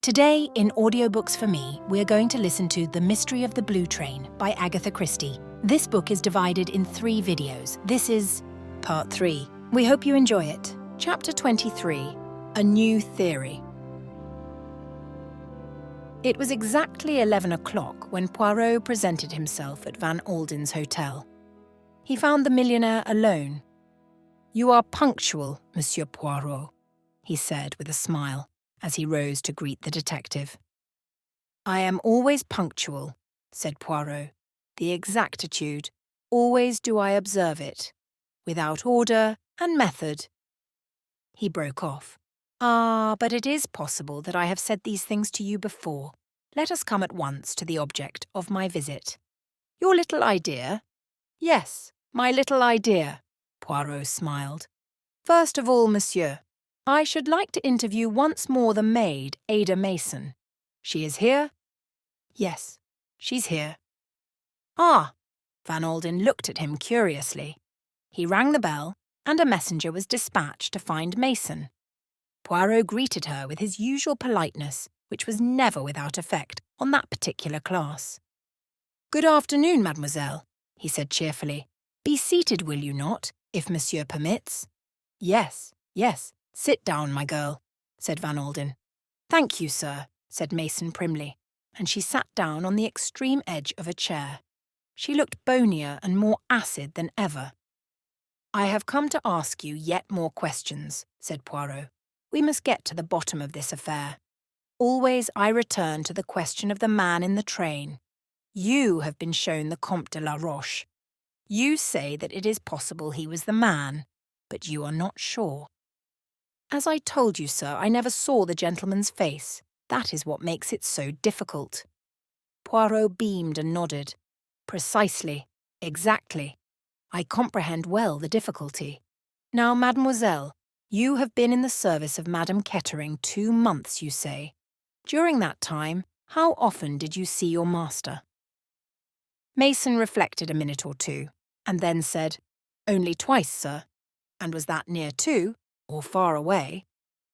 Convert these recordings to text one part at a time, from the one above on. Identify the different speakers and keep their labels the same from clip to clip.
Speaker 1: Today, in Audiobooks for Me, we're going to listen to The Mystery of the Blue Train by Agatha Christie. This book is divided in 3 videos. This is Part 3. We hope you enjoy it. Chapter 23, A New Theory. It was exactly 11 o'clock when Poirot presented himself at Van Alden's hotel. He found the millionaire alone. "You are punctual, Monsieur Poirot," he said with a smile, as he rose to greet the detective. "I am always punctual," said Poirot. "The exactitude, always do I observe it, without order and method." He broke off. "Ah, but it is possible that I have said these things to you before. Let us come at once to the object of my visit. Your little idea?" "Yes, my little idea," Poirot smiled. "First of all, monsieur, I should like to interview once more the maid, Ada Mason. She is here?" "Yes, she's here." "Ah!" Van Alden looked at him curiously. He rang the bell, and a messenger was dispatched to find Mason. Poirot greeted her with his usual politeness, which was never without effect on that particular class. "Good afternoon, mademoiselle," he said cheerfully. "Be seated, will you not, if monsieur permits?" "Yes, yes. Sit down, my girl," said Van Alden. "Thank you, sir," said Mason primly, and she sat down on the extreme edge of a chair. She looked bonier and more acid than ever. "I have come to ask you yet more questions," said Poirot. "We must get to the bottom of this affair. Always I return to the question of the man in the train. You have been shown the Comte de la Roche. You say that it is possible he was the man, but you are not sure." "As I told you, sir, I never saw the gentleman's face. That is what makes it so difficult." Poirot beamed and nodded. "Precisely. Exactly. I comprehend well the difficulty. Now, mademoiselle, you have been in the service of Madame Kettering 2 months, you say. During that time, how often did you see your master?" Mason reflected a minute or two, and then said, "Only twice, sir." "And was that near to, or far away?"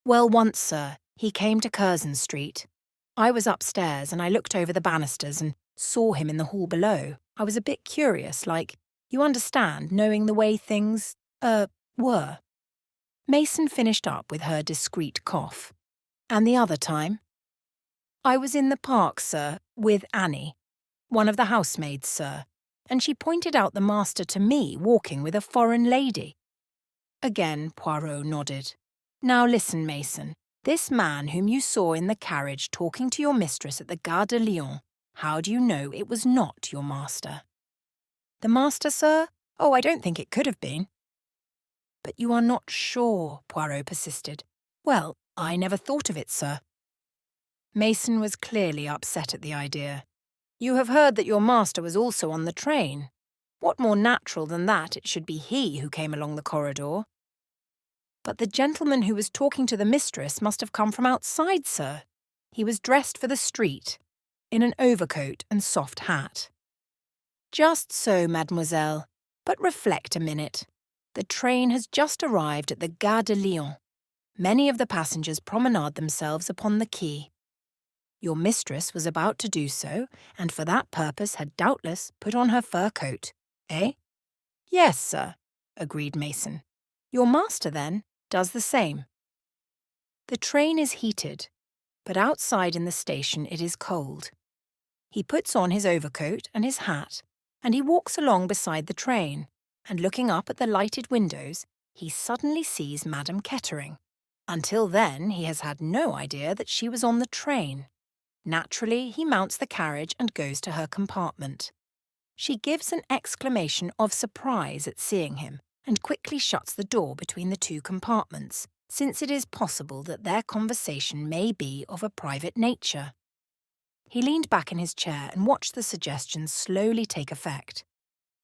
Speaker 1: "Well, once, sir, he came to Curzon Street. I was upstairs and I looked over the banisters and saw him in the hall below. I was a bit curious, like, you understand, knowing the way things, were." Mason finished up with her discreet cough. "And the other time?" "I was in the park, sir, with Annie, one of the housemaids, sir, and she pointed out the master to me walking with a foreign lady." Again Poirot nodded. "Now listen, Mason. This man whom you saw in the carriage talking to your mistress at the Gare de Lyon, how do you know it was not your master?" "The master, sir? Oh, I don't think it could have been." "But you are not sure," Poirot persisted. "Well, I never thought of it, sir." Mason was clearly upset at the idea. "You have heard that your master was also on the train. What more natural than that it should be he who came along the corridor?" "But the gentleman who was talking to the mistress must have come from outside, sir. He was dressed for the street, in an overcoat and soft hat." "Just so, mademoiselle. But reflect a minute. The train has just arrived at the Gare de Lyon. Many of the passengers promenade themselves upon the quay. Your mistress was about to do so, and for that purpose had doubtless put on her fur coat, eh?" "Yes, sir," agreed Mason. "Your master, then, does the same." "The train is heated, but outside in the station it is cold. He puts on his overcoat and his hat, and he walks along beside the train, and looking up at the lighted windows, he suddenly sees Madame Kettering. Until then he has had no idea that she was on the train. Naturally, he mounts the carriage and goes to her compartment. She gives an exclamation of surprise at seeing him, and quickly shuts the door between the 2 compartments, since it is possible that their conversation may be of a private nature." He leaned back in his chair and watched the suggestion slowly take effect.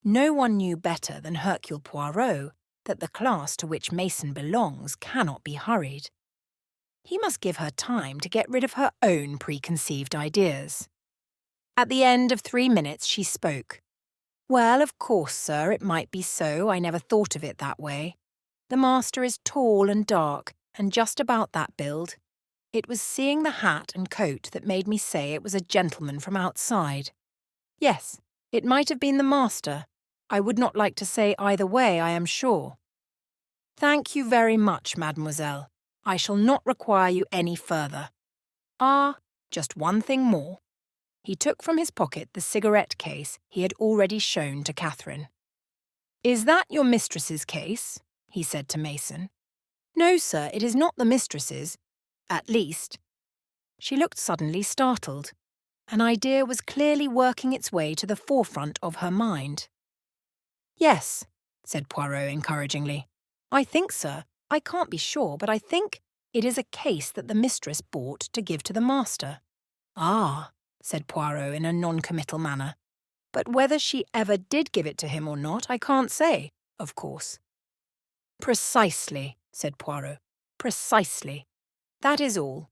Speaker 1: No one knew better than Hercule Poirot that the class to which Mason belongs cannot be hurried. He must give her time to get rid of her own preconceived ideas. At the end of 3 minutes she spoke. "Well, of course, sir, it might be so. I never thought of it that way. The master is tall and dark, and just about that build. It was seeing the hat and coat that made me say it was a gentleman from outside. Yes, it might have been the master. I would not like to say either way, I am sure. Thank you very much, mademoiselle. I shall not require you any further. Ah, just one thing more. He took from his pocket the cigarette case he had already shown to Catherine. Is that your mistress's case? He said to Mason. No, sir, it is not the mistress's. At least. She looked suddenly startled. An idea was clearly working its way to the forefront of her mind. Yes, said Poirot encouragingly. I think, sir, I can't be sure, but I think it is a case that the mistress bought to give to the master. Ah, said Poirot in a non-committal manner. But whether she ever did give it to him or not, I can't say, of course. Precisely, said Poirot. Precisely. That is all,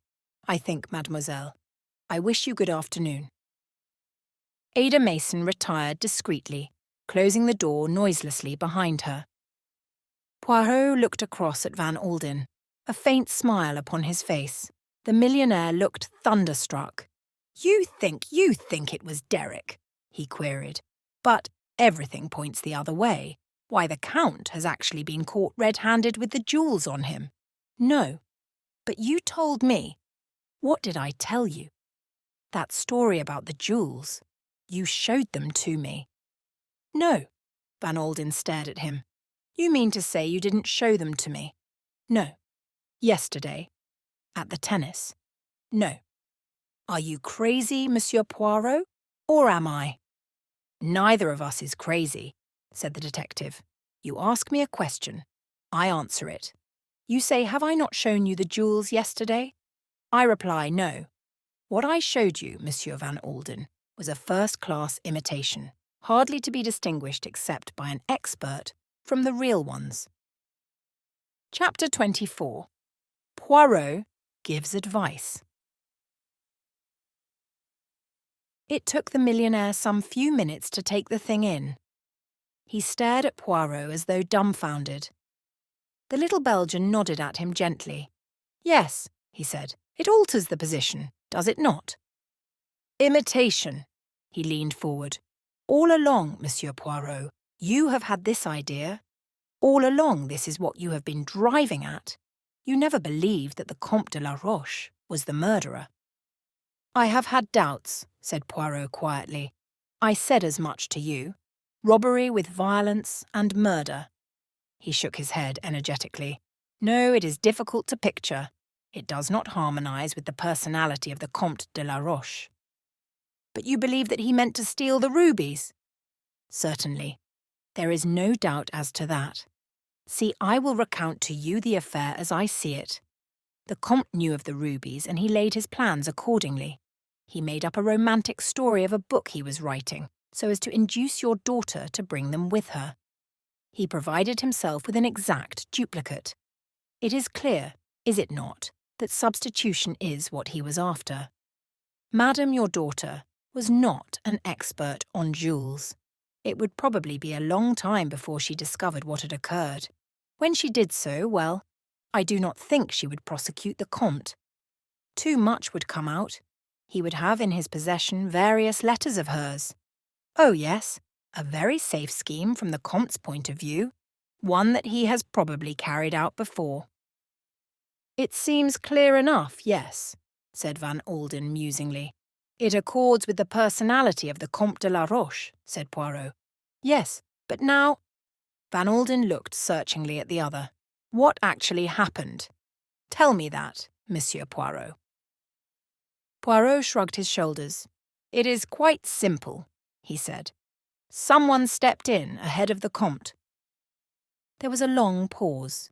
Speaker 1: I think, mademoiselle. I wish you good afternoon. Ada Mason retired discreetly, closing the door noiselessly behind her. Poirot looked across at Van Alden, a faint smile upon his face. The millionaire looked thunderstruck. You think it was Derek, he queried. But everything points the other way. Why, the Count has actually been caught red-handed with the jewels on him. No. But you told me. What did I tell you? That story about the jewels. You showed them to me. No. Van Alden stared at him. You mean to say you didn't show them to me? No. Yesterday. At the tennis? No. Are you crazy, Monsieur Poirot? Or am I? Neither of us is crazy, said the detective. You ask me a question. I answer it. You say, have I not shown you the jewels yesterday? I reply, no. What I showed you, Monsieur Van Alden, was a first-class imitation, hardly to be distinguished except by an expert from the real ones. Chapter 24. Poirot gives advice. It took the millionaire some few minutes to take the thing in. He stared at Poirot as though dumbfounded. The little Belgian nodded at him gently. Yes, he said, it alters the position, does it not? Imitation. He leaned forward. All along, Monsieur Poirot, you have had this idea. All along this is what you have been driving at. You never believed that the Comte de la Roche was the murderer. I have had doubts, said Poirot quietly. I said as much to you. Robbery with violence and murder. He shook his head energetically. No, it is difficult to picture. It does not harmonize with the personality of the Comte de la Roche. But you believe that he meant to steal the rubies? Certainly. There is no doubt as to that. See, I will recount to you the affair as I see it. The Comte knew of the rubies and he laid his plans accordingly. He made up a romantic story of a book he was writing, so as to induce your daughter to bring them with her. He provided himself with an exact duplicate. It is clear, is it not, that substitution is what he was after. Madame, your daughter, was not an expert on jewels. It would probably be a long time before she discovered what had occurred. When she did so, well, I do not think she would prosecute the Comte. Too much would come out. He would have in his possession various letters of hers. Oh yes, a very safe scheme from the Comte's point of view, one that he has probably carried out before. It seems clear enough, yes, said Van Alden musingly. It accords with the personality of the Comte de la Roche, said Poirot. Yes, but now… Van Alden looked searchingly at the other. What actually happened? Tell me that, Monsieur Poirot. Poirot shrugged his shoulders. It is quite simple, he said. Someone stepped in ahead of the Comte. There was a long pause.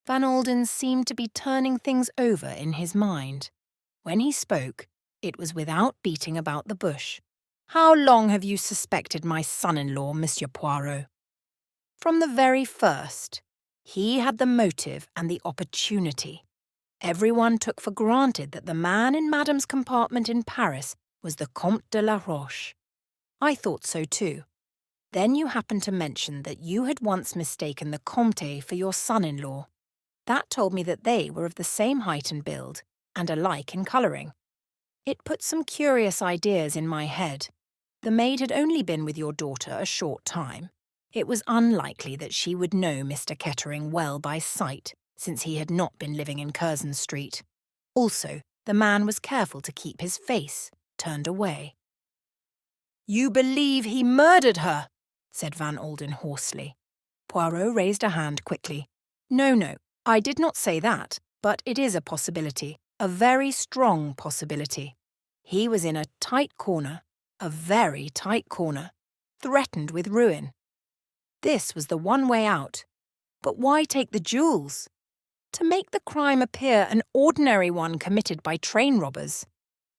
Speaker 1: Van Alden seemed to be turning things over in his mind. When he spoke, it was without beating about the bush. How long have you suspected my son-in-law, Monsieur Poirot? From the very first. He had the motive and the opportunity. Everyone took for granted that the man in Madame's compartment in Paris was the Comte de la Roche. I thought so too. Then you happened to mention that you had once mistaken the Comte for your son-in-law. That told me that they were of the same height and build, and alike in colouring. It put some curious ideas in my head. The maid had only been with your daughter a short time. It was unlikely that she would know Mr. Kettering well by sight, since he had not been living in Curzon Street. Also, the man was careful to keep his face turned away. "You believe he murdered her?" said Van Alden hoarsely. Poirot raised a hand quickly. No, I did not say that, but it is a possibility, a very strong possibility. He was in a tight corner, a very tight corner, threatened with ruin. This was the one way out. But why take the jewels? To make the crime appear an ordinary one committed by train robbers.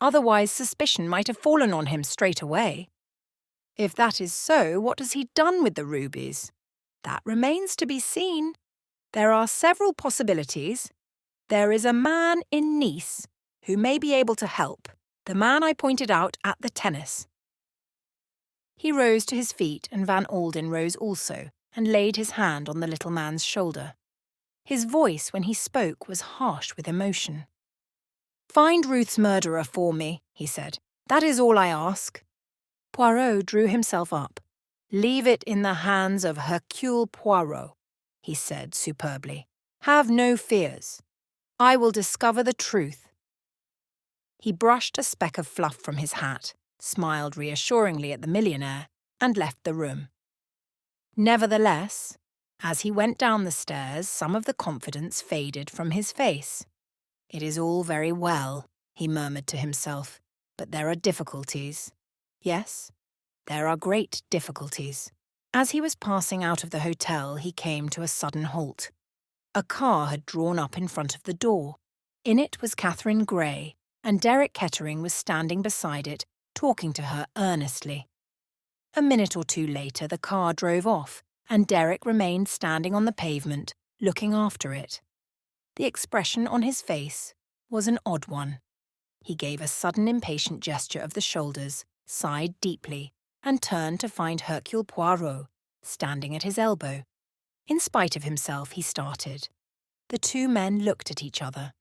Speaker 1: Otherwise suspicion might have fallen on him straight away. If that is so, what has he done with the rubies? That remains to be seen. There are several possibilities. There is a man in Nice who may be able to help, the man I pointed out at the tennis. He rose to his feet, and Van Alden rose also, and laid his hand on the little man's shoulder. His voice, when he spoke, was harsh with emotion. "Find Ruth's murderer for me," he said. "That is all I ask." Poirot drew himself up. "Leave it in the hands of Hercule Poirot," he said superbly. "Have no fears. I will discover the truth." He brushed a speck of fluff from his hat, smiled reassuringly at the millionaire, and left the room. Nevertheless, as he went down the stairs, some of the confidence faded from his face. "It is all very well," he murmured to himself, "but there are difficulties. Yes, there are great difficulties." As he was passing out of the hotel, he came to a sudden halt. A car had drawn up in front of the door. In it was Catherine Grey, and Derek Kettering was standing beside it, talking to her earnestly. A minute or two later, the car drove off, and Derek remained standing on the pavement, looking after it. The expression on his face was an odd one. He gave a sudden impatient gesture of the shoulders, sighed deeply, and turned to find Hercule Poirot standing at his elbow. In spite of himself, he started. The two men looked at each other.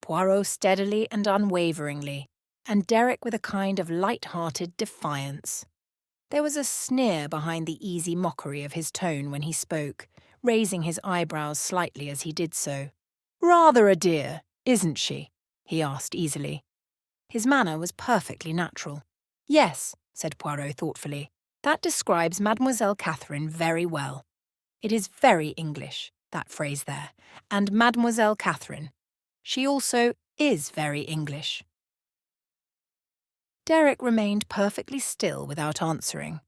Speaker 1: Poirot steadily and unwaveringly, and Derek with a kind of light-hearted defiance. There was a sneer behind the easy mockery of his tone when he spoke, raising his eyebrows slightly as he did so. "Rather a dear, isn't she?" he asked easily. His manner was perfectly natural. "Yes," said Poirot thoughtfully, "that describes Mademoiselle Catherine very well. It is very English, that phrase there, and Mademoiselle Catherine. She also is very English." Derek remained perfectly still without answering.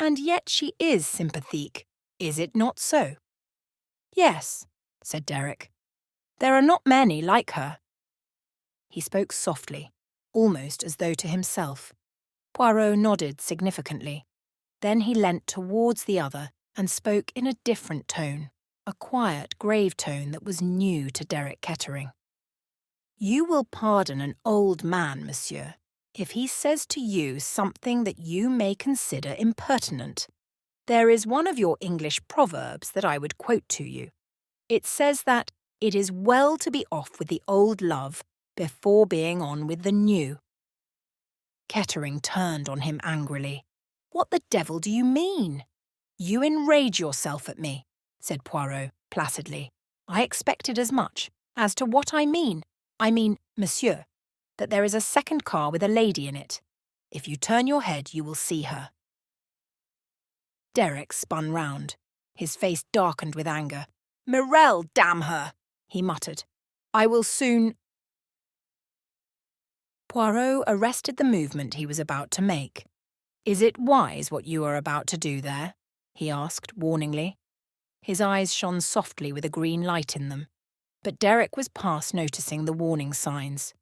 Speaker 1: "And yet she is sympathique, is it not so?" "Yes," said Derek. "There are not many like her." He spoke softly, almost as though to himself. Poirot nodded significantly. Then he leant towards the other and spoke in a different tone, a quiet, grave tone that was new to Derek Kettering. "You will pardon an old man, monsieur, if he says to you something that you may consider impertinent. There is one of your English proverbs that I would quote to you. It says that it is well to be off with the old love before being on with the new." Kettering turned on him angrily. "What the devil do you mean?" "You enrage yourself at me," said Poirot placidly. "I expected as much. As to what I mean, monsieur, that there is a second car with a lady in it. If you turn your head, you will see her." Derek spun round. His face darkened with anger. "Morel, damn her!" he muttered. "I will soon—" Poirot arrested the movement he was about to make. "Is it wise what you are about to do there?" he asked warningly. His eyes shone softly with a green light in them, but Derek was past noticing the warning signs.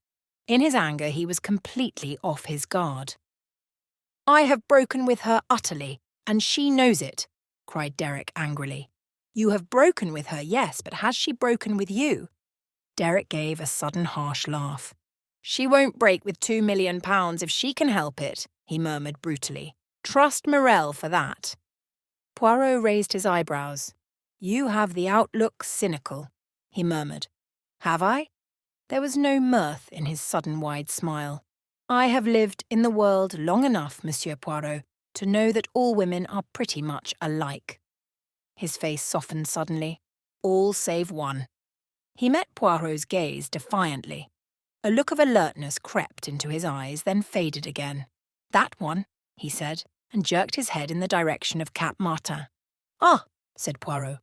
Speaker 1: In his anger he was completely off his guard. "I have broken with her utterly, and she knows it," cried Derek angrily. "You have broken with her, yes, but has she broken with you?" Derek gave a sudden harsh laugh. "She won't break with £2 million if she can help it," he murmured brutally. "Trust Morel for that." Poirot raised his eyebrows. "You have the outlook cynical," he murmured. "Have I?" There was no mirth in his sudden wide smile. "I have lived in the world long enough, Monsieur Poirot, to know that all women are pretty much alike." His face softened suddenly. All save one. He met Poirot's gaze defiantly. A look of alertness crept into his eyes, then faded again. "That one," he said, and jerked his head in the direction of Cap Martin. "Ah," said Poirot.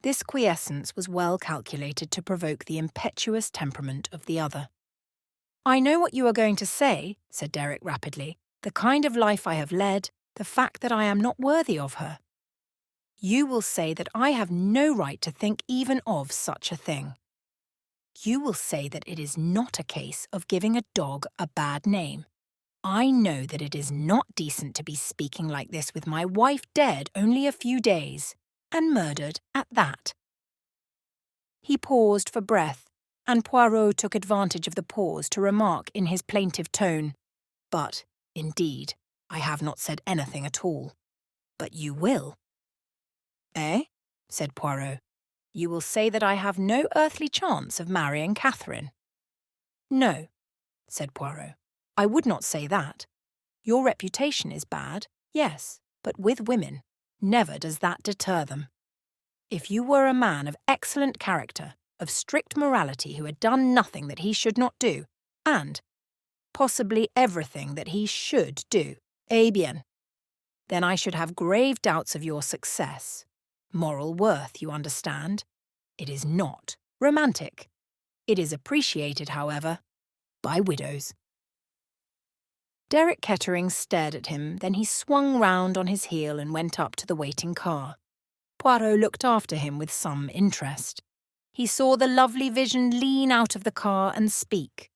Speaker 1: This quiescence was well calculated to provoke the impetuous temperament of the other. "I know what you are going to say," said Derek rapidly. "The kind of life I have led, the fact that I am not worthy of her. You will say that I have no right to think even of such a thing. You will say that it is not a case of giving a dog a bad name. I know that it is not decent to be speaking like this with my wife dead only a few days, and murdered at that." He paused for breath, and Poirot took advantage of the pause to remark in his plaintive tone, "But, indeed, I have not said anything at all. But you will." "Eh?" said Poirot. "You will say that I have no earthly chance of marrying Catherine." "No," said Poirot. "I would not say that. Your reputation is bad, yes, but with women, never does that deter them. If you were a man of excellent character, of strict morality who had done nothing that he should not do, and possibly everything that he should do, eh bien, then I should have grave doubts of your success. Moral worth, you understand. It is not romantic. It is appreciated, however, by widows." Derek Kettering stared at him, then he swung round on his heel and went up to the waiting car. Poirot looked after him with some interest. He saw the lovely vision lean out of the car and speak.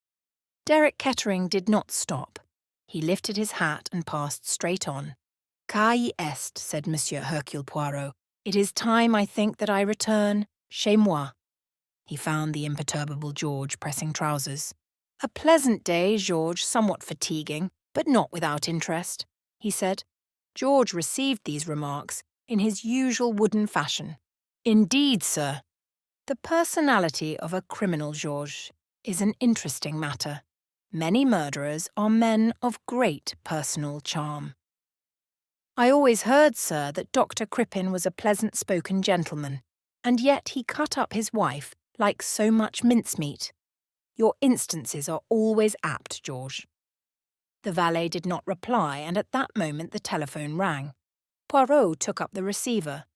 Speaker 1: Derek Kettering did not stop. He lifted his hat and passed straight on. "Qu'y est," said Monsieur Hercule Poirot. "It is time, I think, that I return chez moi." He found the imperturbable George pressing trousers. "A pleasant day, George, somewhat fatiguing, but not without interest," he said. George received these remarks in his usual wooden fashion. "Indeed, sir." The personality of a criminal, George, is an interesting matter. Many murderers are men of great personal charm. "I always heard, sir, that Dr. Crippen was a pleasant-spoken gentleman, and yet he cut up his wife like so much mincemeat. Your instances are always apt, George." The valet did not reply, and at that moment the telephone rang. Poirot took up the receiver.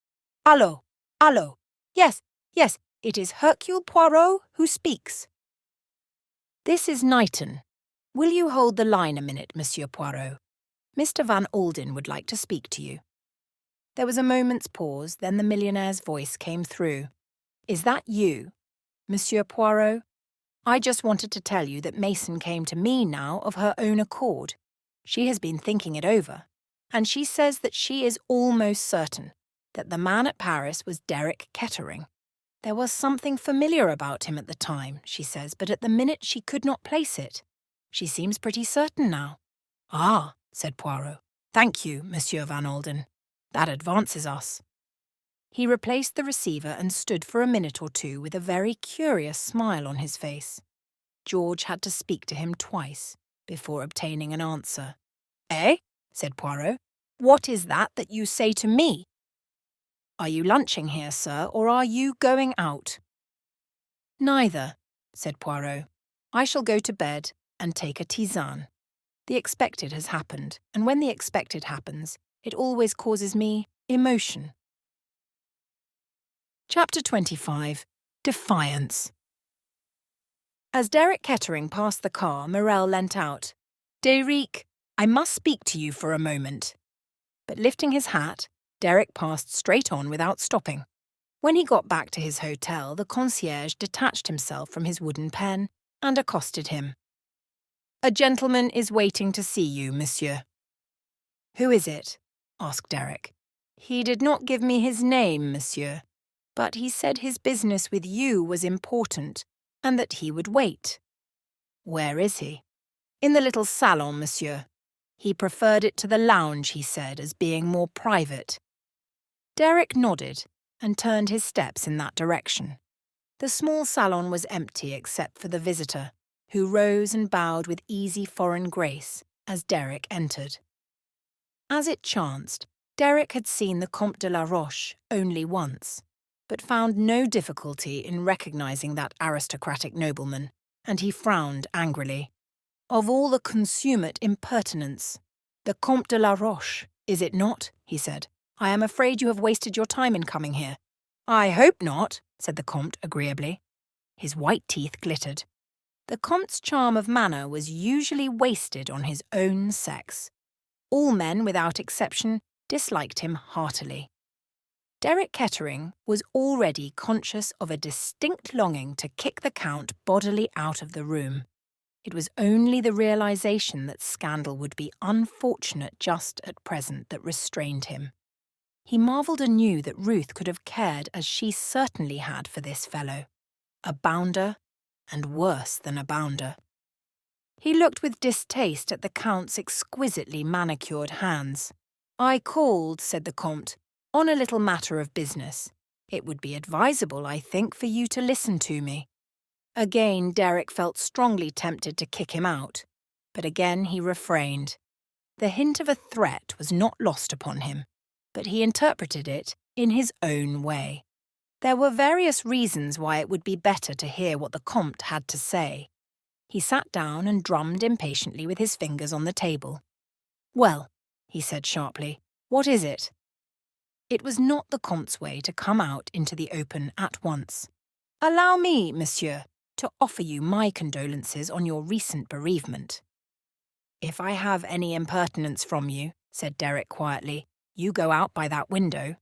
Speaker 1: "Allô, allô. Yes, yes, it is Hercule Poirot who speaks." "This is Knighton. Will you hold the line a minute, Monsieur Poirot? Mr. Van Alden would like to speak to you." There was a moment's pause, then the millionaire's voice came through. "Is that you, Monsieur Poirot? I just wanted to tell you that Mason came to me now of her own accord. She has been thinking it over, and she says that she is almost certain that the man at Paris was Derek Kettering. There was something familiar about him at the time, she says, but at the minute she could not place it. She seems pretty certain now." "Ah," said Poirot. "Thank you, Monsieur Van Alden. That advances us." He replaced the receiver and stood for a minute or two with a very curious smile on his face. George had to speak to him twice before obtaining an answer. "Eh?" said Poirot. "What is that you say to me?" "Are you lunching here, sir, or are you going out?" "Neither," said Poirot. "I shall go to bed and take a tisane. The expected has happened, and when the expected happens, it always causes me emotion." Chapter 25. Defiance. As Derek Kettering passed the car, Morel leant out. "Derek, I must speak to you for a moment." But lifting his hat, Derek passed straight on without stopping. When he got back to his hotel, the concierge detached himself from his wooden pen and accosted him. "A gentleman is waiting to see you, monsieur." "Who is it?" asked Derek. "He did not give me his name, monsieur, but he said his business with you was important and that he would wait." "Where is he?" "In the little salon, monsieur. He preferred it to the lounge, he said, as being more private." Derek nodded and turned his steps in that direction. The small salon was empty except for the visitor, who rose and bowed with easy foreign grace as Derek entered. As it chanced, Derek had seen the Comte de la Roche only once, but found no difficulty in recognizing that aristocratic nobleman, and he frowned angrily. Of all the consummate impertinence! The Comte de la Roche, is it not? He said. I am afraid you have wasted your time in coming here. I hope not, said the Comte agreeably. His white teeth glittered. The Comte's charm of manner was usually wasted on his own sex. All men, without exception, disliked him heartily. Derek Kettering was already conscious of a distinct longing to kick the Count bodily out of the room. It was only the realization that scandal would be unfortunate just at present that restrained him. He marvelled anew that Ruth could have cared as she certainly had for this fellow. A bounder, and worse than a bounder. He looked with distaste at the Count's exquisitely manicured hands. I called, said the Comte, on a little matter of business. It would be advisable, I think, for you to listen to me. Again, Derek felt strongly tempted to kick him out, but again he refrained. The hint of a threat was not lost upon him, but he interpreted it in his own way. There were various reasons why it would be better to hear what the Comte had to say. He sat down and drummed impatiently with his fingers on the table. Well, he said sharply, what is it? It was not the Comte's way to come out into the open at once. Allow me, monsieur, to offer you my condolences on your recent bereavement. If I have any impertinence from you, said Derek quietly, you go out by that window.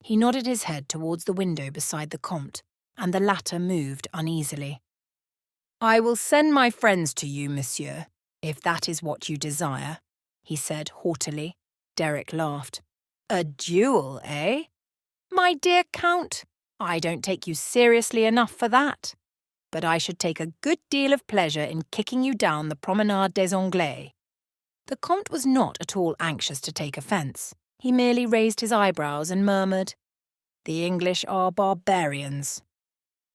Speaker 1: He nodded his head towards the window beside the Comte, and the latter moved uneasily. I will send my friends to you, monsieur, if that is what you desire, he said haughtily. Derek laughed. A duel, eh? My dear Count, I don't take you seriously enough for that. But I should take a good deal of pleasure in kicking you down the Promenade des Anglais. The Comte was not at all anxious to take offence. He merely raised his eyebrows and murmured, The English are barbarians.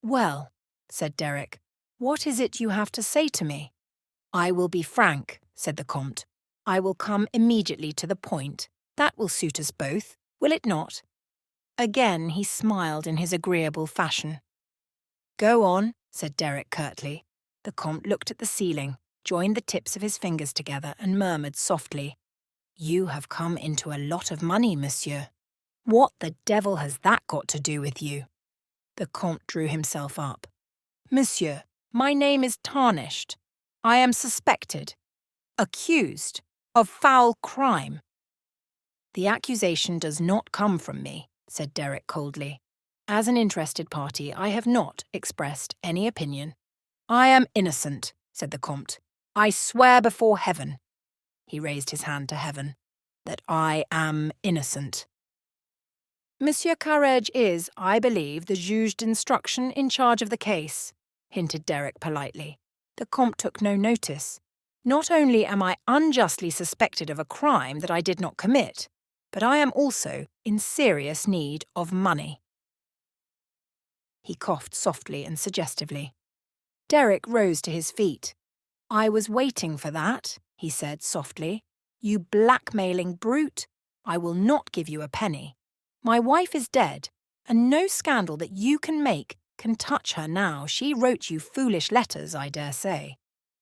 Speaker 1: Well, said Derek, what is it you have to say to me? I will be frank, said the Comte. I will come immediately to the point. That will suit us both, will it not? Again he smiled in his agreeable fashion. Go on, said Derek curtly. The Comte looked at the ceiling, joined the tips of his fingers together and murmured softly, You have come into a lot of money, monsieur. What the devil has that got to do with you? The Comte drew himself up. Monsieur, my name is tarnished. I am suspected, accused, of foul crime. The accusation does not come from me, said Derek coldly. As an interested party, I have not expressed any opinion. I am innocent, said the Comte. I swear before heaven, he raised his hand to heaven, that I am innocent. Monsieur Carrege is, I believe, the juge d'instruction in charge of the case, hinted Derek politely. The Comte took no notice. Not only am I unjustly suspected of a crime that I did not commit, but I am also in serious need of money. He coughed softly and suggestively. Derek rose to his feet. I was waiting for that, he said softly. You blackmailing brute, I will not give you a penny. My wife is dead, and no scandal that you can make can touch her now. She wrote you foolish letters, I dare say.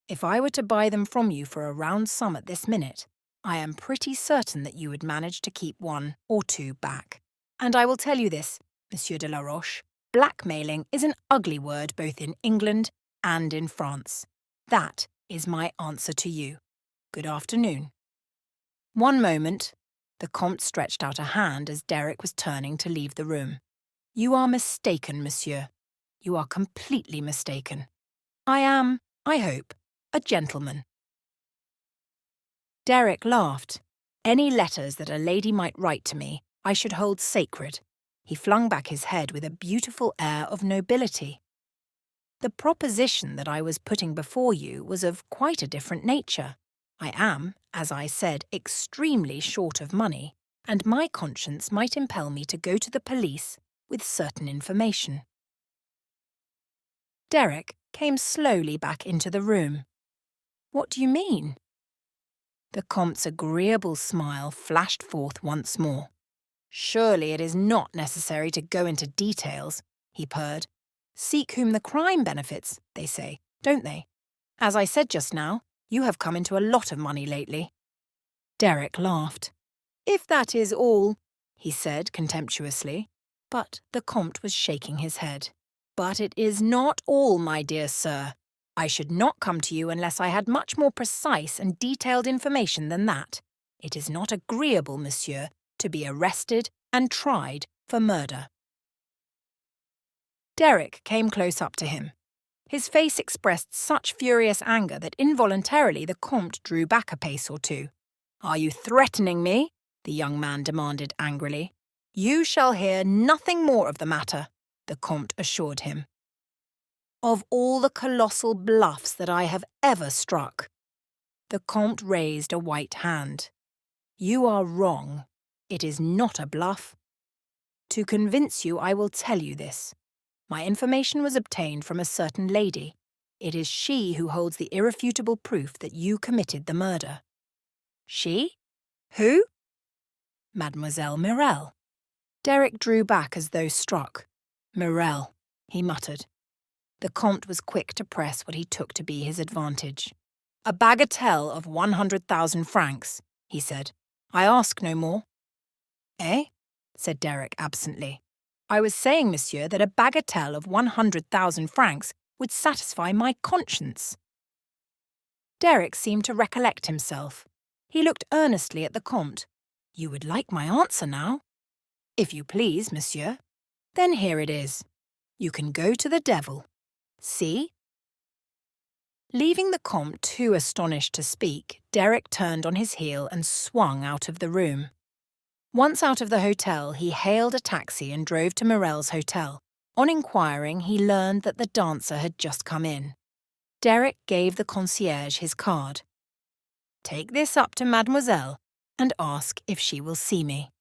Speaker 1: If I were to buy them from you for a round sum at this minute, I am pretty certain that you would manage to keep one or two back. And I will tell you this, Monsieur de la Roche, blackmailing is an ugly word both in England and in France. That is my answer to you. Good afternoon. One moment. The Comte stretched out a hand as Derek was turning to leave the room. You are mistaken, monsieur. You are completely mistaken. I am, I hope, a gentleman. Derek laughed. Any letters that a lady might write to me, I should hold sacred. He flung back his head with a beautiful air of nobility. The proposition that I was putting before you was of quite a different nature. I am, as I said, extremely short of money, and my conscience might impel me to go to the police with certain information. Derek came slowly back into the room. What do you mean? The Comte's agreeable smile flashed forth once more. Surely it is not necessary to go into details, he purred. Seek whom the crime benefits, they say, don't they? As I said just now, you have come into a lot of money lately. Derek laughed. If that is all, he said contemptuously, but the Comte was shaking his head. But it is not all, my dear sir. I should not come to you unless I had much more precise and detailed information than that. It is not agreeable, monsieur, to be arrested and tried for murder. Derek came close up to him. His face expressed such furious anger that involuntarily the Comte drew back a pace or two. Are you threatening me? The young man demanded angrily. You shall hear nothing more of the matter, the Comte assured him. Of all the colossal bluffs that I have ever struck. The Comte raised a white hand. You are wrong. It is not a bluff. To convince you, I will tell you this. My information was obtained from a certain lady. It is she who holds the irrefutable proof that you committed the murder. She? Who? Mademoiselle Mirelle. Derek drew back as though struck. Mirelle, he muttered. The Comte was quick to press what he took to be his advantage. A bagatelle of 100,000 francs, he said. I ask no more. Eh? Said Derek absently. I was saying, monsieur, that a bagatelle of 100,000 francs would satisfy my conscience. Derek seemed to recollect himself. He looked earnestly at the Comte. You would like my answer now? If you please, monsieur. Then here it is. You can go to the devil. See? Leaving the Comte too astonished to speak, Derek turned on his heel and swung out of the room. Once out of the hotel, he hailed a taxi and drove to Mirelle's hotel. On inquiring, he learned that the dancer had just come in. Derek gave the concierge his card. Take this up to mademoiselle and ask if she will see me.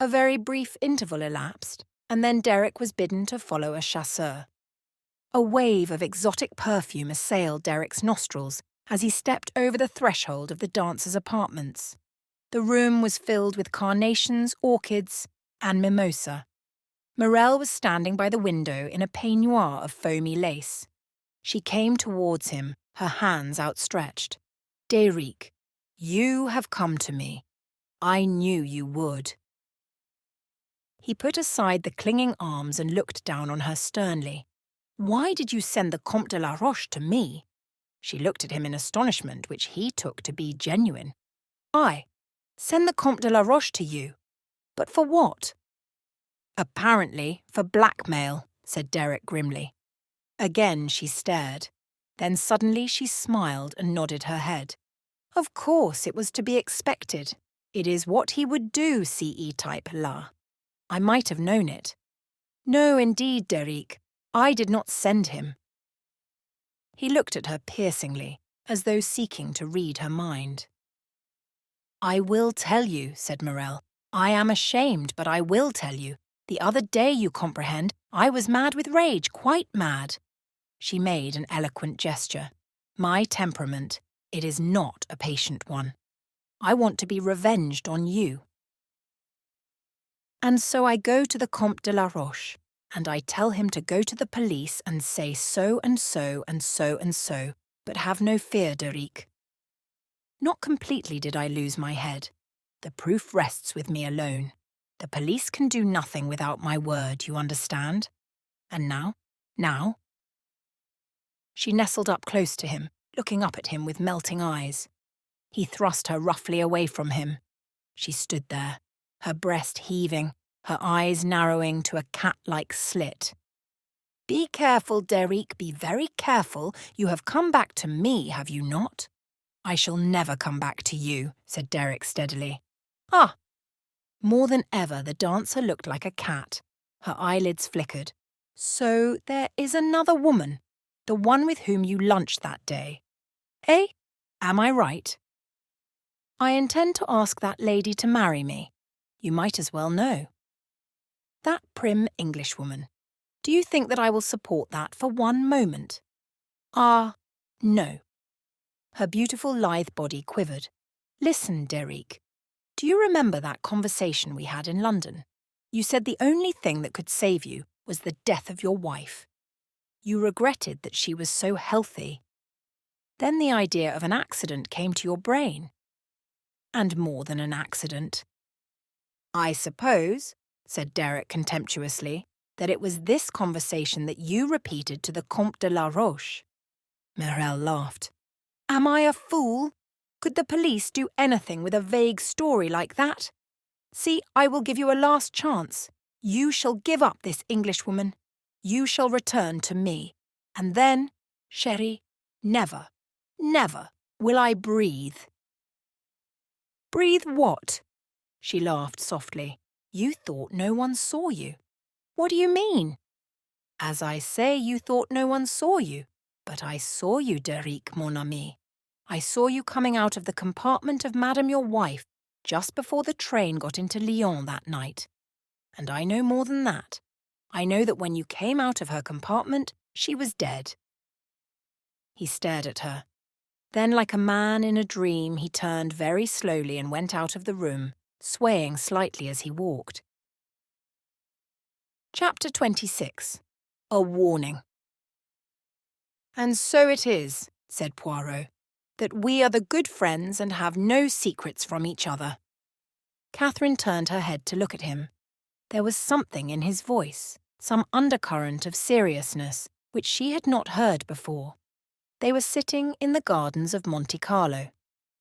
Speaker 1: A very brief interval elapsed, and then Derek was bidden to follow a chasseur. A wave of exotic perfume assailed Derek's nostrils as he stepped over the threshold of the dancer's apartments. The room was filled with carnations, orchids, and mimosa. Mirelle was standing by the window in a peignoir of foamy lace. She came towards him, her hands outstretched. Derek, you have come to me. I knew you would. He put aside the clinging arms and looked down on her sternly. Why did you send the Comte de la Roche to me? She looked at him in astonishment, which he took to be genuine. I send the Comte de la Roche to you? But for what? Apparently for blackmail, said Derek grimly. Again she stared. Then suddenly she smiled and nodded her head. Of course, it was to be expected. It is what he would do, CE-type la. I might have known it. No, indeed, Derek. I did not send him. He looked at her piercingly, as though seeking to read her mind. I will tell you, said Mirelle. I am ashamed, but I will tell you. The other day, you comprehend, I was mad with rage, quite mad. She made an eloquent gesture. My temperament, it is not a patient one. I want to be revenged on you. And so I go to the Comte de la Roche, and I tell him to go to the police and say so and so and so and so, but have no fear, Derek. Not completely did I lose my head. The proof rests with me alone. The police can do nothing without my word, you understand? And now? She nestled up close to him, looking up at him with melting eyes. He thrust her roughly away from him. She stood there, her breast heaving, her eyes narrowing to a cat-like slit. Be careful, Derek, be very careful. You have come back to me, have you not? I shall never come back to you, said Derek steadily. Ah! More than ever, the dancer looked like a cat. Her eyelids flickered. So there is another woman, the one with whom you lunched that day. Eh? Am I right? I intend to ask that lady to marry me. You might as well know. That prim Englishwoman. Do you think that I will support that for one moment? Ah, no. Her beautiful lithe body quivered. Listen, Derek. Do you remember that conversation we had in London? You said the only thing that could save you was the death of your wife. You regretted that she was so healthy. Then the idea of an accident came to your brain. And more than an accident. I suppose, said Derek contemptuously, that it was this conversation that you repeated to the Comte de la Roche. Morel laughed. Am I a fool? Could the police do anything with a vague story like that? See, I will give you a last chance. You shall give up this Englishwoman. You shall return to me. And then, chérie, never, never will I breathe. Breathe what? She laughed softly. You thought no one saw you. What do you mean? As I say, you thought no one saw you. But I saw you, Derek, mon ami. I saw you coming out of the compartment of Madame your wife just before the train got into Lyon that night. And I know more than that. I know that when you came out of her compartment, she was dead. He stared at her. Then, like a man in a dream, he turned very slowly and went out of the room, swaying slightly as he walked. Chapter 26. A Warning. And so it is, said Poirot, that we are the good friends and have no secrets from each other. Catherine turned her head to look at him. There was something in his voice, some undercurrent of seriousness, which she had not heard before. They were sitting in the gardens of Monte Carlo.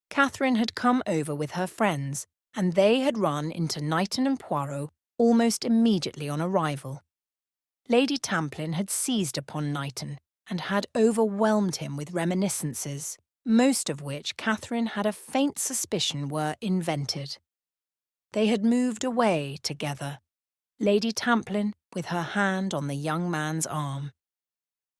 Speaker 1: Catherine had come over with her friends, and they had run into Knighton and Poirot almost immediately on arrival. Lady Tamplin had seized upon Knighton and had overwhelmed him with reminiscences, most of which Catherine had a faint suspicion were invented. They had moved away together, Lady Tamplin with her hand on the young man's arm.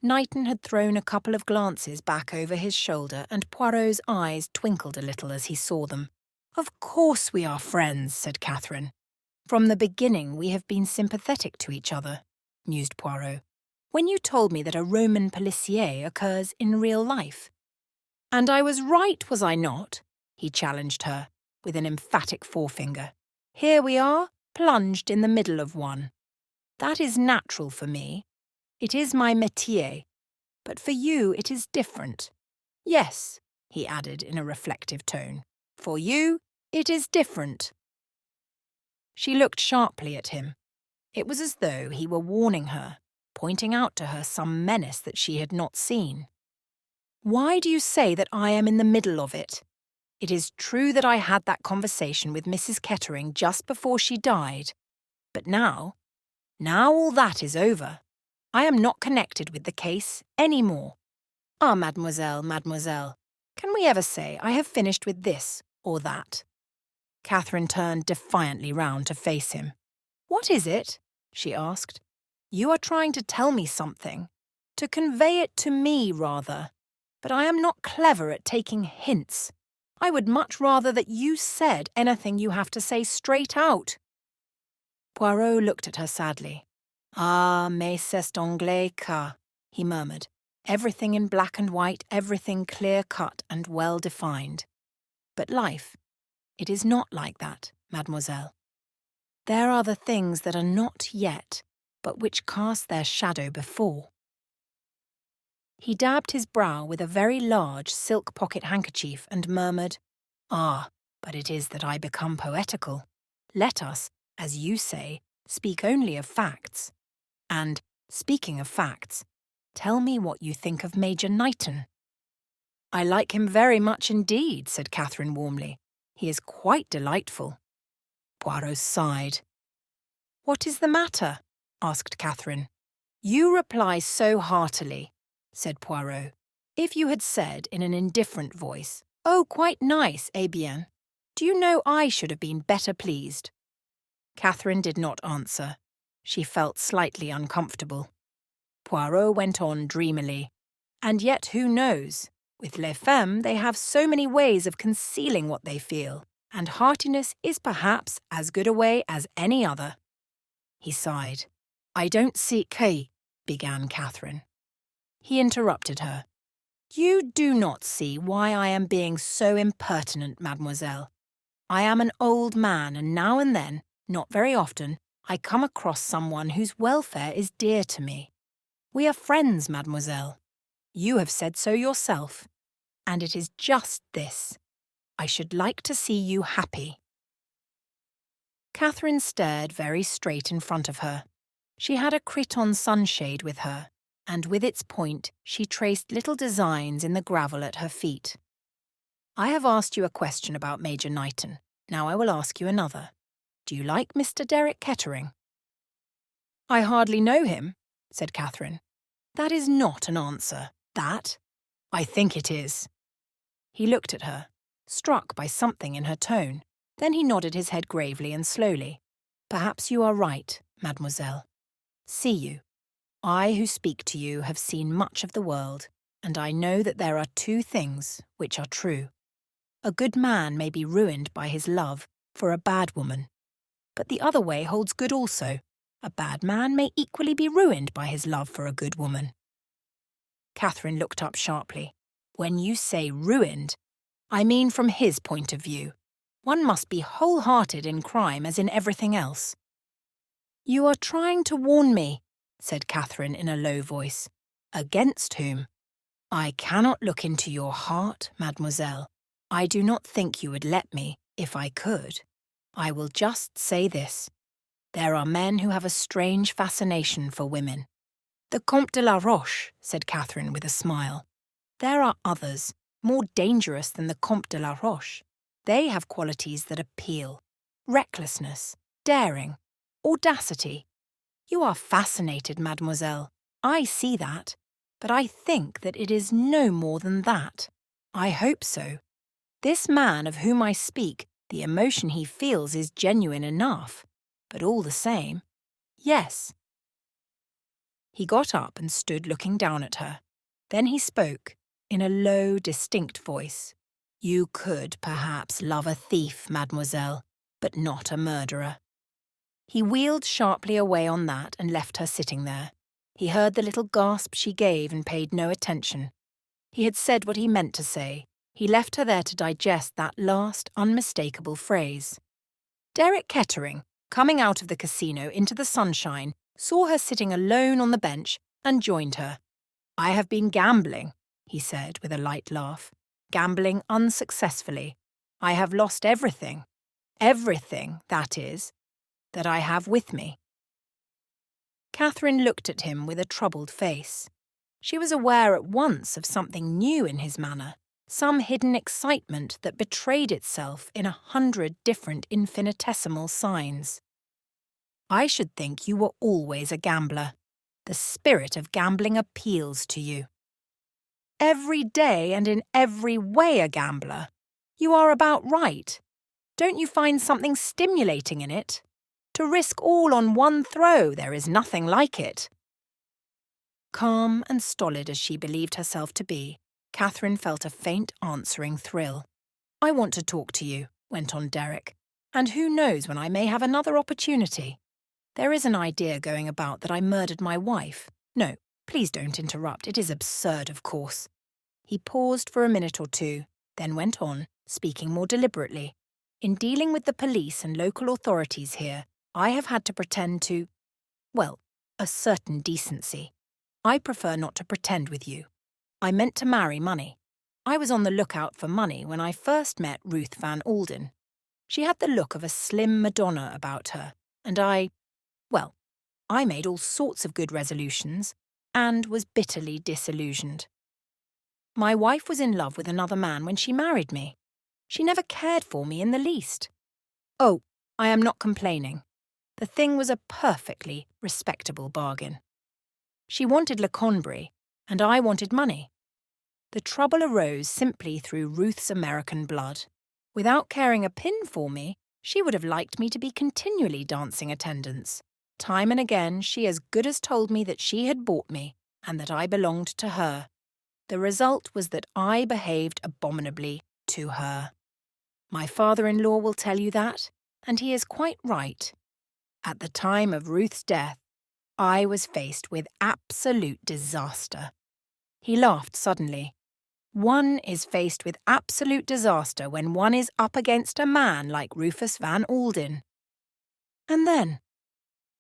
Speaker 1: Knighton had thrown a couple of glances back over his shoulder, and Poirot's eyes twinkled a little as he saw them. Of course we are friends, said Catherine. From the beginning we have been sympathetic to each other, mused Poirot. When you told me that a Roman policier occurs in real life. And I was right, was I not? He challenged her, with an emphatic forefinger. Here we are, plunged in the middle of one. That is natural for me. It is my métier. But for you it is different. Yes, he added in a reflective tone. For you, it is different. She looked sharply at him. It was as though he were warning her, pointing out to her some menace that she had not seen. Why do you say that I am in the middle of it? It is true that I had that conversation with Mrs. Kettering just before she died. But now all that is over. I am not connected with the case any more. Ah, mademoiselle, mademoiselle, can we ever say I have finished with this or that? Catherine turned defiantly round to face him. What is it? She asked. You are trying to tell me something. To convey it to me, rather. But I am not clever at taking hints. I would much rather that you said anything you have to say straight out. Poirot looked at her sadly. Ah, mais c'est anglais cas, he murmured. Everything in black and white, everything clear-cut and well-defined. But life, it is not like that, mademoiselle. There are the things that are not yet, but which cast their shadow before. He dabbed his brow with a very large silk pocket-handkerchief and murmured, Ah, but it is that I become poetical. Let us, as you say, speak only of facts. And, speaking of facts, tell me what you think of Major Knighton. I like him very much indeed, said Catherine warmly. He is quite delightful. Poirot sighed. What is the matter? Asked Catherine. You reply so heartily, said Poirot. If you had said in an indifferent voice, Oh, quite nice, eh bien, do you know I should have been better pleased? Catherine did not answer. She felt slightly uncomfortable. Poirot went on dreamily. And yet who knows? With les femmes they have so many ways of concealing what they feel, and heartiness is perhaps as good a way as any other. He sighed. I don't see... began Catherine. He interrupted her. You do not see why I am being so impertinent, mademoiselle. I am an old man, and now and then, not very often, I come across someone whose welfare is dear to me. We are friends, mademoiselle. You have said so yourself. And it is just this. I should like to see you happy. Catherine stared very straight in front of her. She had a cretonne sunshade with her, and with its point she traced little designs in the gravel at her feet. I have asked you a question about Major Knighton. Now I will ask you another. Do you like Mr. Derek Kettering? I hardly know him, said Catherine. That is not an answer. That? I think it is. He looked at her, struck by something in her tone. Then he nodded his head gravely and slowly. Perhaps you are right, mademoiselle. See you. I who speak to you have seen much of the world, and I know that there are two things which are true. A good man may be ruined by his love for a bad woman, but the other way holds good also. A bad man may equally be ruined by his love for a good woman. Catherine looked up sharply. When you say ruined, I mean from his point of view. One must be wholehearted in crime as in everything else. You are trying to warn me, said Catherine in a low voice. Against whom? I cannot look into your heart, mademoiselle. I do not think you would let me, if I could. I will just say this. There are men who have a strange fascination for women. The Comte de la Roche, said Catherine with a smile. There are others, more dangerous than the Comte de la Roche. They have qualities that appeal. Recklessness, daring, audacity. You are fascinated, mademoiselle. I see that. But I think that it is no more than that. I hope so. This man of whom I speak, the emotion he feels is genuine enough. But all the same, yes. He got up and stood looking down at her. Then he spoke, in a low, distinct voice. You could, perhaps, love a thief, mademoiselle, but not a murderer. He wheeled sharply away on that and left her sitting there. He heard the little gasp she gave and paid no attention. He had said what he meant to say. He left her there to digest that last, unmistakable phrase. Derek Kettering, coming out of the casino into the sunshine, saw her sitting alone on the bench and joined her. I have been gambling, he said with a light laugh. Gambling unsuccessfully. I have lost everything. Everything, that is, that I have with me. Catherine looked at him with a troubled face. She was aware at once of something new in his manner, some hidden excitement that betrayed itself in 100 different infinitesimal signs. I should think you were always a gambler. The spirit of gambling appeals to you. Every day and in every way a gambler. You are about right. Don't you find something stimulating in it? To risk all on one throw, there is nothing like it. Calm and stolid as she believed herself to be, Catherine felt a faint answering thrill. I want to talk to you, went on Derek, and who knows when I may have another opportunity. There is an idea going about that I murdered my wife. No, please don't interrupt. It is absurd, of course. He paused for a minute or two, then went on, speaking more deliberately. In dealing with the police and local authorities here, I have had to pretend to, well, a certain decency. I prefer not to pretend with you. I meant to marry money. I was on the lookout for money when I first met Ruth Van Alden. She had the look of a slim Madonna about her, and I made all sorts of good resolutions, and was bitterly disillusioned. My wife was in love with another man when she married me. She never cared for me in the least. Oh, I am not complaining. The thing was a perfectly respectable bargain. She wanted Le Conbury, and I wanted money. The trouble arose simply through Ruth's American blood. Without caring a pin for me, she would have liked me to be continually dancing attendance. Time and again she as good as told me that she had bought me, and that I belonged to her. The result was that I behaved abominably to her. My father-in-law will tell you that, and he is quite right. At the time of Ruth's death, I was faced with absolute disaster. He laughed suddenly. One is faced with absolute disaster when one is up against a man like Rufus Van Alden. And then?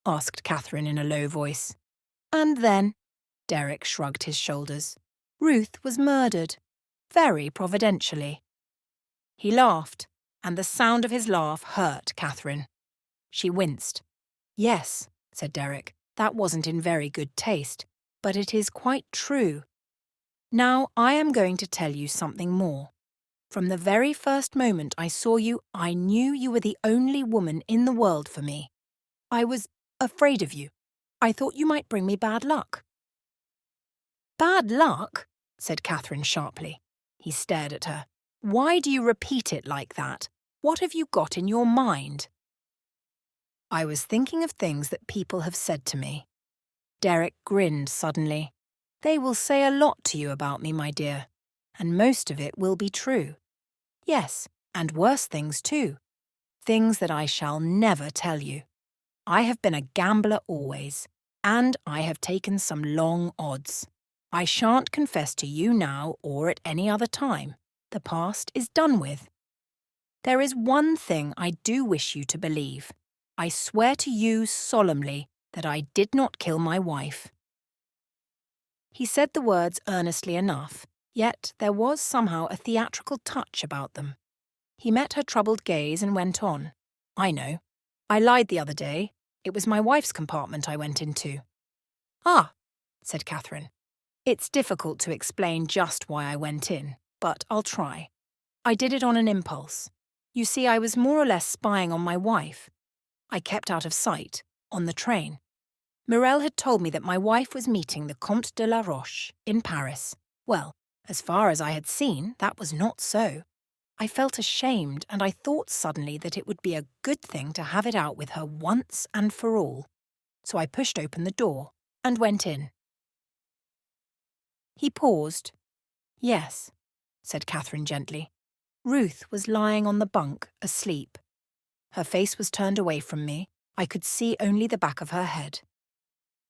Speaker 1: Asked Catherine in a low voice. And then, Derek shrugged his shoulders, Ruth was murdered, very providentially. He laughed, and the sound of his laugh hurt Catherine. She winced. Yes, said Derek, that wasn't in very good taste, but it is quite true. Now I am going to tell you something more. From the very first moment I saw you, I knew you were the only woman in the world for me. I was afraid of you. I thought you might bring me bad luck. Bad luck? Said Catherine sharply. He stared at her. Why do you repeat it like that? What have you got in your mind? I was thinking of things that people have said to me. Derek grinned suddenly. They will say a lot to you about me, my dear, and most of it will be true. Yes, and worse things too. Things that I shall never tell you. I have been a gambler always, and I have taken some long odds. I shan't confess to you now or at any other time. The past is done with. There is one thing I do wish you to believe. I swear to you solemnly that I did not kill my wife. He said the words earnestly enough, yet there was somehow a theatrical touch about them. He met her troubled gaze and went on. I know. I lied the other day. It was my wife's compartment I went into. Ah, said Catherine. It's difficult to explain just why I went in, but I'll try. I did it on an impulse. You see, I was more or less spying on my wife. I kept out of sight, on the train. Morel had told me that my wife was meeting the Comte de la Roche in Paris. Well, as far as I had seen, that was not so. I felt ashamed, and I thought suddenly that it would be a good thing to have it out with her once and for all. So I pushed open the door and went in. He paused. Yes, said Catherine gently. Ruth was lying on the bunk, asleep. Her face was turned away from me. I could see only the back of her head.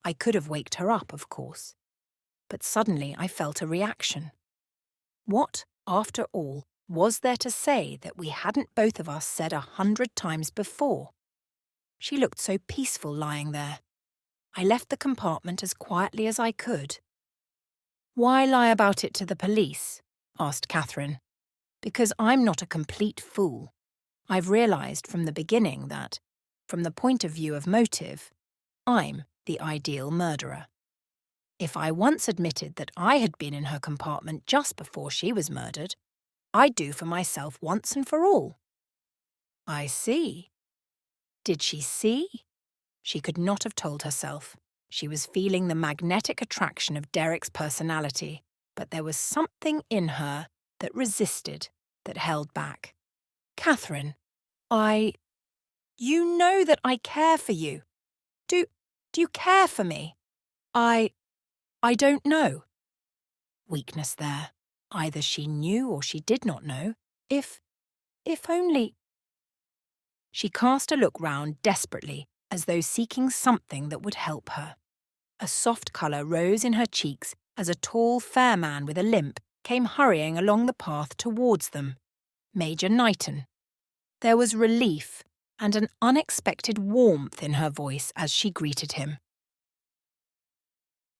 Speaker 1: I could have waked her up, of course. But suddenly I felt a reaction. What, after all, was there to say that we hadn't both of us said 100 times before? She looked so peaceful lying there. I left the compartment as quietly as I could. Why lie about it to the police? Asked Catherine. Because I'm not a complete fool. I've realised from the beginning that, from the point of view of motive, I'm the ideal murderer. If I once admitted that I had been in her compartment just before she was murdered, I'd do for myself once and for all. I see. Did she see? She could not have told herself. She was feeling the magnetic attraction of Derek's personality, but there was something in her that resisted, that held back. Catherine, You know that I care for you. Do you care for me? I don't know. Weakness there. Either she knew or she did not know. If only... She cast a look round desperately, as though seeking something that would help her. A soft colour rose in her cheeks as a tall, fair man with a limp came hurrying along the path towards them. Major Knighton. There was relief and an unexpected warmth in her voice as she greeted him.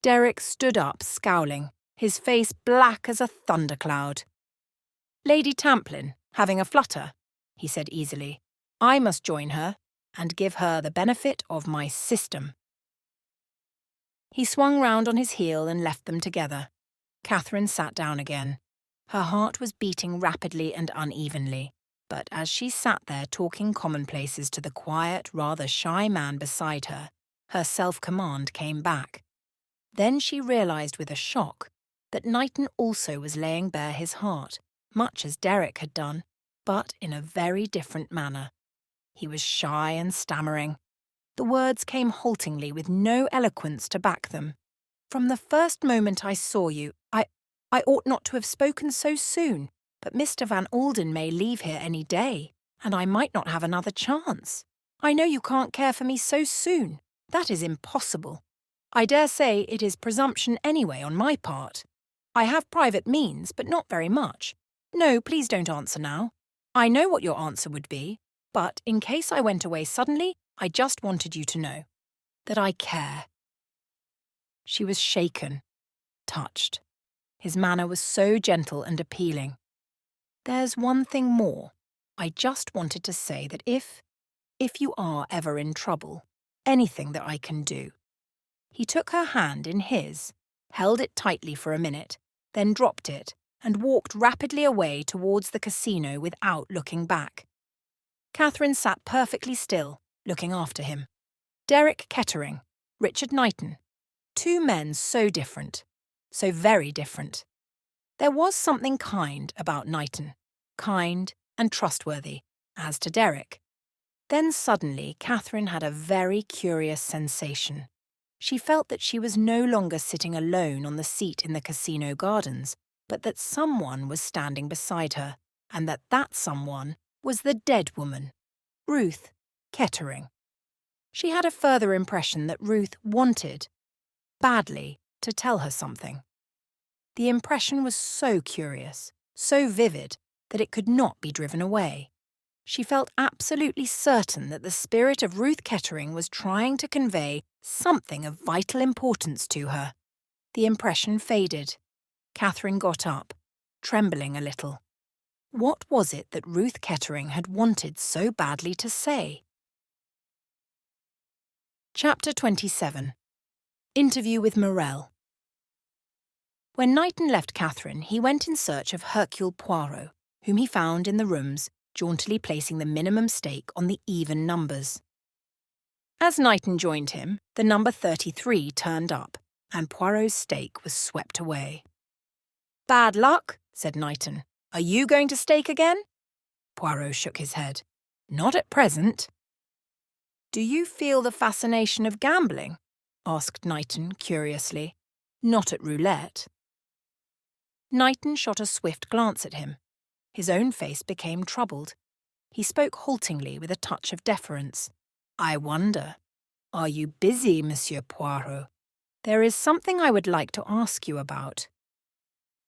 Speaker 1: Derek stood up, scowling, his face black as a thundercloud. Lady Tamplin, having a flutter, he said easily. I must join her and give her the benefit of my system. He swung round on his heel and left them together. Catherine sat down again. Her heart was beating rapidly and unevenly, but as she sat there talking commonplaces to the quiet, rather shy man beside her, her self-command came back. Then she realised with a shock that Knighton also was laying bare his heart, much as Derek had done, but in a very different manner. He was shy and stammering. The words came haltingly with no eloquence to back them. From the first moment I saw you, I ought not to have spoken so soon, but Mr. Van Alden may leave here any day, and I might not have another chance. I know you can't care for me so soon. That is impossible. I dare say it is presumption anyway on my part. I have private means, but not very much. No, please don't answer now. I know what your answer would be, but in case I went away suddenly, I just wanted you to know that I care." She was shaken, touched. His manner was so gentle and appealing. "There's one thing more. I just wanted to say that if you are ever in trouble, anything that I can do." He took her hand in his, held it tightly for a minute, then dropped it and walked rapidly away towards the casino without looking back. Catherine sat perfectly still, looking after him. Derek Kettering, Richard Knighton. Two men so different, so very different. There was something kind about Knighton, kind and trustworthy, as to Derek. Then suddenly Catherine had a very curious sensation. She felt that she was no longer sitting alone on the seat in the casino gardens, but that someone was standing beside her, and that someone was the dead woman, Ruth Kettering. She had a further impression that Ruth wanted, badly, to tell her something. The impression was so curious, so vivid, that it could not be driven away. She felt absolutely certain that the spirit of Ruth Kettering was trying to convey something of vital importance to her. The impression faded. Catherine got up, trembling a little. What was it that Ruth Kettering had wanted so badly to say? Chapter 27. Interview with Morel. When Knighton left Catherine, he went in search of Hercule Poirot, whom he found in the rooms, jauntily placing the minimum stake on the even numbers. As Knighton joined him, the number 33 turned up, and Poirot's stake was swept away. "Bad luck," said Knighton. "Are you going to stake again?" Poirot shook his head. "Not at present." "Do you feel the fascination of gambling?" asked Knighton curiously. "Not at roulette." Knighton shot a swift glance at him. His own face became troubled. He spoke haltingly with a touch of deference. "I wonder. Are you busy, Monsieur Poirot? There is something I would like to ask you about."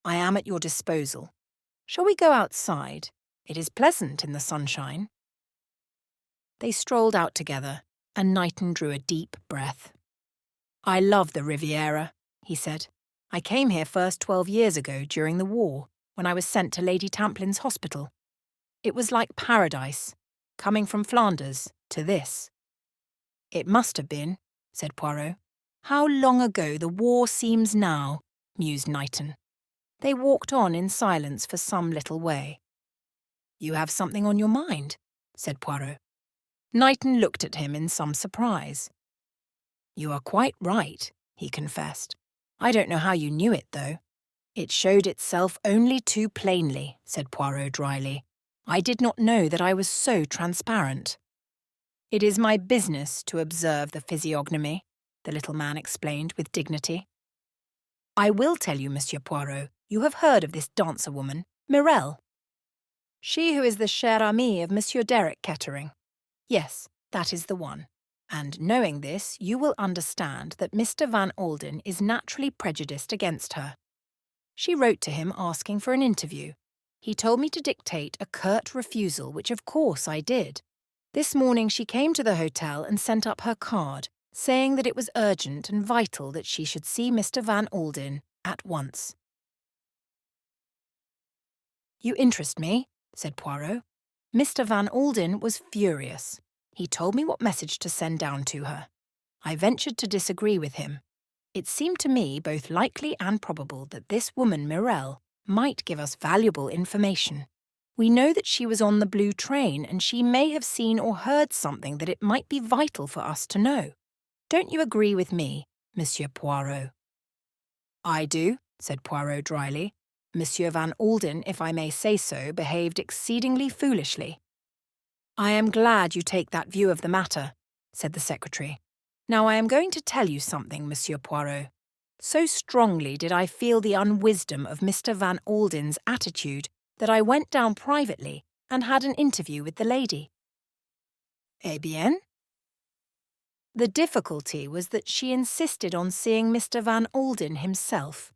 Speaker 1: "I am at your disposal. Shall we go outside? It is pleasant in the sunshine." They strolled out together, and Knighton drew a deep breath. "I love the Riviera," he said. "I came here first 12 years ago during the war, when I was sent to Lady Tamplin's hospital. It was like paradise, coming from Flanders to this." "It must have been," said Poirot. "How long ago the war seems now," mused Knighton. They walked on in silence for some little way. "You have something on your mind?" said Poirot. Knighton looked at him in some surprise. "You are quite right," he confessed. "I don't know how you knew it, though." "It showed itself only too plainly," said Poirot dryly. "I did not know that I was so transparent." "It is my business to observe the physiognomy," the little man explained with dignity. "I will tell you, Monsieur Poirot, you have heard of this dancer-woman, Morel. She who is the chère amie of Monsieur Derek Kettering. Yes, that is the one. And knowing this, you will understand that Mr. Van Alden is naturally prejudiced against her. She wrote to him asking for an interview. He told me to dictate a curt refusal, which of course I did. This morning she came to the hotel and sent up her card, saying that it was urgent and vital that she should see Mr. Van Alden at once." "You interest me," said Poirot. "Mr. Van Alden was furious. He told me what message to send down to her. I ventured to disagree with him. It seemed to me both likely and probable that this woman, Morel, might give us valuable information. We know that she was on the blue train, and she may have seen or heard something that it might be vital for us to know. Don't you agree with me, Monsieur Poirot?" "I do," said Poirot dryly. "Monsieur Van Alden, if I may say so, behaved exceedingly foolishly." "I am glad you take that view of the matter," said the secretary. "Now I am going to tell you something, Monsieur Poirot. So strongly did I feel the unwisdom of Mr. Van Alden's attitude that I went down privately and had an interview with the lady." "Eh bien?" The difficulty was that she insisted on seeing Mr. Van Alden himself.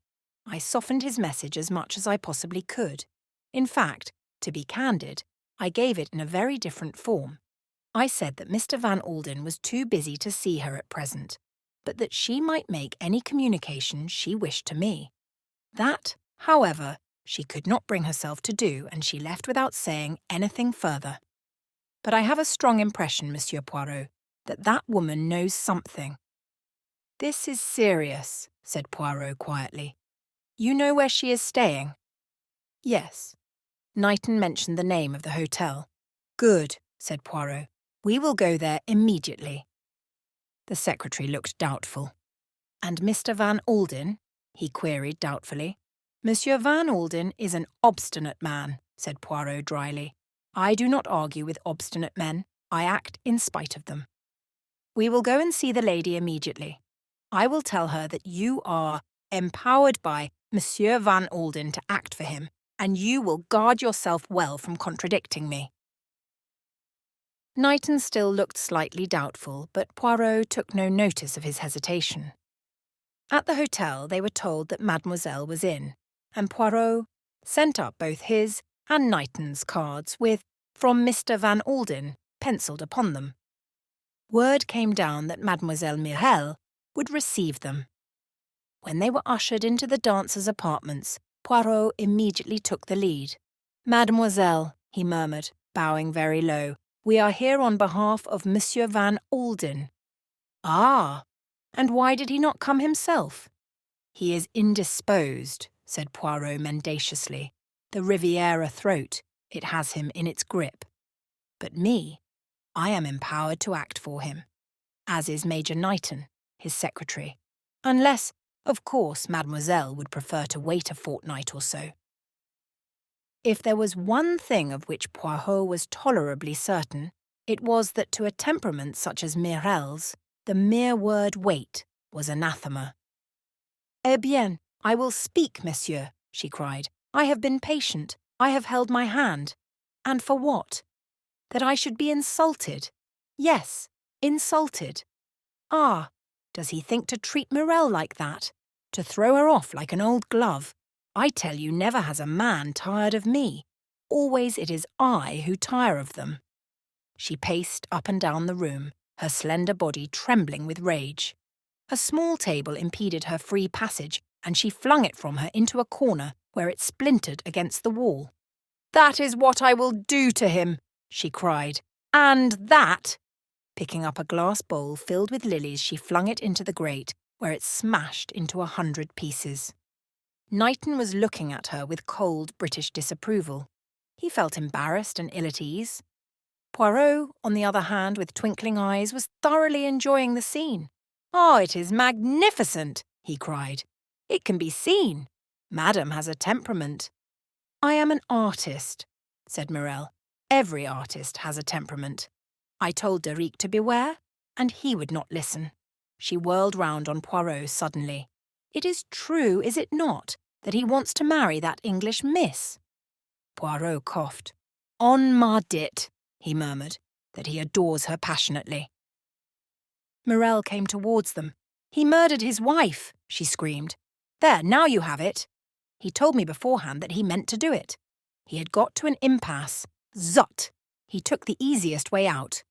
Speaker 1: I softened his message as much as I possibly could. In fact, to be candid, I gave it in a very different form. I said that Mr. Van Alden was too busy to see her at present, but that she might make any communication she wished to me. That, however, she could not bring herself to do, and she left without saying anything further. But I have a strong impression, Monsieur Poirot, that that woman knows something. This is serious, said Poirot quietly. You know where she is staying? Yes. Knighton mentioned the name of the hotel. Good, said Poirot. We will go there immediately. The secretary looked doubtful. And Mr. Van Alden? He queried doubtfully. Monsieur Van Alden is an obstinate man, said Poirot dryly. I do not argue with obstinate men. I act in spite of them. We will go and see the lady immediately. I will tell her that you are empowered by Monsieur Van Alden to act for him, and you will guard yourself well from contradicting me. Knighton still looked slightly doubtful, but Poirot took no notice of his hesitation. At the hotel they were told that Mademoiselle was in, and Poirot sent up both his and Knighton's cards with "From Mr. Van Alden" pencilled upon them. Word came down that Mademoiselle Mirel would receive them. When they were ushered into the dancers' apartments, Poirot immediately took the lead. Mademoiselle, he murmured, bowing very low, we are here on behalf of Monsieur Van Alden. Ah, and why did he not come himself? He is indisposed, said Poirot mendaciously. The Riviera throat, it has him in its grip. But me, I am empowered to act for him, as is Major Knighton, his secretary, unless, of course, Mademoiselle would prefer to wait a fortnight or so. If there was one thing of which Poirot was tolerably certain, it was that to a temperament such as Mirel's, the mere word wait was anathema. Eh bien, I will speak, monsieur, she cried. I have been patient. I have held my hand. And for what? That I should be insulted. Yes, insulted. Ah, does he think to treat Mirel like that? To throw her off like an old glove? I tell you, never has a man tired of me. Always it is I who tire of them. She paced up and down the room, her slender body trembling with rage. A small table impeded her free passage, and she flung it from her into a corner where it splintered against the wall. That is what I will do to him, she cried. And that... Picking up a glass bowl filled with lilies, she flung it into the grate, where it smashed into 100 pieces. Knighton was looking at her with cold British disapproval. He felt embarrassed and ill at ease. Poirot, on the other hand, with twinkling eyes, was thoroughly enjoying the scene. "Oh, it is magnificent!" he cried. "It can be seen. Madame has a temperament." "I am an artist," said Mirel. "Every artist has a temperament. I told Deric to beware, and he would not listen." She whirled round on Poirot suddenly. "It is true, is it not, that he wants to marry that English miss?" Poirot coughed. "On ma dit," he murmured, "that he adores her passionately." Mirel came towards them. "He murdered his wife," she screamed. "There, now you have it. He told me beforehand that he meant to do it. He had got to an impasse. Zut! He took the easiest way out."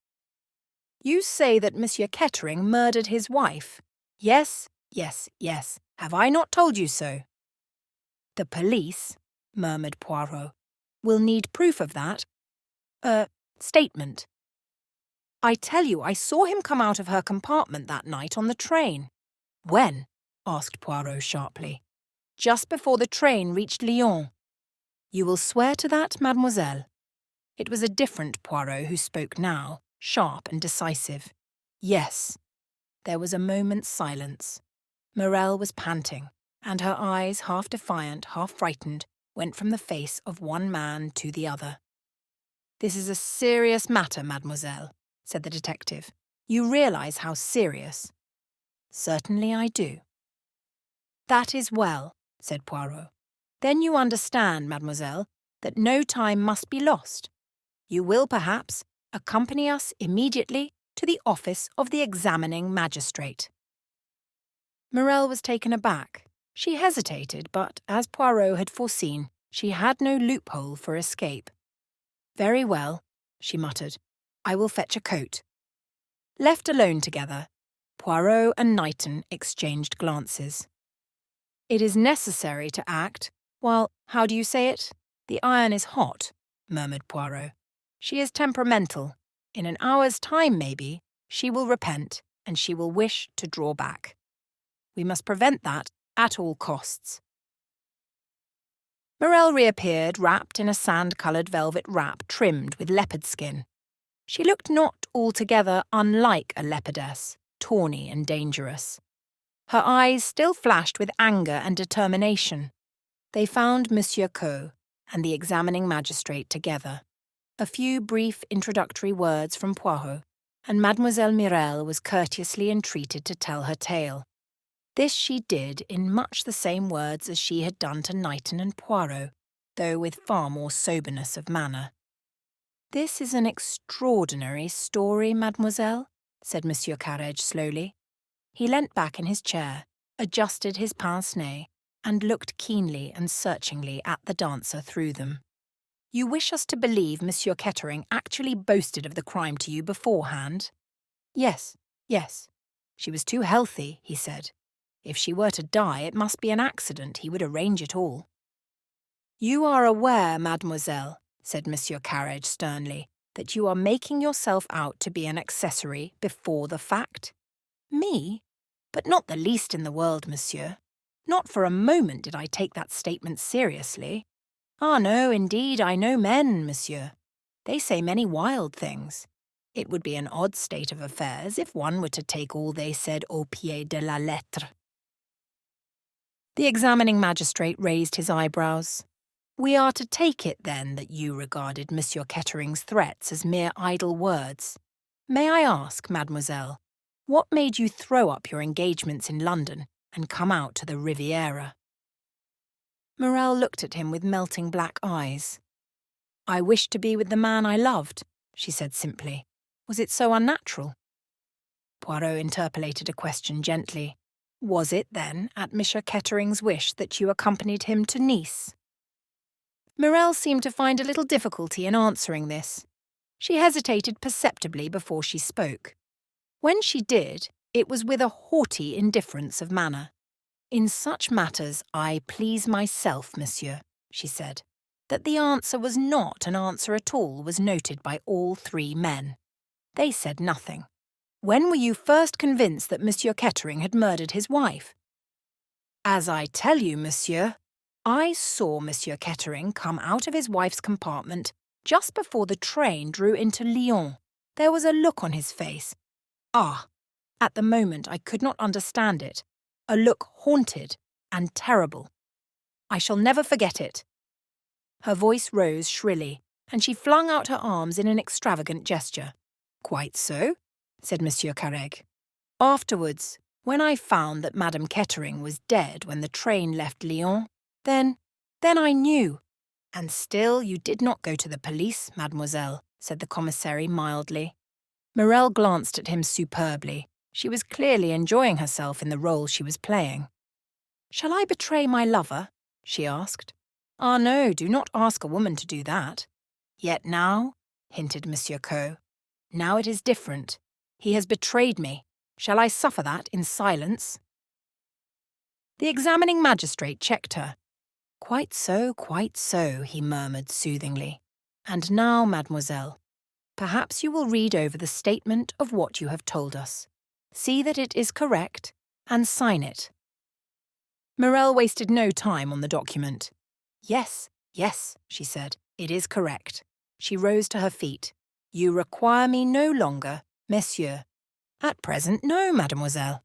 Speaker 1: "You say that Monsieur Kettering murdered his wife?" "Yes, yes, yes. Have I not told you so?" "The police," murmured Poirot, "will need proof of that. Statement." "I tell you, I saw him come out of her compartment that night on the train." "When?" asked Poirot sharply. "Just before the train reached Lyons." "You will swear to that, mademoiselle?" It was a different Poirot who spoke now, sharp and decisive. "Yes." There was a moment's silence. Mirel was panting, and her eyes, half defiant, half frightened, went from the face of one man to the other. "This is a serious matter, mademoiselle," said the detective. "You realize how serious?" "Certainly I do." "That is well," said Poirot. "Then you understand, mademoiselle, that no time must be lost. You will, perhaps, accompany us immediately to the office of the examining magistrate. Morel was taken aback. She hesitated, but, as Poirot had foreseen, she had no loophole for escape. "Very well," she muttered. "I will fetch a coat." Left alone together, Poirot and Knighton exchanged glances. "It is necessary to act while, how do you say it? The iron is hot," murmured Poirot. "She is temperamental. In an hour's time, maybe, she will repent, and she will wish to draw back. We must prevent that at all costs." Morel reappeared, wrapped in a sand-coloured velvet wrap trimmed with leopard skin. She looked not altogether unlike a leopardess, tawny and dangerous. Her eyes still flashed with anger and determination. They found Monsieur Coe and the examining magistrate together. A few brief introductory words from Poirot, and Mademoiselle Mirelle was courteously entreated to tell her tale. This she did in much the same words as she had done to Knighton and Poirot, though with far more soberness of manner. "This is an extraordinary story, mademoiselle," said Monsieur Carrege slowly. He leant back in his chair, adjusted his pince-nez, and looked keenly and searchingly at the dancer through them. "You wish us to believe Monsieur Kettering actually boasted of the crime to you beforehand?" "Yes, yes. She was too healthy," he said. "If she were to die, it must be an accident. He would arrange it all." "You are aware, mademoiselle," said Monsieur Carrege sternly, "that you are making yourself out to be an accessory before the fact?" "Me? But not the least in the world, monsieur. Not for a moment did I take that statement seriously. Ah, no, indeed, I know men, monsieur. They say many wild things. It would be an odd state of affairs if one were to take all they said au pied de la lettre." The examining magistrate raised his eyebrows. "We are to take it, then, that you regarded Monsieur Kettering's threats as mere idle words. May I ask, mademoiselle, what made you throw up your engagements in London and come out to the Riviera?" Morel looked at him with melting black eyes. "I wished to be with the man I loved," she said simply. "Was it so unnatural?" Poirot interpolated a question gently. "Was it, then, at Monsieur Kettering's wish that you accompanied him to Nice?" Morel seemed to find a little difficulty in answering this. She hesitated perceptibly before she spoke. When she did, it was with a haughty indifference of manner. "In such matters I please myself, monsieur," she said. That the answer was not an answer at all was noted by all three men. They said nothing. "When were you first convinced that Monsieur Kettering had murdered his wife?" "As I tell you, monsieur, I saw Monsieur Kettering come out of his wife's compartment just before the train drew into Lyons. There was a look on his face. Ah! At the moment I could not understand it. A look haunted and terrible. I shall never forget it." Her voice rose shrilly, and she flung out her arms in an extravagant gesture. "Quite so," said Monsieur Carrege. "Afterwards, when I found that Madame Kettering was dead when the train left Lyons, then I knew." "And still you did not go to the police, mademoiselle," said the commissary mildly. Morel glanced at him superbly. She was clearly enjoying herself in the role she was playing. "Shall I betray my lover?" she asked. "Ah, no, do not ask a woman to do that." "Yet now," hinted Monsieur Coe, "now it is different. He has betrayed me. Shall I suffer that in silence?" The examining magistrate checked her. Quite so, he murmured soothingly. "And now, mademoiselle, perhaps you will read over the statement of what you have told us. See that it is correct, and sign it." Morel wasted no time on the document. Yes, she said, "it is correct." She rose to her feet. "You require me no longer, messieurs." "At present, no, mademoiselle."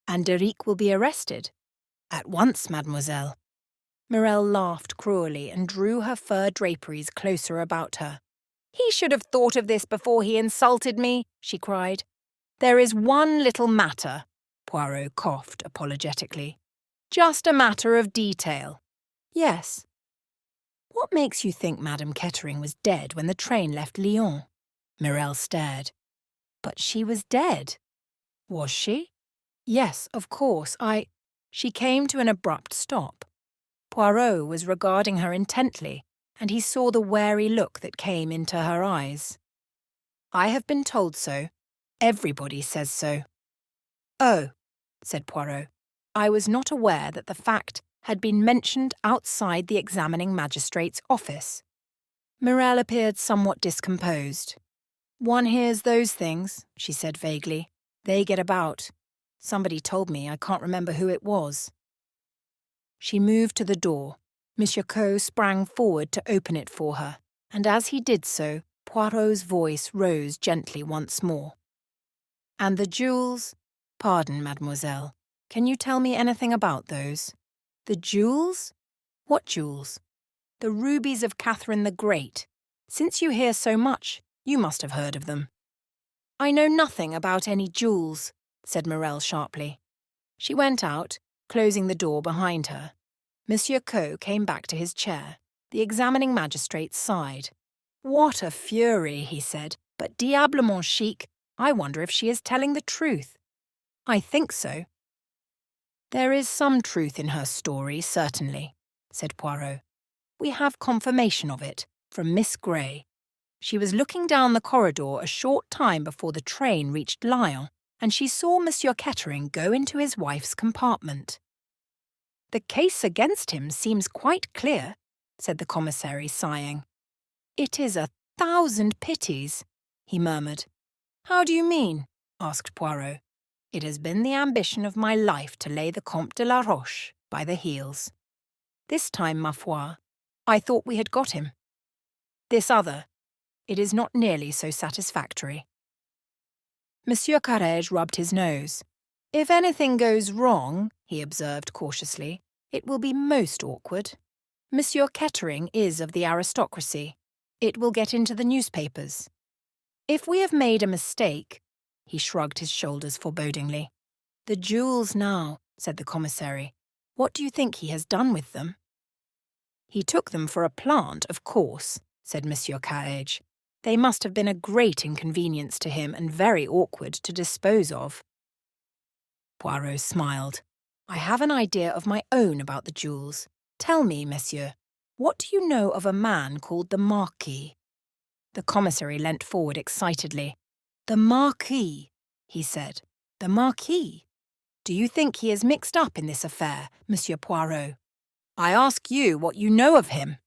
Speaker 1: "And Deric will be arrested?" "At once, mademoiselle." Morel laughed cruelly and drew her fur draperies closer about her. "He should have thought of this before he insulted me," she cried. "There is one little matter," Poirot coughed apologetically. "Just a matter of detail." "Yes." "What makes you think Madame Kettering was dead when the train left Lyons?" Morel stared. But she was dead. Was she? Yes, of course, She came to an abrupt stop. Poirot was regarding her intently, and he saw the wary look that came into her eyes. I have been told so. Everybody says so. Oh, said Poirot. I was not aware that the fact had been mentioned outside the examining magistrate's office. Morel appeared somewhat discomposed. One hears those things, she said vaguely. They get about. Somebody told me, I can't remember who it was. She moved to the door. Monsieur Coe sprang forward to open it for her, and as he did so, Poirot's voice rose gently once more. And the jewels? Pardon, mademoiselle. Can you tell me anything about those? The jewels? What jewels? The rubies of Catherine the Great. Since you hear so much, you must have heard of them. I know nothing about any jewels, said Morel sharply. She went out, closing the door behind her. Monsieur Coe came back to his chair. The examining magistrate sighed. What a fury, he said, but diablement chic. I wonder if she is telling the truth. I think so. There is some truth in her story, certainly, said Poirot. We have confirmation of it, from Miss Grey. She was looking down the corridor a short time before the train reached Lyons, and she saw Monsieur Kettering go into his wife's compartment. The case against him seems quite clear, said the commissary, sighing. It is 1,000 pities, he murmured. How do you mean? Asked Poirot. It has been the ambition of my life to lay the Comte de la Roche by the heels. This time, ma foi, I thought we had got him. This other, it is not nearly so satisfactory. Monsieur Carrege rubbed his nose. If anything goes wrong, he observed cautiously, it will be most awkward. Monsieur Kettering is of the aristocracy. It will get into the newspapers. If we have made a mistake, he shrugged his shoulders forebodingly. The jewels now, said the commissary. What do you think he has done with them? He took them for a plant, of course, said Monsieur Carrege. They must have been a great inconvenience to him and very awkward to dispose of. Poirot smiled. I have an idea of my own about the jewels. Tell me, monsieur, what do you know of a man called the Marquis? The commissary leant forward excitedly. The Marquis, he said. The Marquis. Do you think he is mixed up in this affair, Monsieur Poirot? I ask you what you know of him.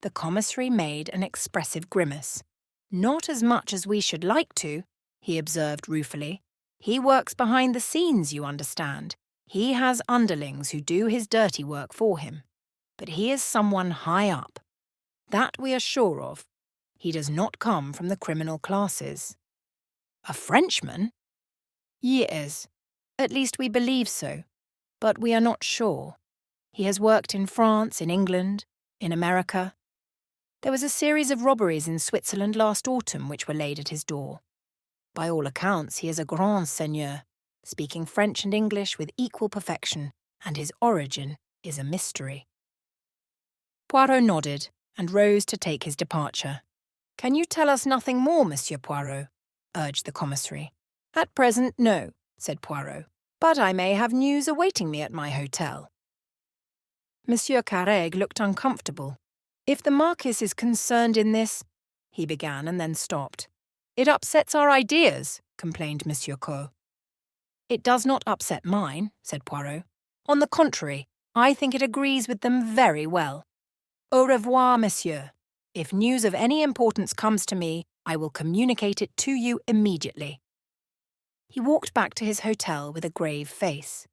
Speaker 1: The commissary made an expressive grimace. Not as much as we should like to, he observed ruefully. He works behind the scenes, you understand. He has underlings who do his dirty work for him. But he is someone high up. That we are sure of. He does not come from the criminal classes. A Frenchman? Yes. At least we believe so. But we are not sure. He has worked in France, in England, in America. There was a series of robberies in Switzerland last autumn which were laid at his door. By all accounts, he is a grand seigneur, speaking French and English with equal perfection, and his origin is a mystery. Poirot nodded and rose to take his departure. Can you tell us nothing more, Monsieur Poirot? Urged the commissary. At present, no, said Poirot, but I may have news awaiting me at my hotel. Monsieur Carrege looked uncomfortable. If the Marquis is concerned in this, he began and then stopped. It upsets our ideas, complained Monsieur Coe. It does not upset mine, said Poirot. On the contrary, I think it agrees with them very well. Au revoir, monsieur. If news of any importance comes to me, I will communicate it to you immediately. He walked back to his hotel with a grave face.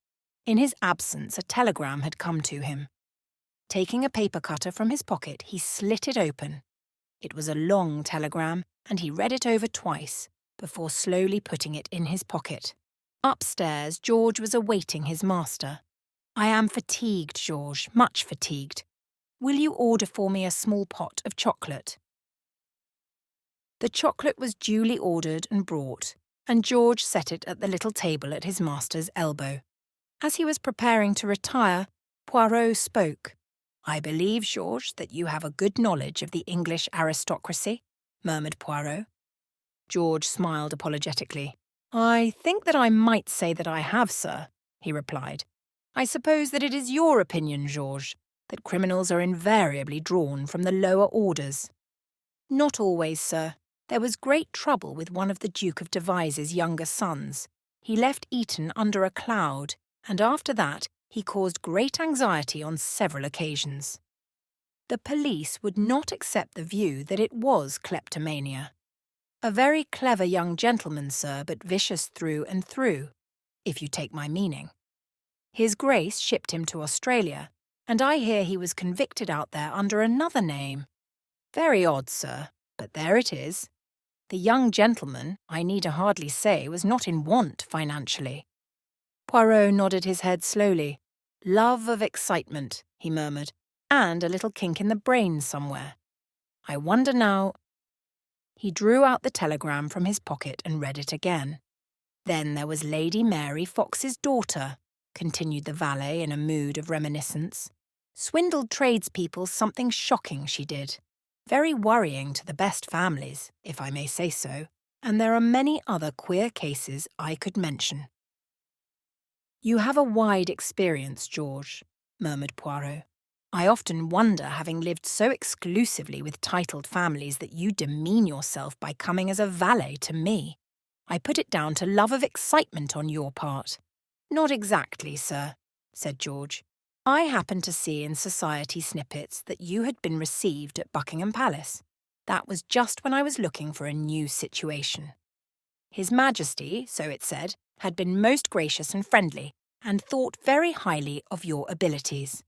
Speaker 1: In his absence, a telegram had come to him. Taking a paper cutter from his pocket, he slit it open. It was a long telegram, and he read it over twice, before slowly putting it in his pocket. Upstairs, George was awaiting his master. I am fatigued, George, much fatigued. Will you order for me a small pot of chocolate? The chocolate was duly ordered and brought, and George set it at the little table at his master's elbow. As he was preparing to retire, Poirot spoke. I believe, George, that you have a good knowledge of the English aristocracy, murmured Poirot. George smiled apologetically. "I think that I might say that I have, sir," he replied. "I suppose that it is your opinion, Georges, that criminals are invariably drawn from the lower orders." "Not always, sir. There was great trouble with one of the Duke of Devise's younger sons. He left Eton under a cloud, and after that he caused great anxiety on several occasions. The police would not accept the view that it was kleptomania. A very clever young gentleman, sir, but vicious through and through, if you take my meaning. His Grace shipped him to Australia, and I hear he was convicted out there under another name. Very odd, sir, but there it is. The young gentleman, I need hardly say, was not in want financially." Poirot nodded his head slowly. "Love of excitement," he murmured, "and a little kink in the brain somewhere. I wonder now—" He drew out the telegram from his pocket and read it again. "Then there was Lady Mary Fox's daughter," continued the valet in a mood of reminiscence. "Swindled tradespeople something shocking, she did. Very worrying to the best families, if I may say so, and there are many other queer cases I could mention." "You have a wide experience, George," murmured Poirot. "I often wonder, having lived so exclusively with titled families, that you demean yourself by coming as a valet to me. I put it down to love of excitement on your part." "Not exactly, sir," said George. "I happened to see in society snippets that you had been received at Buckingham Palace. That was just when I was looking for a new situation. His Majesty, so it said, had been most gracious and friendly, and thought very highly of your abilities."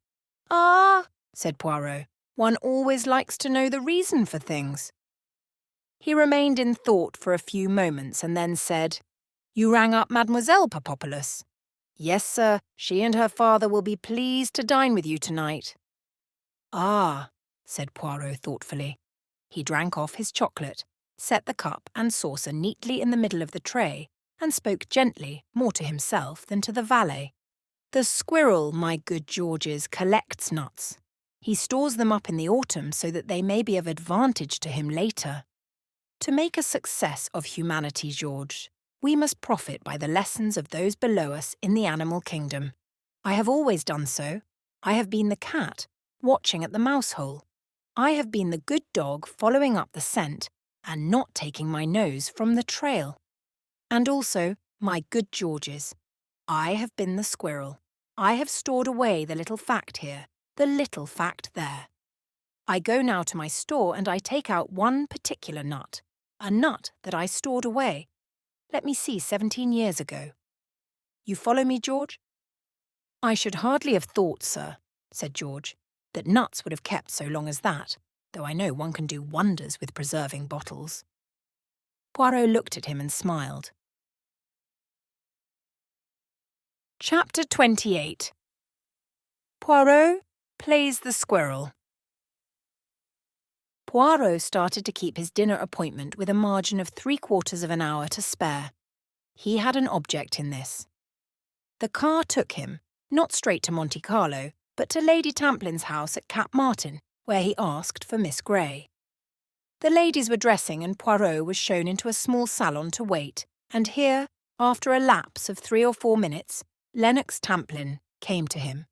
Speaker 1: "Ah," said Poirot, "one always likes to know the reason for things." He remained in thought for a few moments and then said, "You rang up Mademoiselle Papopoulos?" "Yes, sir. She and her father will be pleased to dine with you tonight." "Ah," said Poirot thoughtfully. He drank off his chocolate, set the cup and saucer neatly in the middle of the tray, and spoke gently, more to himself than to the valet. "The squirrel, my good Georges, collects nuts. He stores them up in the autumn so that they may be of advantage to him later. To make a success of humanity, George, we must profit by the lessons of those below us in the animal kingdom. I have always done so. I have been the cat, watching at the mouse-hole. I have been the good dog following up the scent and not taking my nose from the trail. And also, my good Georges, I have been the squirrel. I have stored away the little fact here, the little fact there. I go now to my store and I take out one particular nut, a nut that I stored away. Let me see, 17 years ago. You follow me, George?" "I should hardly have thought, sir," said George, "that nuts would have kept so long as that, though I know one can do wonders with preserving bottles." Poirot looked at him and smiled. Chapter 28. Poirot plays the squirrel. Poirot started to keep his dinner appointment with a margin of 3/4 of an hour to spare. He had an object in this. The car took him, not straight to Monte Carlo, but to Lady Tamplin's house at Cap Martin, where he asked for Miss Grey. The ladies were dressing and Poirot was shown into a small salon to wait, and here, after a lapse of 3 or 4 minutes, Lennox Tamplin came to him.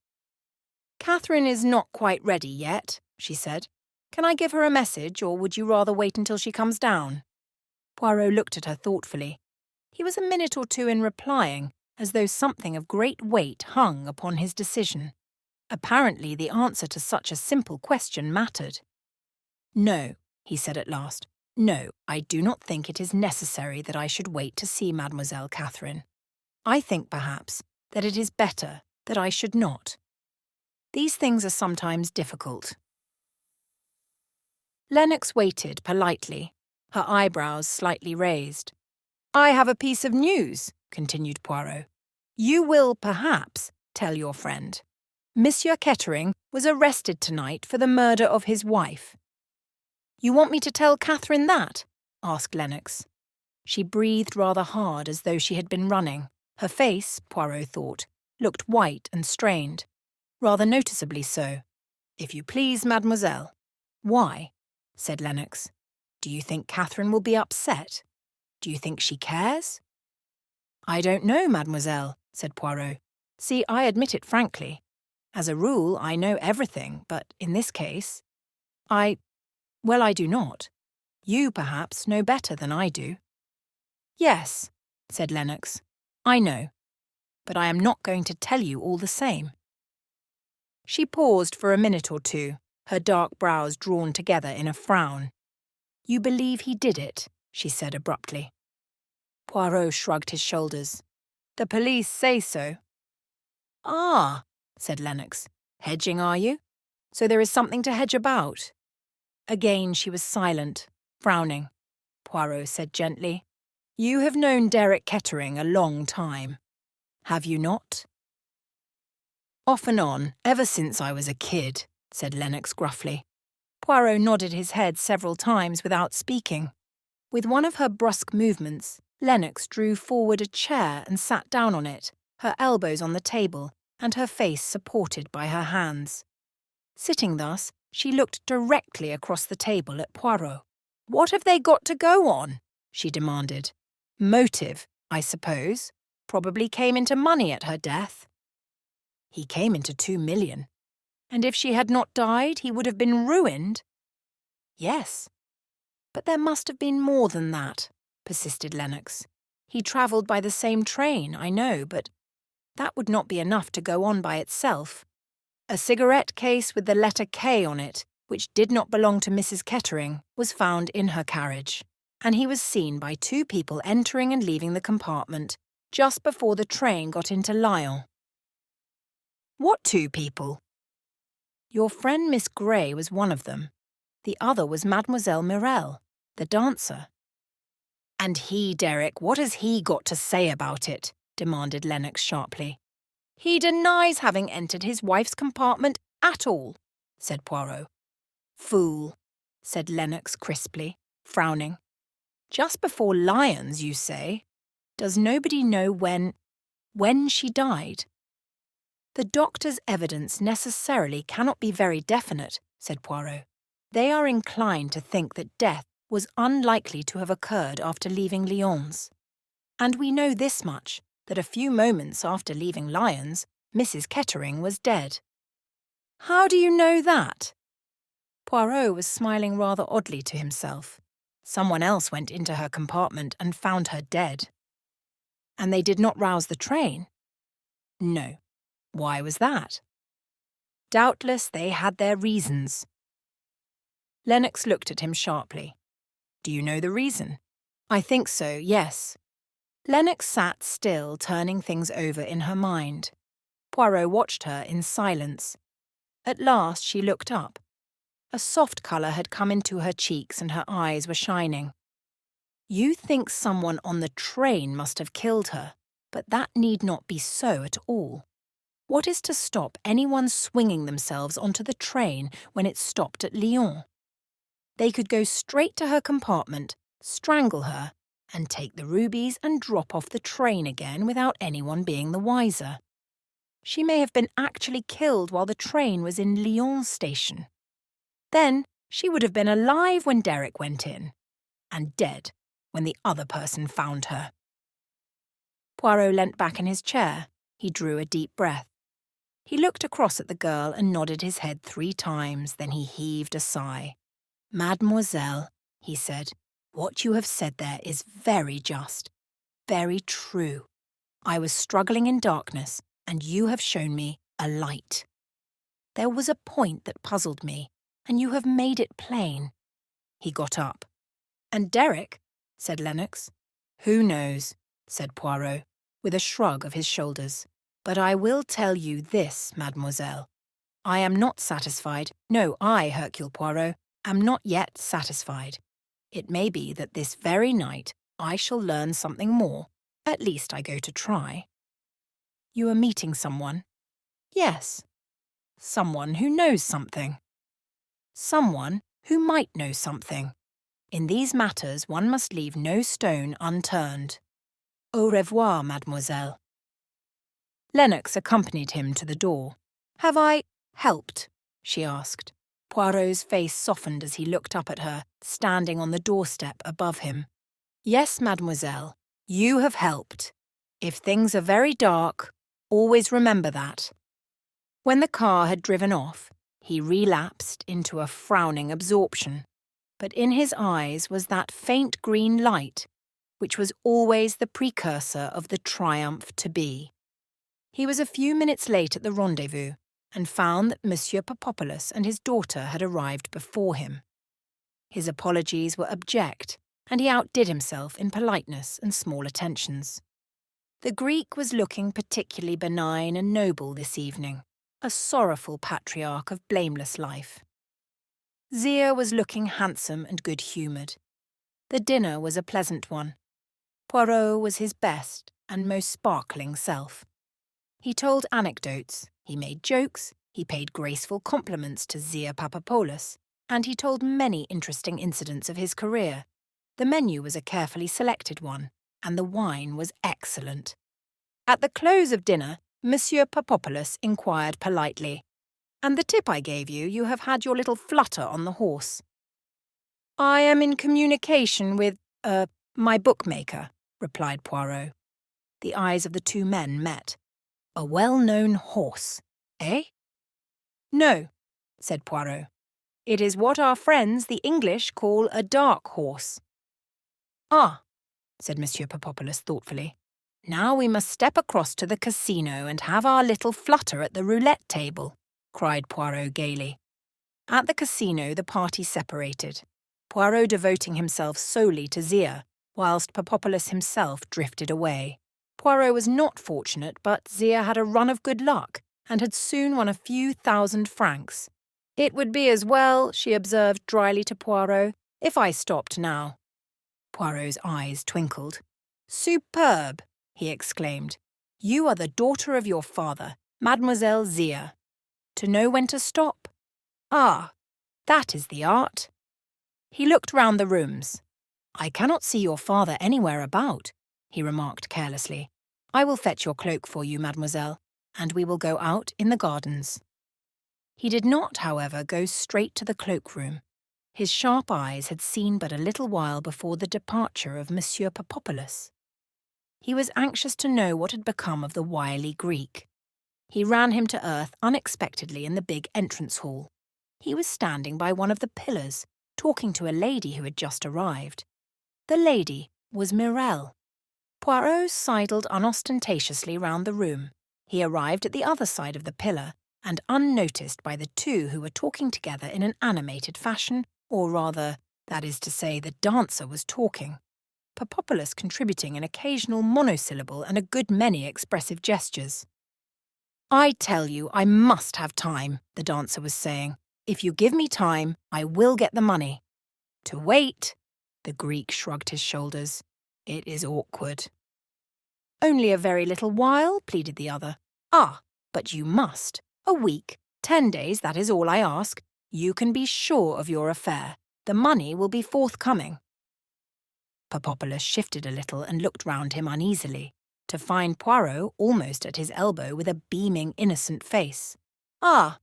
Speaker 1: "Catherine is not quite ready yet," she said. "Can I give her a message, or would you rather wait until she comes down?" Poirot looked at her thoughtfully. He was a minute or two in replying, as though something of great weight hung upon his decision. Apparently the answer to such a simple question mattered. "No," he said at last. "No, I do not think it is necessary that I should wait to see Mademoiselle Catherine. I think, perhaps, that it is better that I should not. These things are sometimes difficult." Lennox waited politely, her eyebrows slightly raised. "I have a piece of news," continued Poirot. "You will, perhaps, tell your friend. Monsieur Kettering was arrested tonight for the murder of his wife." "You want me to tell Catherine that?" asked Lennox. She breathed rather hard, as though she had been running. Her face, Poirot thought, looked white and strained, rather noticeably so. "If you please, mademoiselle." "Why?" said Lennox. "Do you think Catherine will be upset?" Do you think she cares? I don't know, mademoiselle, said Poirot. See, I admit it frankly. As a rule, I know everything, but in this case, I do not. You, perhaps, know better than I do. Yes, said Lennox, I know, but I am not going to tell you all the same. She paused for a minute or two, her dark brows drawn together in a frown. You believe he did it, she said abruptly. Poirot shrugged his shoulders. The police say so. Ah, said Lennox. Hedging, are you? So there is something to hedge about. Again she was silent, frowning. Poirot said gently, You have known Derek Kettering a long time. Have you not? Off and on, ever since I was a kid, said Lennox gruffly. Poirot nodded his head several times without speaking. With one of her brusque movements, Lennox drew forward a chair and sat down on it, her elbows on the table and her face supported by her hands. Sitting thus, she looked directly across the table at Poirot. What have they got to go on? She demanded. Motive, I suppose. Probably came into money at her death. He came into 2 million. And if she had not died, he would have been ruined? Yes. But there must have been more than that, persisted Lennox. He travelled by the same train, I know, but that would not be enough to go on by itself. A cigarette case with the letter K on it, which did not belong to Mrs. Kettering, was found in her carriage, and he was seen by 2 people entering and leaving the compartment just before the train got into Lyons. What 2 people? Your friend Miss Grey was one of them. The other was Mademoiselle Mirelle, the dancer. And he, Derek, what has he got to say about it? Demanded Lennox sharply. He denies having entered his wife's compartment at all, said Poirot. Fool, said Lennox crisply, frowning. Just before Lyons, you say? Does nobody know when she died? The doctor's evidence necessarily cannot be very definite, said Poirot. They are inclined to think that death was unlikely to have occurred after leaving Lyons. And we know this much, that a few moments after leaving Lyons, Mrs. Kettering was dead. How do you know that? Poirot was smiling rather oddly to himself. Someone else went into her compartment and found her dead. And they did not rouse the train? No. Why was that? Doubtless they had their reasons. Lennox looked at him sharply. Do you know the reason? I think so, yes. Lennox sat still, turning things over in her mind. Poirot watched her in silence. At last she looked up. A soft colour had come into her cheeks and her eyes were shining. You think someone on the train must have killed her, but that need not be so at all. What is to stop anyone swinging themselves onto the train when it stopped at Lyons? They could go straight to her compartment, strangle her, and take the rubies and drop off the train again without anyone being the wiser. She may have been actually killed while the train was in Lyons station. Then she would have been alive when Derek went in, and dead when the other person found her. Poirot leant back in his chair. He drew a deep breath. He looked across at the girl and nodded his head 3 times, then he heaved a sigh. Mademoiselle, he said, what you have said there is very just, very true. I was struggling in darkness, and you have shown me a light. There was a point that puzzled me, and you have made it plain. He got up. And Derek, said Lennox. Who knows, said Poirot, with a shrug of his shoulders. But I will tell you this, mademoiselle. I am not satisfied. No, I, Hercule Poirot, am not yet satisfied. It may be that this very night I shall learn something more. At least I go to try. You are meeting someone? Yes. Someone who knows something. Someone who might know something. In these matters one must leave no stone unturned. Au revoir, mademoiselle. Lennox accompanied him to the door. Have I helped? She asked. Poirot's face softened as he looked up at her, standing on the doorstep above him. Yes, mademoiselle, you have helped. If things are very dark, always remember that. When the car had driven off, he relapsed into a frowning absorption, but in his eyes was that faint green light which was always the precursor of the triumph to be. He was a few minutes late at the rendezvous, and found that Monsieur Papopoulos and his daughter had arrived before him. His apologies were abject, and he outdid himself in politeness and small attentions. The Greek was looking particularly benign and noble this evening, a sorrowful patriarch of blameless life. Zia was looking handsome and good-humoured. The dinner was a pleasant one. Poirot was his best and most sparkling self. He told anecdotes, he made jokes, he paid graceful compliments to Zia Papopoulos, and he told many interesting incidents of his career. The menu was a carefully selected one, and the wine was excellent. At the close of dinner, Monsieur Papopoulos inquired politely, "And the tip I gave you, you have had your little flutter on the horse." "I am in communication with, my bookmaker," replied Poirot. The eyes of the two men met. "A well-known horse, eh?" "No," said Poirot. "It is what our friends, the English, call a dark horse." "Ah," said Monsieur Papopoulos thoughtfully. "Now we must step across to the casino and have our little flutter at the roulette table," cried Poirot gaily. At the casino the party separated, Poirot devoting himself solely to Zia, whilst Papopoulos himself drifted away. Poirot was not fortunate, but Zia had a run of good luck, and had soon won a few £1,000. "It would be as well," she observed dryly to Poirot, "if I stopped now." Poirot's eyes twinkled. "Superb!" he exclaimed. "You are the daughter of your father, Mademoiselle Zia. To know when to stop? Ah, that is the art." He looked round the rooms. "I cannot see your father anywhere about," he remarked carelessly. "I will fetch your cloak for you, mademoiselle, and we will go out in the gardens." He did not, however, go straight to the cloak-room. His sharp eyes had seen but a little while before the departure of Monsieur Papopoulos. He was anxious to know what had become of the wily Greek. He ran him to earth unexpectedly in the big entrance hall. He was standing by one of the pillars, talking to a lady who had just arrived. The lady was Mirelle. Poirot sidled unostentatiously round the room. He arrived at the other side of the pillar, and unnoticed by the two who were talking together in an animated fashion, or rather, that is to say, the dancer was talking, Papopoulos contributing an occasional monosyllable and a good many expressive gestures. "I tell you, I must have time," the dancer was saying. "If you give me time, I will get the money." "To wait," the Greek shrugged his shoulders. "It is awkward." "Only a very little while," pleaded the other. "Ah, but you must. A week, 10 days, that is all I ask. You can be sure of your affair. The money will be forthcoming." Papopoulos shifted a little and looked round him uneasily, to find Poirot almost at his elbow with a beaming, innocent face. "Ah,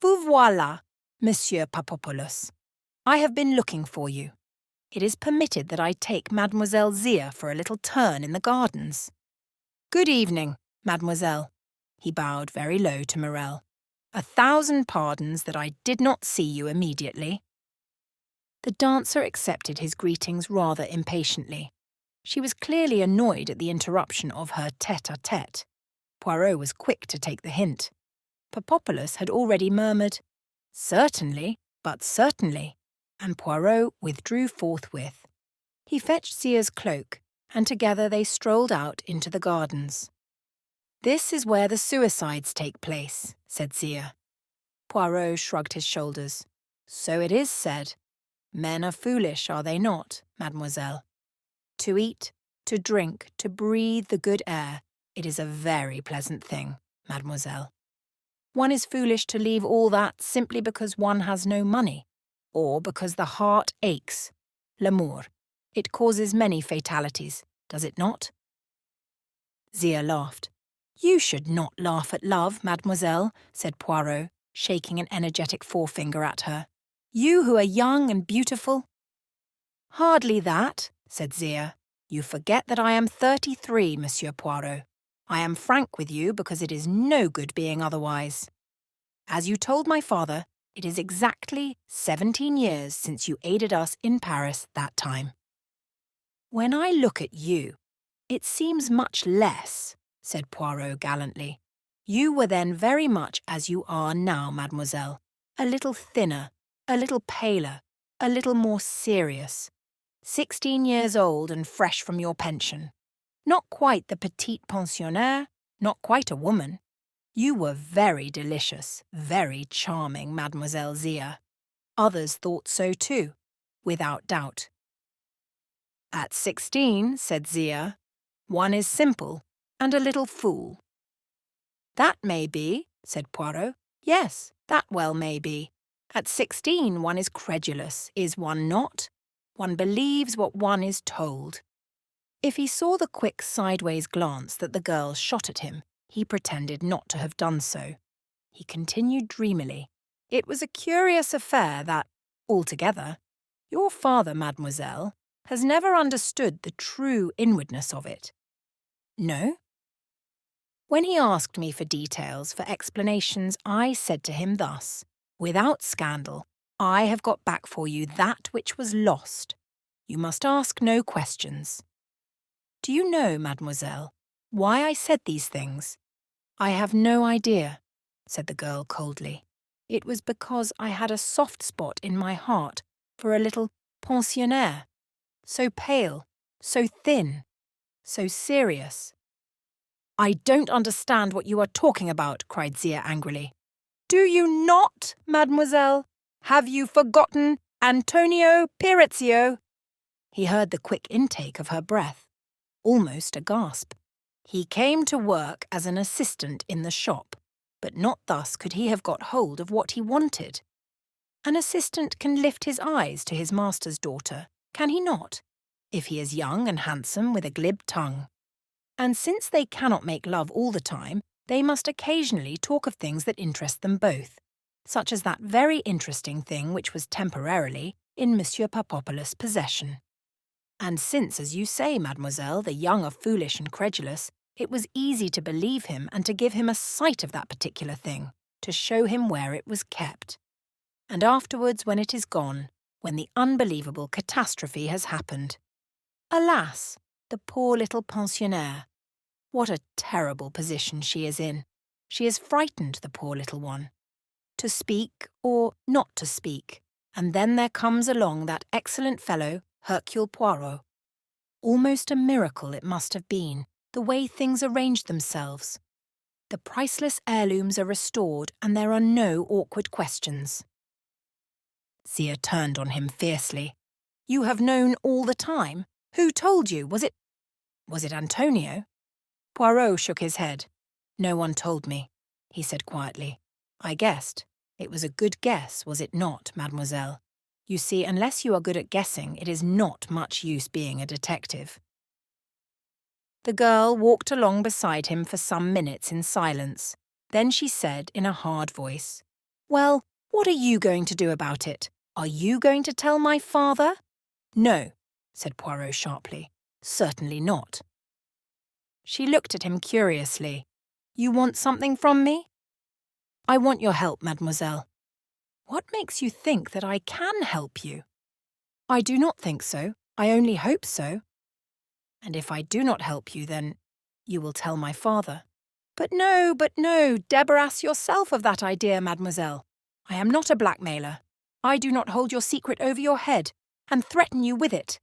Speaker 1: vous voilà, Monsieur Papopoulos. I have been looking for you. It is permitted that I take Mademoiselle Zia for a little turn in the gardens." "Good evening, mademoiselle." He bowed very low to Mirelle. "1,000 pardons that I did not see you immediately." The dancer accepted his greetings rather impatiently. She was clearly annoyed at the interruption of her tête-à-tête. Poirot was quick to take the hint. Papopoulos had already murmured, "Certainly, but certainly," and Poirot withdrew forthwith. He fetched Zia's cloak, and together they strolled out into the gardens. "This is where the suicides take place," said Zia. Poirot shrugged his shoulders. "So it is said. Men are foolish, are they not, mademoiselle? To eat, to drink, to breathe the good air, it is a very pleasant thing, mademoiselle. One is foolish to leave all that simply because one has no money, or because the heart aches. L'amour. It causes many fatalities, does it not?" Zia laughed. "You should not laugh at love, mademoiselle," said Poirot, shaking an energetic forefinger at her. "You who are young and beautiful." "Hardly that," said Zia. You forget that I am 33, Monsieur Poirot. I am frank with you because it is no good being otherwise. As you told my father, it is exactly 17 years since you aided us in Paris that time. When I look at you, it seems much less, said Poirot gallantly. You were then very much as you are now, mademoiselle, a little thinner, a little paler, a little more serious. 16 years old and fresh from your pension. Not quite the petite pensionnaire, not quite a woman. You were very delicious, very charming, Mademoiselle Zia. Others thought so too, without doubt. At 16, said Zia, one is simple and a little fool. That may be, said Poirot. Yes, that well may be. At 16 one is credulous, is one not? One believes what one is told. If he saw the quick sideways glance that the girl shot at him, he pretended not to have done so. He continued dreamily. It was a curious affair that, altogether, your father, mademoiselle, has never understood the true inwardness of it. No? When he asked me for details, for explanations, I said to him thus, without scandal, I have got back for you that which was lost. You must ask no questions. Do you know, mademoiselle, why I said these things? I have no idea, said the girl coldly. It was because I had a soft spot in my heart for a little pensionnaire, so pale, so thin, so serious. I don't understand what you are talking about, cried Zia angrily. Do you not, mademoiselle? Have you forgotten Antonio Pirezio? He heard the quick intake of her breath, almost a gasp. He came to work as an assistant in the shop, but not thus could he have got hold of what he wanted. An assistant can lift his eyes to his master's daughter, can he not, if he is young and handsome with a glib tongue? And since they cannot make love all the time, they must occasionally talk of things that interest them both, such as that very interesting thing which was temporarily in Monsieur Papopoulos' possession. And since, as you say, mademoiselle, the young are foolish and credulous, it was easy to believe him and to give him a sight of that particular thing, to show him where it was kept. And afterwards, when it is gone, when the unbelievable catastrophe has happened. Alas, the poor little pensionnaire. What a terrible position she is in. She is frightened, the poor little one. To speak or not to speak, and then there comes along that excellent fellow, Hercule Poirot. Almost a miracle it must have been, the way things arranged themselves. The priceless heirlooms are restored and there are no awkward questions. Zia turned on him fiercely. You have known all the time? Who told you? Was it Antonio? Poirot shook his head. No one told me, he said quietly. I guessed. It was a good guess, was it not, mademoiselle? You see, unless you are good at guessing, it is not much use being a detective. The girl walked along beside him for some minutes in silence. Then she said in a hard voice, Well, what are you going to do about it? Are you going to tell my father? No, said Poirot sharply. Certainly not. She looked at him curiously. You want something from me? I want your help, mademoiselle. What makes you think that I can help you? I do not think so. I only hope so. And if I do not help you, then you will tell my father. But no, debarrass yourself of that idea, mademoiselle. I am not a blackmailer. I do not hold your secret over your head and threaten you with it.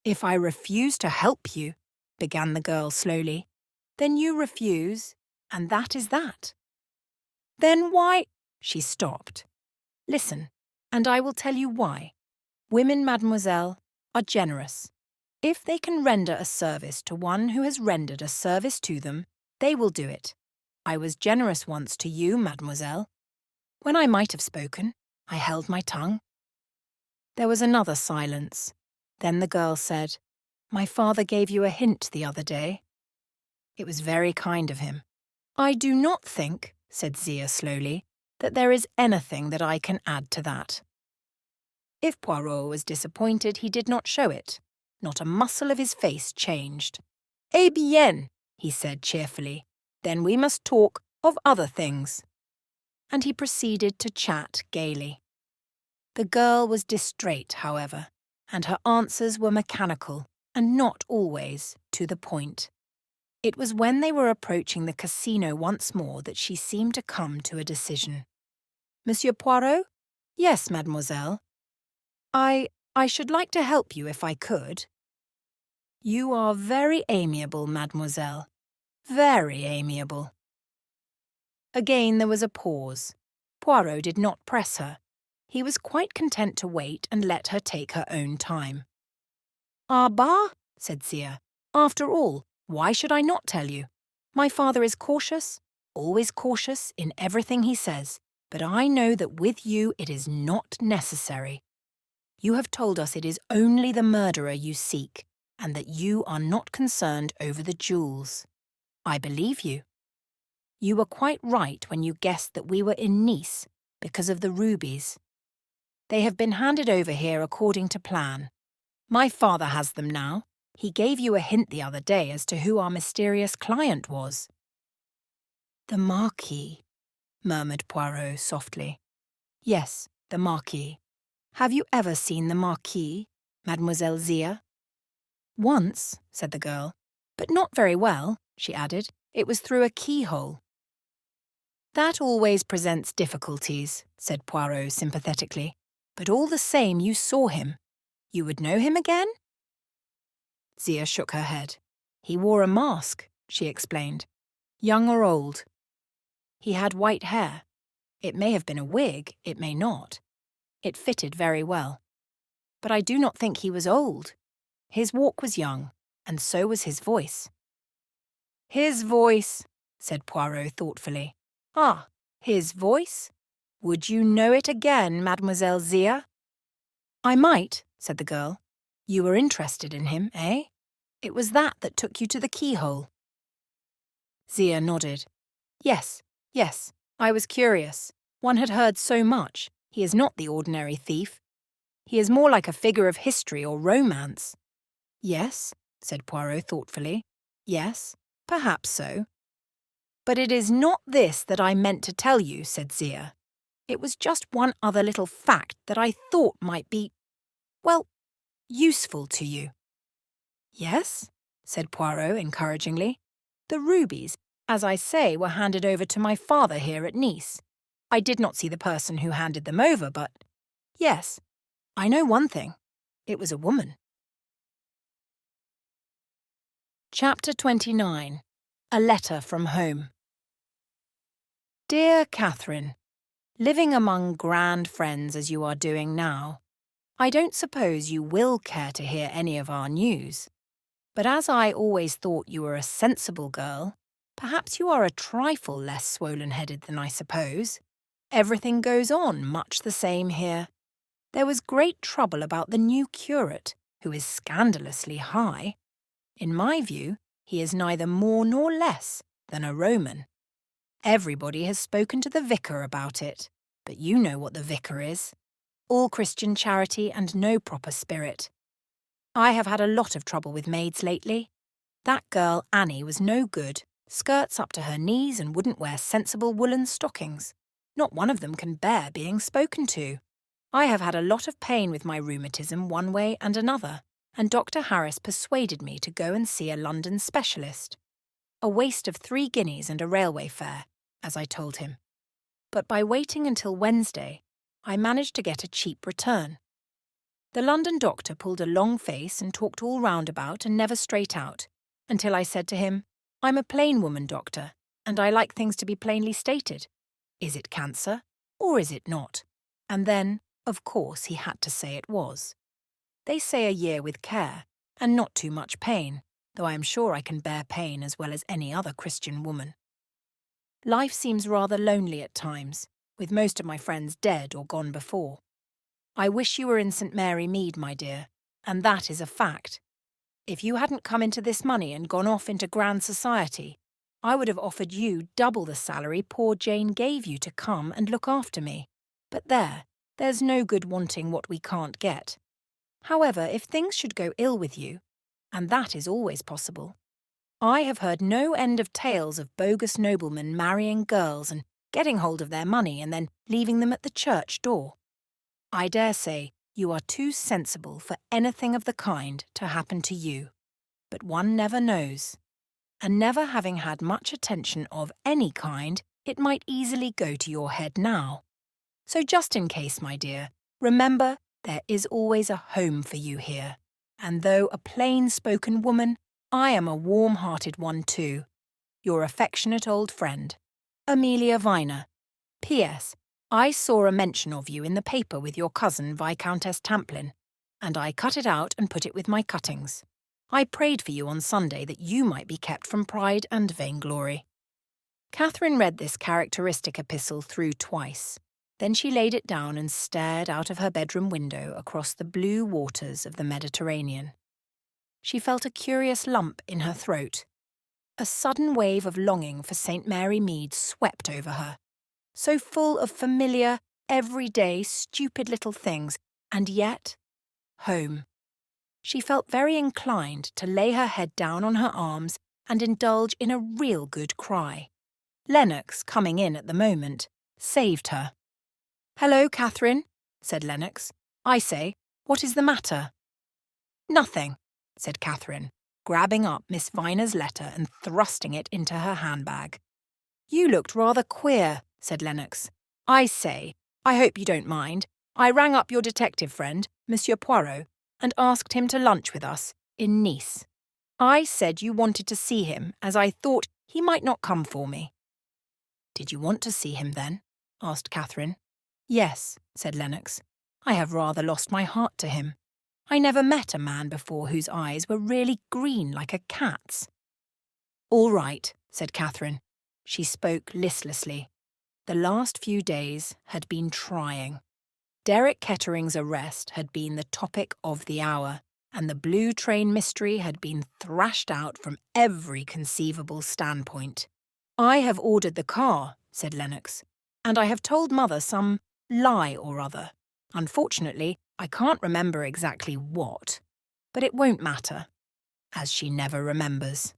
Speaker 1: If I refuse to help you, began the girl slowly, then you refuse, and that is that. Then why? She stopped. Listen, and I will tell you why. Women, mademoiselle, are generous. If they can render a service to one who has rendered a service to them, they will do it. I was generous once to you, mademoiselle. When I might have spoken, I held my tongue. There was another silence. Then the girl said, My father gave you a hint the other day. It was very kind of him. I do not think, said Zia slowly, that there is anything that I can add to that. If Poirot was disappointed, he did not show it. Not a muscle of his face changed. "Eh bien," he said cheerfully. "Then we must talk of other things." And he proceeded to chat gaily. The girl was distrait, however, and her answers were mechanical and not always to the point. It was when they were approaching the casino once more that she seemed to come to a decision. "Monsieur Poirot?" "Yes, mademoiselle." I should like to help you if I could." "You are very amiable, mademoiselle. Very amiable." Again there was a pause. Poirot did not press her. He was quite content to wait and let her take her own time. "Ah, bah," said Zia. "After all, why should I not tell you? My father is cautious, always cautious in everything he says, but I know that with you it is not necessary. You have told us it is only the murderer you seek, and that you are not concerned over the jewels. I believe you. You were quite right when you guessed that we were in Nice because of the rubies. They have been handed over here according to plan. My father has them now. He gave you a hint the other day as to who our mysterious client was." "The Marquis," murmured Poirot softly. "Yes, the Marquis. Have you ever seen the Marquis, Mademoiselle Zia?" "Once," said the girl. "But not very well," she added. "It was through a keyhole." "That always presents difficulties," said Poirot sympathetically. "But all the same you saw him. You would know him again?" Zia shook her head. "He wore a mask," she explained. "Young or old?" "He had white hair. It may have been a wig, it may not. It fitted very well. But I do not think he was old. His walk was young, and so was his voice." "His voice," said Poirot thoughtfully. "Ah, his voice? Would you know it again, Mademoiselle Zia?" "I might," said the girl. "You were interested in him, eh? It was that took you to the keyhole." Zia nodded. Yes, I was curious. One had heard so much. He is not the ordinary thief. He is more like a figure of history or romance." "Yes," said Poirot thoughtfully. "Yes, perhaps so." "But it is not this that I meant to tell you," said Zia. "It was just one other little fact that I thought might be, well, useful to you." "Yes?" said Poirot encouragingly. "The rubies, as I say, were handed over to my father here at Nice. I did not see the person who handed them over, but yes, I know one thing. It was a woman." Chapter 29. A Letter from Home. Dear Catherine, living among grand friends as you are doing now, I don't suppose you will care to hear any of our news. But as I always thought you were a sensible girl, perhaps you are a trifle less swollen-headed than I suppose. Everything goes on much the same here. There was great trouble about the new curate, who is scandalously high. In my view, he is neither more nor less than a Roman. Everybody has spoken to the vicar about it, but you know what the vicar is. All Christian charity and no proper spirit. I have had a lot of trouble with maids lately. That girl Annie was no good, skirts up to her knees and wouldn't wear sensible woolen stockings. Not one of them can bear being spoken to. I have had a lot of pain with my rheumatism one way and another, and Dr. Harris persuaded me to go and see a London specialist. A waste of 3 guineas and a railway fare, as I told him. But by waiting until Wednesday, I managed to get a cheap return. The London doctor pulled a long face and talked all roundabout and never straight out, until I said to him, "I'm a plain woman, doctor, and I like things to be plainly stated. Is it cancer, or is it not?" And then, of course, he had to say it was. They say a year with care, and not too much pain, though I am sure I can bear pain as well as any other Christian woman. Life seems rather lonely at times, with most of my friends dead or gone before. I wish you were in St. Mary Mead, my dear, and that is a fact. If you hadn't come into this money and gone off into grand society, I would have offered you double the salary poor Jane gave you to come and look after me. But there's no good wanting what we can't get. However, if things should go ill with you, and that is always possible, I have heard no end of tales of bogus noblemen marrying girls and getting hold of their money and then leaving them at the church door. I dare say you are too sensible for anything of the kind to happen to you, but one never knows. And never having had much attention of any kind, it might easily go to your head now. So just in case, my dear, remember there is always a home for you here, and though a plain-spoken woman, I am a warm-hearted one too. Your affectionate old friend, Amelia Viner. P.S. I saw a mention of you in the paper with your cousin Viscountess Tamplin, and I cut it out and put it with my cuttings. I prayed for you on Sunday that you might be kept from pride and vainglory. Catherine read this characteristic epistle through twice. Then she laid it down and stared out of her bedroom window across the blue waters of the Mediterranean. She felt a curious lump in her throat. A sudden wave of longing for St. Mary Mead swept over her, so full of familiar, everyday, stupid little things, and yet home. She felt very inclined to lay her head down on her arms and indulge in a real good cry. Lennox, coming in at the moment, saved her. "Hello, Catherine," said Lennox. "I say, what is the matter?" "Nothing," said Catherine, grabbing up Miss Viner's letter and thrusting it into her handbag. "You looked rather queer," said Lennox. "I say, I hope you don't mind. I rang up your detective friend, Monsieur Poirot, and asked him to lunch with us in Nice. I said you wanted to see him, as I thought he might not come for me." "Did you want to see him then?" asked Catherine. "Yes," said Lennox. "I have rather lost my heart to him. I never met a man before whose eyes were really green like a cat's." "All right," said Catherine. She spoke listlessly. The last few days had been trying. Derek Kettering's arrest had been the topic of the hour, and the blue train mystery had been thrashed out from every conceivable standpoint. "I have ordered the car," said Lennox, "and I have told Mother some lie or other. Unfortunately, I can't remember exactly what, but it won't matter, as she never remembers.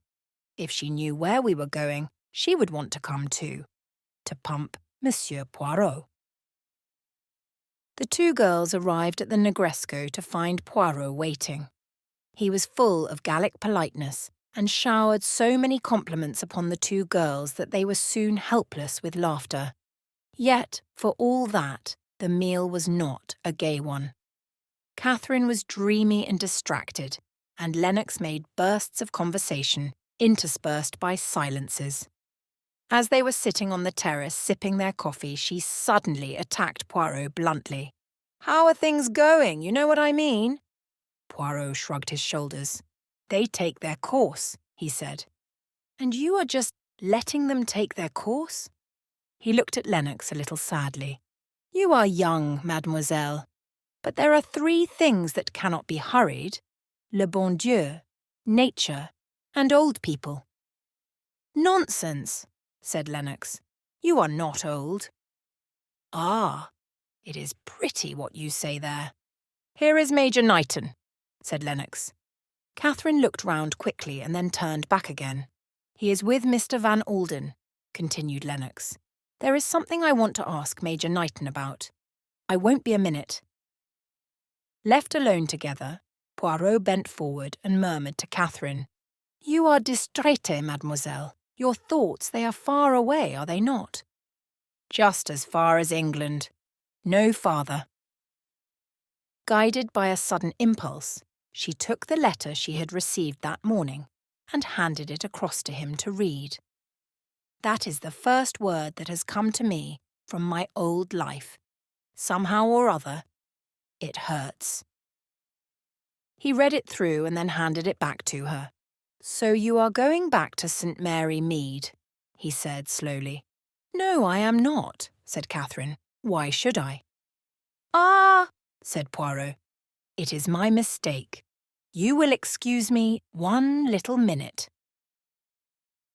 Speaker 1: If she knew where we were going, she would want to come too, to pump Monsieur Poirot." The two girls arrived at the Negresco to find Poirot waiting. He was full of Gallic politeness and showered so many compliments upon the two girls that they were soon helpless with laughter. Yet, for all that, the meal was not a gay one. Catherine was dreamy and distracted, and Lennox made bursts of conversation, interspersed by silences. As they were sitting on the terrace sipping their coffee, she suddenly attacked Poirot bluntly. "How are things going? You know what I mean?" Poirot shrugged his shoulders. "They take their course," he said. "And you are just letting them take their course?" He looked at Lennox a little sadly. "You are young, mademoiselle, but there are three things that cannot be hurried: le bon Dieu, nature, and old people." "Nonsense," said Lennox. "You are not old." "Ah, it is pretty what you say there." "Here is Major Knighton," said Lennox. Catherine looked round quickly and then turned back again. "He is with Mr. Van Alden," continued Lennox. "There is something I want to ask Major Knighton about. I won't be a minute." Left alone together, Poirot bent forward and murmured to Catherine, "You are distraite, mademoiselle. Your thoughts, they are far away, are they not?" "Just as far as England. No farther." Guided by a sudden impulse, she took the letter she had received that morning and handed it across to him to read. "That is the first word that has come to me from my old life. Somehow or other, it hurts." He read it through and then handed it back to her. "So you are going back to St. Mary Mead," he said slowly. "No, I am not," said Catherine. "Why should I?" "Ah," said Poirot. "It is my mistake. You will excuse me one little minute."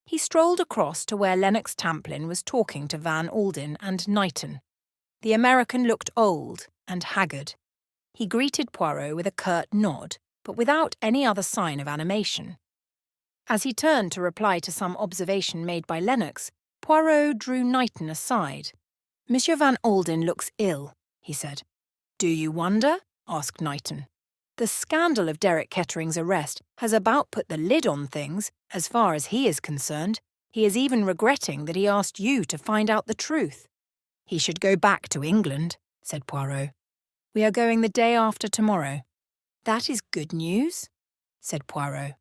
Speaker 1: He strolled across to where Lennox Tamplin was talking to Van Alden and Knighton. The American looked old and haggard. He greeted Poirot with a curt nod, but without any other sign of animation. As he turned to reply to some observation made by Lennox, Poirot drew Knighton aside. "Monsieur Van Alden looks ill," he said. "Do you wonder?" asked Knighton. "The scandal of Derek Kettering's arrest has about put the lid on things, as far as he is concerned. He is even regretting that he asked you to find out the truth." "He should go back to England," said Poirot. "We are going the day after tomorrow." "That is good news," said Poirot.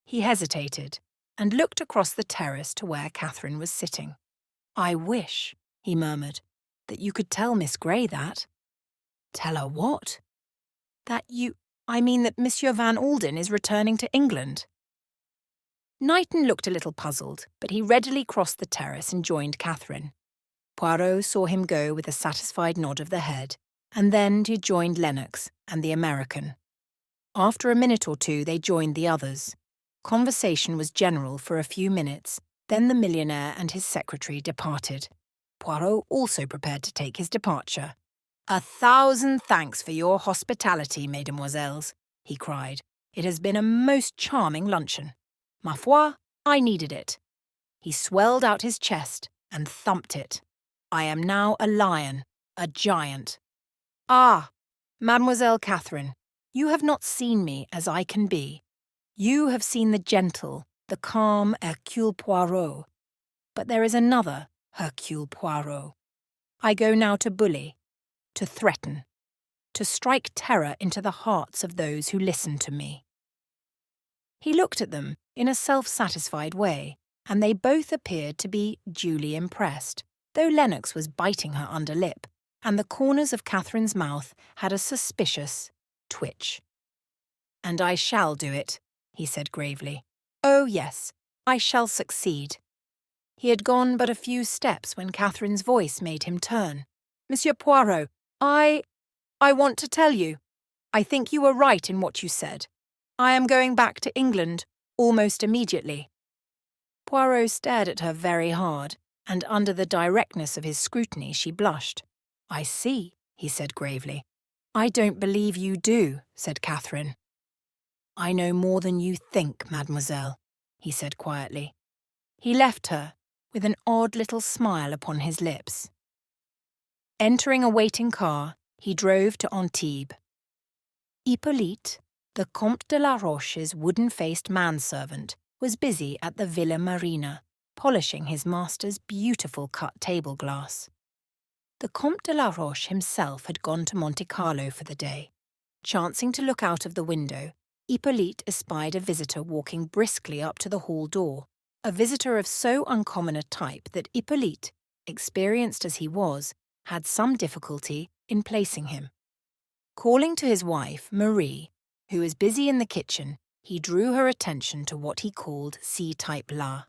Speaker 1: He hesitated and looked across the terrace to where Catherine was sitting. "I wish," he murmured, "that you could tell Miss Grey that." "Tell her what?" I mean that Monsieur Van Alden is returning to England." Knighton looked a little puzzled, but he readily crossed the terrace and joined Catherine. Poirot saw him go with a satisfied nod of the head, and then he joined Lennox and the American. After a minute or two they joined the others. Conversation was general for a few minutes, then the millionaire and his secretary departed. Poirot also prepared to take his departure. "1,000 thanks for your hospitality, mesdemoiselles," he cried. "It has been a most charming luncheon. Ma foi, I needed it." He swelled out his chest and thumped it. "I am now a lion, a giant. Ah, Mademoiselle Catherine, you have not seen me as I can be. You have seen the gentle, the calm Hercule Poirot. But there is another Hercule Poirot. I go now to bully, to threaten, to strike terror into the hearts of those who listen to me." He looked at them in a self-satisfied way, and they both appeared to be duly impressed, though Lennox was biting her under lip, and the corners of Catherine's mouth had a suspicious twitch. "And I shall do it," he said gravely. "Oh, yes, I shall succeed." He had gone but a few steps when Catherine's voice made him turn. "Monsieur Poirot, I want to tell you. I think you were right in what you said. I am going back to England almost immediately." Poirot stared at her very hard, and under the directness of his scrutiny she blushed. "I see," he said gravely. "I don't believe you do," said Catherine. "I know more than you think, mademoiselle," he said quietly. He left her, with an odd little smile upon his lips. Entering a waiting car, he drove to Antibes. Hippolyte, the Comte de la Roche's wooden-faced manservant, was busy at the Villa Marina, polishing his master's beautiful cut table glass. The Comte de la Roche himself had gone to Monte Carlo for the day. Chancing to look out of the window, Hippolyte espied a visitor walking briskly up to the hall door, a visitor of so uncommon a type that Hippolyte, experienced as he was, had some difficulty in placing him. Calling to his wife, Marie, who was busy in the kitchen, he drew her attention to what he called C-type La.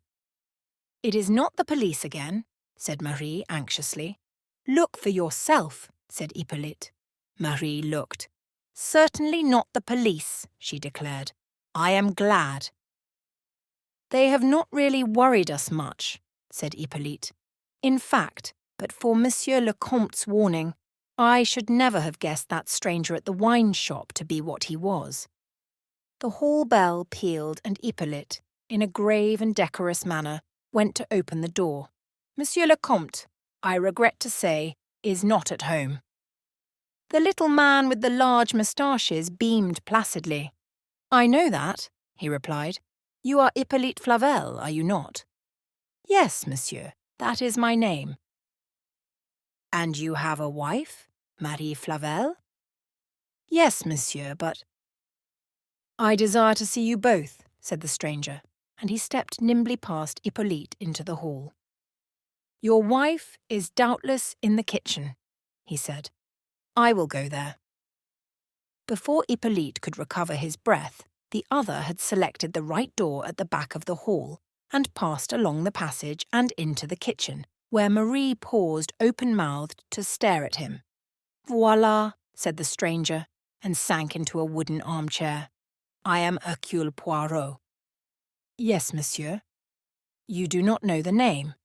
Speaker 1: "It is not the police again," said Marie anxiously. "Look for yourself," said Hippolyte. Marie looked. "Certainly not the police," she declared. "I am glad." "They have not really worried us much," said Hippolyte. "In fact, but for Monsieur le Comte's warning, I should never have guessed that stranger at the wine shop to be what he was." The hall bell pealed, and Hippolyte, in a grave and decorous manner, went to open the door. "Monsieur le Comte, I regret to say, is not at home." The little man with the large moustaches beamed placidly. "I know that," he replied. "You are Hippolyte Flavel, are you not?" "Yes, monsieur, that is my name." "And you have a wife, Marie Flavel?" "Yes, monsieur, but—" "I desire to see you both," said the stranger, and he stepped nimbly past Hippolyte into the hall. "Your wife is doubtless in the kitchen," he said. "I will go there." Before Hippolyte could recover his breath, the other had selected the right door at the back of the hall and passed along the passage and into the kitchen, where Marie paused open-mouthed to stare at him. "Voilà," said the stranger, and sank into a wooden armchair. "I am Hercule Poirot." "Yes, monsieur." "You do not know the name?"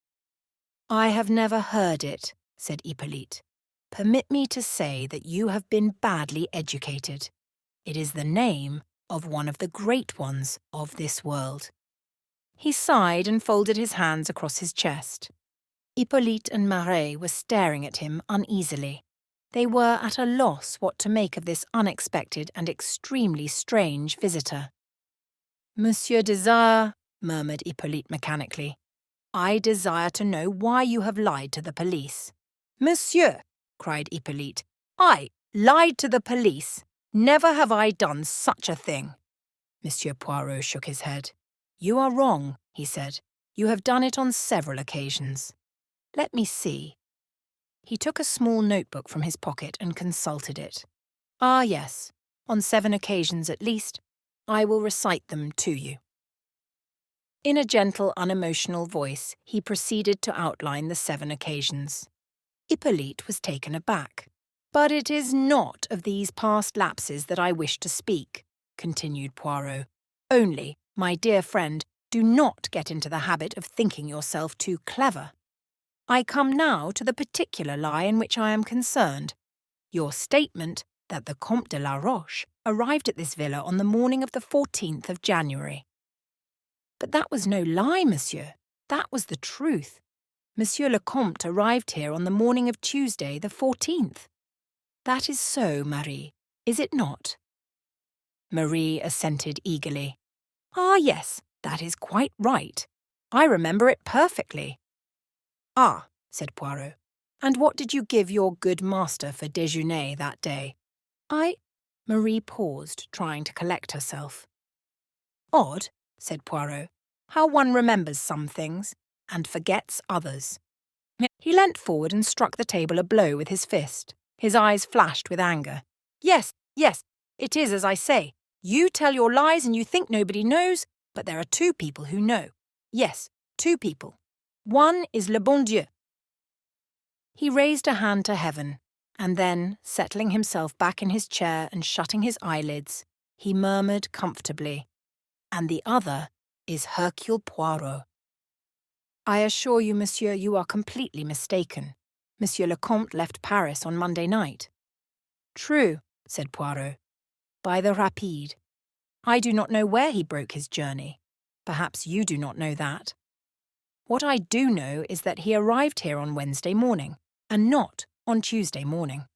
Speaker 1: "I have never heard it," said Hippolyte. Permit me to say that you have been badly educated. It is the name of one of the great ones of this world." He sighed and folded his hands across his chest. Hippolyte and Marais were staring at him uneasily. They were at a loss what to make of this unexpected and extremely strange visitor. "Monsieur desire," murmured Hippolyte mechanically. "I desire to know why you have lied to the police." "Monsieur!" cried Hippolyte. "I lied to the police? Never have I done such a thing." Monsieur Poirot shook his head. "You are wrong," he said. "You have done it on several occasions. Let me see." He took a small notebook from his pocket and consulted it. "Ah, yes, on 7 occasions at least. I will recite them to you." In a gentle, unemotional voice, he proceeded to outline the 7 occasions. Hippolyte was taken aback. "But it is not of these past lapses that I wish to speak," continued Poirot. "Only, my dear friend, do not get into the habit of thinking yourself too clever. I come now to the particular lie in which I am concerned. Your statement that the Comte de la Roche arrived at this villa on the morning of the 14th of January. But that was no lie, monsieur. That was the truth. Monsieur le Comte arrived here on the morning of Tuesday, the 14th. That is so, Marie, is it not?" Marie assented eagerly. "Ah, yes, that is quite right. I remember it perfectly." "Ah," said Poirot, "and what did you give your good master for déjeuner that day?" Marie paused, trying to collect herself. "Odd," said Poirot, "how one remembers some things and forgets others." He leant forward and struck the table a blow with his fist. His eyes flashed with anger. "Yes, yes, it is as I say. You tell your lies and you think nobody knows, but there are 2 people who know. Yes, 2 people. One is le bon Dieu." He raised a hand to heaven, and then, settling himself back in his chair and shutting his eyelids, he murmured comfortably, "And the other is Hercule Poirot." "I assure you, monsieur, you are completely mistaken. Monsieur le Comte left Paris on Monday night." "True," said Poirot. "By the rapide. I do not know where he broke his journey. Perhaps you do not know that. What I do know is that he arrived here on Wednesday morning, and not on Tuesday morning."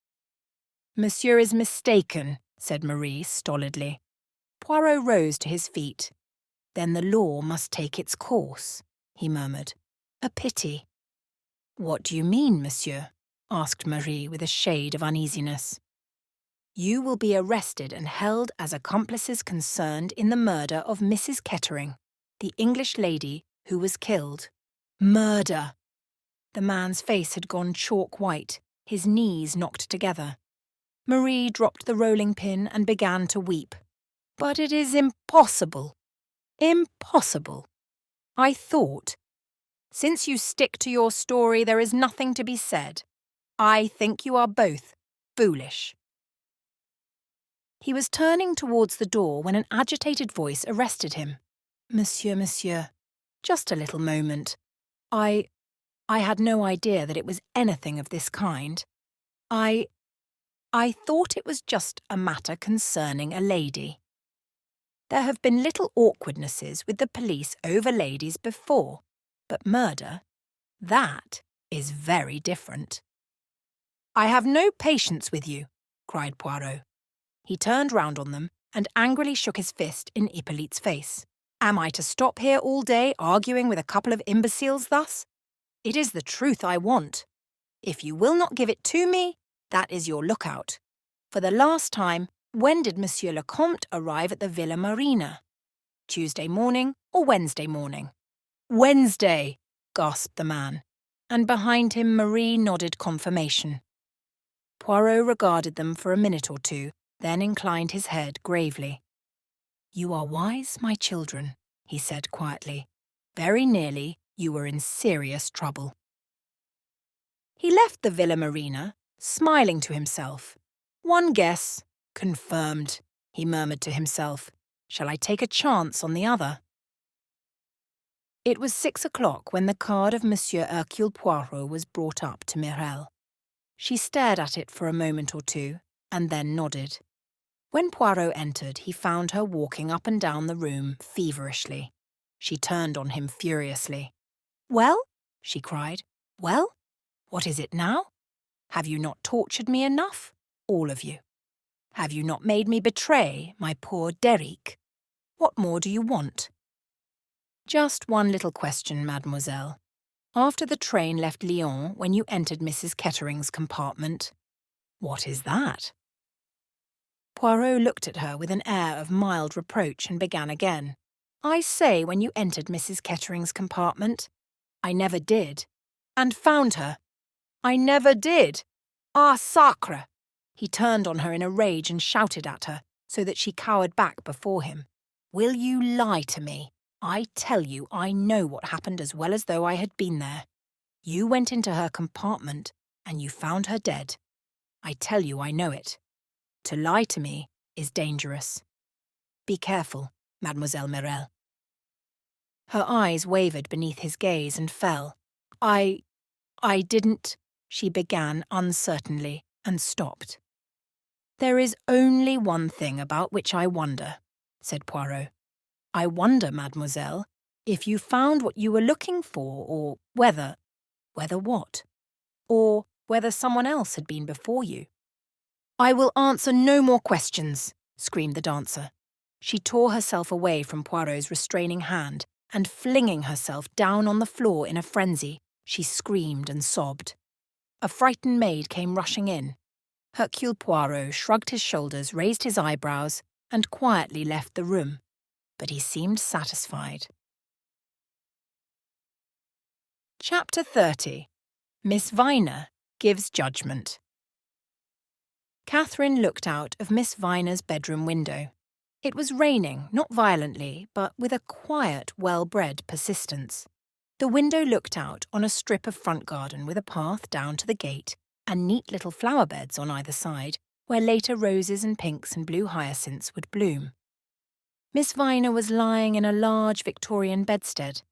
Speaker 1: "Monsieur is mistaken," said Marie stolidly. Poirot rose to his feet. "Then the law must take its course," he murmured. "A pity." "What do you mean, monsieur?" asked Marie with a shade of uneasiness. "You will be arrested and held as accomplices concerned in the murder of Mrs. Kettering, the English lady who was killed." "Murder!" The man's face had gone chalk white, his knees knocked together. Marie dropped the rolling pin and began to weep. "But it is impossible. Impossible. I thought. Since you stick to your story, there is nothing to be said. I think you are both foolish." He was turning towards the door when an agitated voice arrested him. Monsieur, just a little moment. I had no idea that it was anything of this kind. I thought it was just a matter concerning a lady. There have been little awkwardnesses with the police over ladies before, but murder, that is very different." "I have no patience with you," cried Poirot. He turned round on them and angrily shook his fist in Hippolyte's face. "Am I to stop here all day arguing with a couple of imbeciles thus? It is the truth I want. If you will not give it to me, that is your lookout. For the last time, when did Monsieur le Comte arrive at the Villa Marina? Tuesday morning or Wednesday morning?" "Wednesday," gasped the man, and behind him Marie nodded confirmation. Poirot regarded them for a minute or 2, then inclined his head gravely. "You are wise, my children," he said quietly. "Very nearly you were in serious trouble." He left the Villa Marina, smiling to himself. "One guess, confirmed," he murmured to himself. "Shall I take a chance on the other?" It was 6 o'clock when the card of Monsieur Hercule Poirot was brought up to Mirel. She stared at it for a moment or two, and then nodded. When Poirot entered, he found her walking up and down the room feverishly. She turned on him furiously. "Well?" she cried. "Well? What is it now? Have you not tortured me enough? All of you. Have you not made me betray my poor Derrick? What more do you want?" "Just one little question, mademoiselle. After the train left Lyons, when you entered Mrs. Kettering's compartment—" "What is that?" Poirot looked at her with an air of mild reproach and began again. "I say when you entered Mrs. Kettering's compartment. I never did. And found her. I never did. Ah, sacre!" He turned on her in a rage and shouted at her, so that she cowered back before him. "Will you lie to me? I tell you I know what happened as well as though I had been there. You went into her compartment, and you found her dead. I tell you I know it. To lie to me is dangerous. Be careful, Mademoiselle Morel." Her eyes wavered beneath his gaze and fell. I didn't," she began uncertainly, and stopped. "There is only one thing about which I wonder," said Poirot. "I wonder, mademoiselle, if you found what you were looking for, or whether— Whether what? Or whether someone else had been before you." "I will answer no more questions," screamed the dancer. She tore herself away from Poirot's restraining hand, and flinging herself down on the floor in a frenzy, she screamed and sobbed. A frightened maid came rushing in. Hercule Poirot shrugged his shoulders, raised his eyebrows, and quietly left the room, but he seemed satisfied. Chapter 30. Miss Viner gives judgment. Catherine looked out of Miss Viner's bedroom window. It was raining, not violently, but with a quiet, well-bred persistence. The window looked out on a strip of front garden with a path down to the gate and neat little flower beds on either side, where later roses and pinks and blue hyacinths would bloom. Miss Viner was lying in a large Victorian bedstead.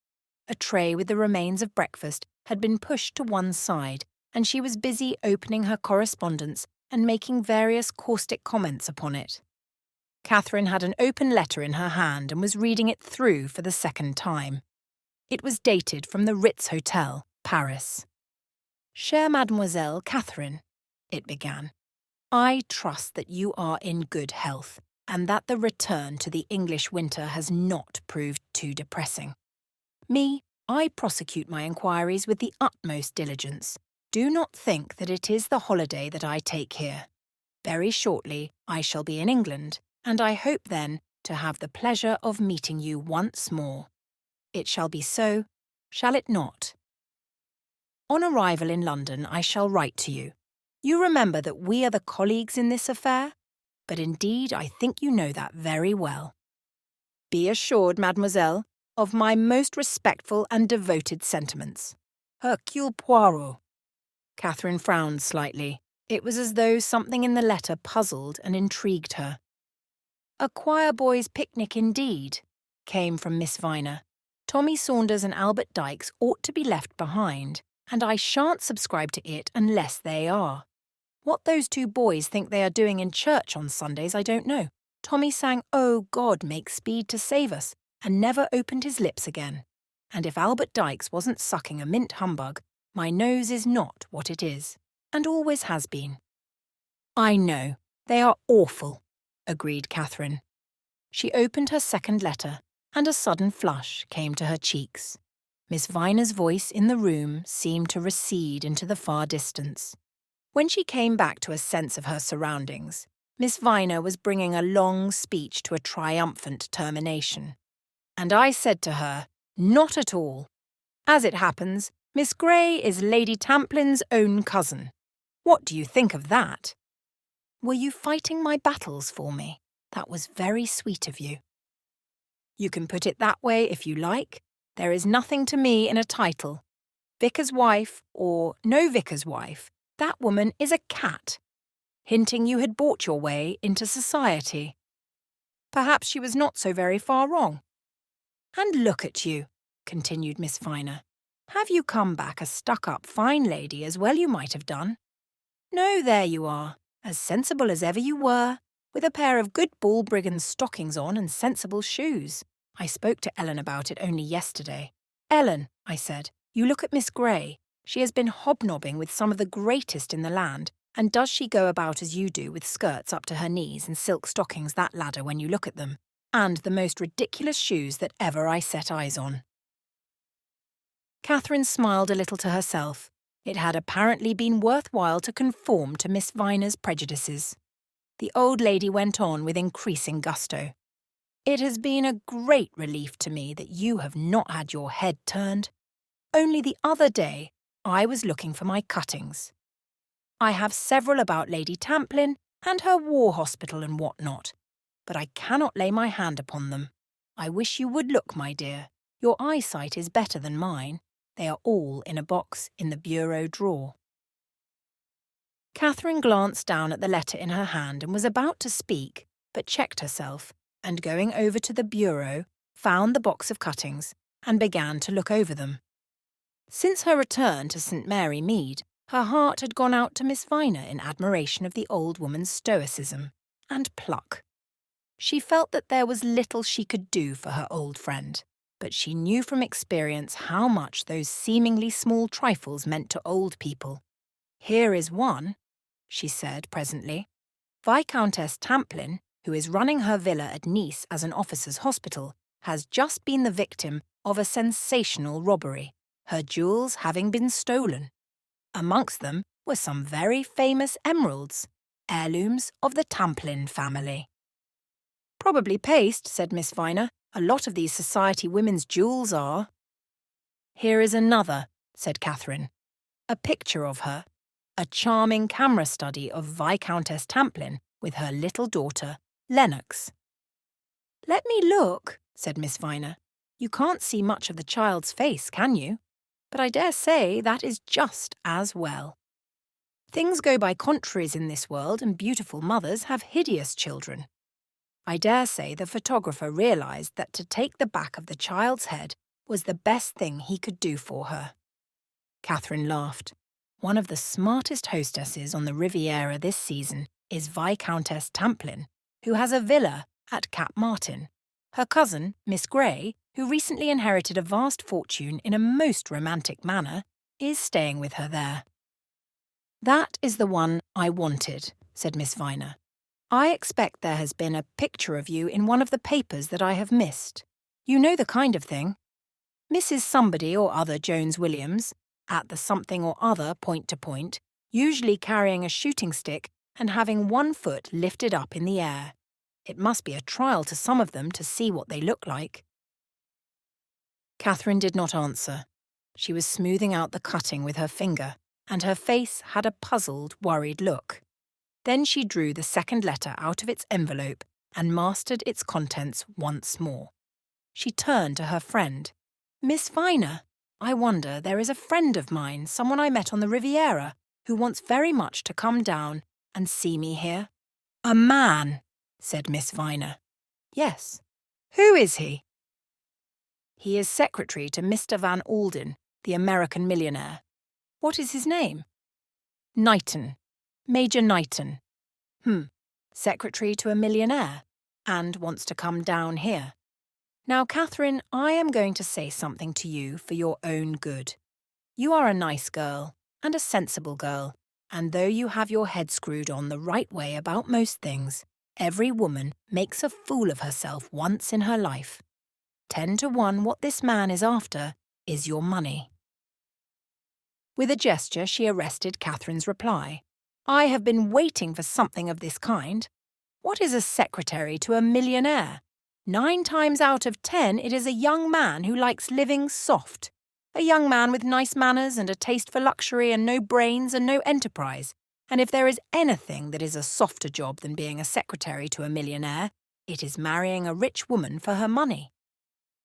Speaker 1: A tray with the remains of breakfast had been pushed to one side, and she was busy opening her correspondence and making various caustic comments upon it. Catherine had an open letter in her hand and was reading it through for the second time. It was dated from the Ritz Hotel, Paris. "Chère Mademoiselle Catherine," it began, "I trust that you are in good health, and that the return to the English winter has not proved too depressing. I prosecute my inquiries with the utmost diligence. Do not think that it is the holiday that I take here. Very shortly I shall be in England, and I hope then to have the pleasure of meeting you once more. It shall be so, shall it not? On arrival in London I shall write to you. You remember that we are the colleagues in this affair? But indeed I think you know that very well. Be assured, mademoiselle, of my most respectful and devoted sentiments. Hercule Poirot." Catherine frowned slightly. It was as though something in the letter puzzled and intrigued her. "A choir boys' picnic indeed," came from Miss Viner. "Tommy Saunders and Albert Dykes ought to be left behind, and I shan't subscribe to it unless they are. What those two boys think they are doing in church on Sundays I don't know. Tommy sang 'Oh, God, make speed to save us,' and never opened his lips again. And if Albert Dykes wasn't sucking a mint humbug, my nose is not what it is, and always has been." "I know, they are awful," agreed Catherine. She opened her second letter, and a sudden flush came to her cheeks. Miss Viner's voice in the room seemed to recede into the far distance. When she came back to a sense of her surroundings, Miss Viner was bringing a long speech to a triumphant termination. "And I said to her, 'Not at all. As it happens, Miss Grey is Lady Tamplin's own cousin. What do you think of that? Were you fighting my battles for me? That was very sweet of you. You can put it that way if you like. There is nothing to me in a title. Vicar's wife, or no vicar's wife, that woman is a cat, hinting you had bought your way into society. Perhaps she was not so very far wrong. And look at you," continued Miss Viner. "Have you come back a stuck-up fine lady as well you might have done? No, there you are, as sensible as ever you were, with a pair of good Balbriggan stockings on and sensible shoes. I spoke to Ellen about it only yesterday. Ellen, I said, you look at Miss Grey. She has been hobnobbing with some of the greatest in the land, and does she go about as you do with skirts up to her knees and silk stockings that ladder when you look at them, and the most ridiculous shoes that ever I set eyes on? Catherine smiled a little to herself. It had apparently been worthwhile to conform to Miss Viner's prejudices. The old lady went on with increasing gusto. It has been a great relief to me that you have not had your head turned. Only the other day, I was looking for my cuttings. I have several about Lady Tamplin and her war hospital and what not, but I cannot lay my hand upon them. I wish you would look, my dear. Your eyesight is better than mine. They are all in a box in the bureau drawer. Catherine glanced down at the letter in her hand and was about to speak, but checked herself, and going over to the bureau, found the box of cuttings and began to look over them. Since her return to St. Mary Mead, her heart had gone out to Miss Viner in admiration of the old woman's stoicism and pluck. She felt that there was little she could do for her old friend, but she knew from experience how much those seemingly small trifles meant to old people. Here is one, she said presently. Viscountess Tamplin, who is running her villa at Nice as an officers' hospital, has just been the victim of a sensational robbery, her jewels having been stolen. Amongst them were some very famous emeralds, heirlooms of the Tamplin family. Probably paste, said Miss Viner. A lot of these society women's jewels are. Here is another, said Catherine. A picture of her, a charming camera study of Viscountess Tamplin with her little daughter, Lennox. Let me look, said Miss Viner. You can't see much of the child's face, can you? But I dare say that is just as well. Things go by contraries in this world, and beautiful mothers have hideous children. I dare say the photographer realised that to take the back of the child's head was the best thing he could do for her. Catherine laughed. One of the smartest hostesses on the Riviera this season is Viscountess Tamplin, who has a villa at Cap Martin. Her cousin, Miss Grey, who recently inherited a vast fortune in a most romantic manner, is staying with her there. That is the one I wanted, said Miss Viner. I expect there has been a picture of you in one of the papers that I have missed. You know the kind of thing. Mrs. Somebody or other Jones-Williams, at the something or other point to point, usually carrying a shooting stick and having one foot lifted up in the air. It must be a trial to some of them to see what they look like. Catherine did not answer. She was smoothing out the cutting with her finger, and her face had a puzzled, worried look. Then she drew the second letter out of its envelope and mastered its contents once more. She turned to her friend. Miss Viner, I wonder, there is a friend of mine, someone I met on the Riviera, who wants very much to come down and see me here. A man, said Miss Viner. Yes. Who is he? He is secretary to Mr. Van Alden, the American millionaire. What is his name? Knighton. Major Knighton. Secretary to a millionaire, and wants to come down here. Now, Catherine, I am going to say something to you for your own good. You are a nice girl, and a sensible girl, and though you have your head screwed on the right way about most things, every woman makes a fool of herself once in her life. 10 to 1 what this man is after is your money. With a gesture she arrested Catherine's reply. I have been waiting for something of this kind. What is a secretary to a millionaire? 9 times out of 10 it is a young man who likes living soft. A young man with nice manners and a taste for luxury and no brains and no enterprise. And if there is anything that is a softer job than being a secretary to a millionaire, it is marrying a rich woman for her money.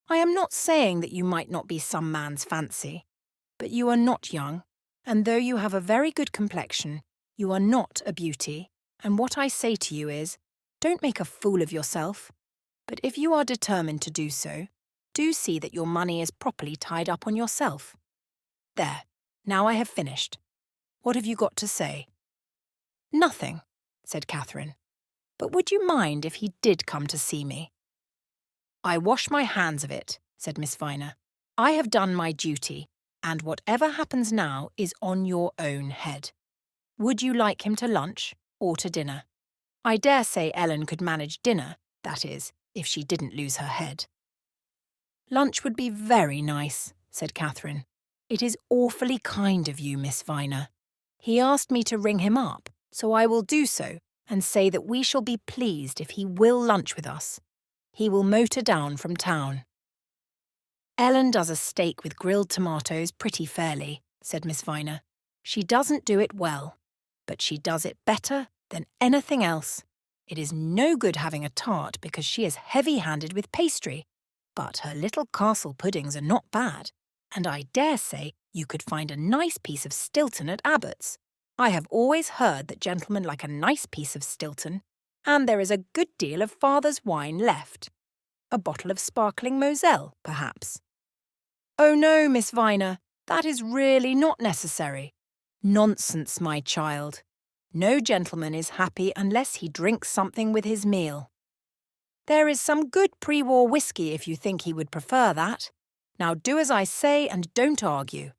Speaker 1: I am not saying that you might not be some man's fancy, but you are not young, and though you have a very good complexion, you are not a beauty, and what I say to you is, don't make a fool of yourself. But if you are determined to do so, do see that your money is properly tied up on yourself. There, now I have finished. What have you got to say? Nothing, said Catherine. But would you mind if he did come to see me? I wash my hands of it, said Miss Viner. I have done my duty, and whatever happens now is on your own head. Would you like him to lunch or to dinner? I dare say Ellen could manage dinner, that is, if she didn't lose her head. Lunch would be very nice, said Catherine. It is awfully kind of you, Miss Viner. He asked me to ring him up, so I will do so and say that we shall be pleased if he will lunch with us. He will motor down from town. Ellen does a steak with grilled tomatoes pretty fairly, said Miss Viner. She doesn't do it well, but she does it better than anything else. It is no good having a tart because she is heavy-handed with pastry, but her little castle puddings are not bad, and I dare say you could find a nice piece of Stilton at Abbott's. I have always heard that gentlemen like a nice piece of Stilton, and there is a good deal of father's wine left. A bottle of sparkling Moselle, perhaps. Oh no, Miss Viner, that is really not necessary. Nonsense, my child. No gentleman is happy unless he drinks something with his meal. There is some good pre-war whisky if you think he would prefer that. Now do as I say and don't argue.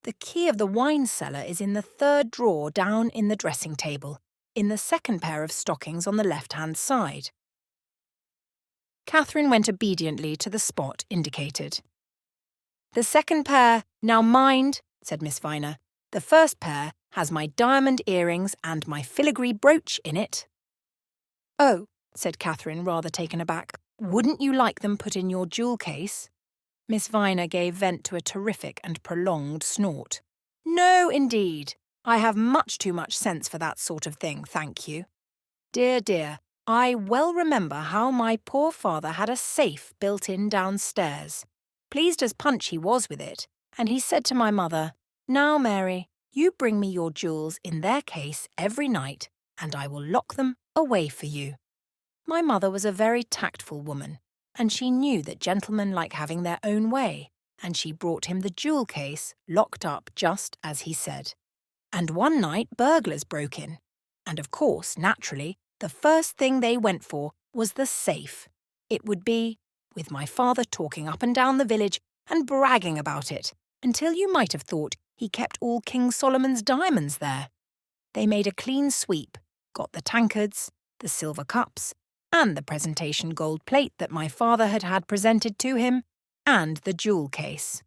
Speaker 1: The key of the wine cellar is in the third drawer down in the dressing table, in the second pair of stockings on the left-hand side. Catherine went obediently to the spot indicated. The second pair, now mind, said Miss Viner. The first pair has my diamond earrings and my filigree brooch in it. Oh, said Catherine, rather taken aback. Wouldn't you like them put in your jewel case? Miss Viner gave vent to a terrific and prolonged snort. No, indeed. I have much too much sense for that sort of thing, thank you. Dear, dear, I well remember how my poor father had a safe built in downstairs. Pleased as Punch he was with it, and he said to my mother, Now, Mary, you bring me your jewels in their case every night, and I will lock them away for you. My mother was a very tactful woman, and she knew that gentlemen like having their own way, and she brought him the jewel case locked up just as he said. And one night burglars broke in, and of course, naturally, the first thing they went for was the safe. It would be, with my father talking up and down the village and bragging about it, until you might have thought he kept all King Solomon's diamonds there. They made a clean sweep, got the tankards, the silver cups, and the presentation gold plate that my father had had presented to him, and the jewel case.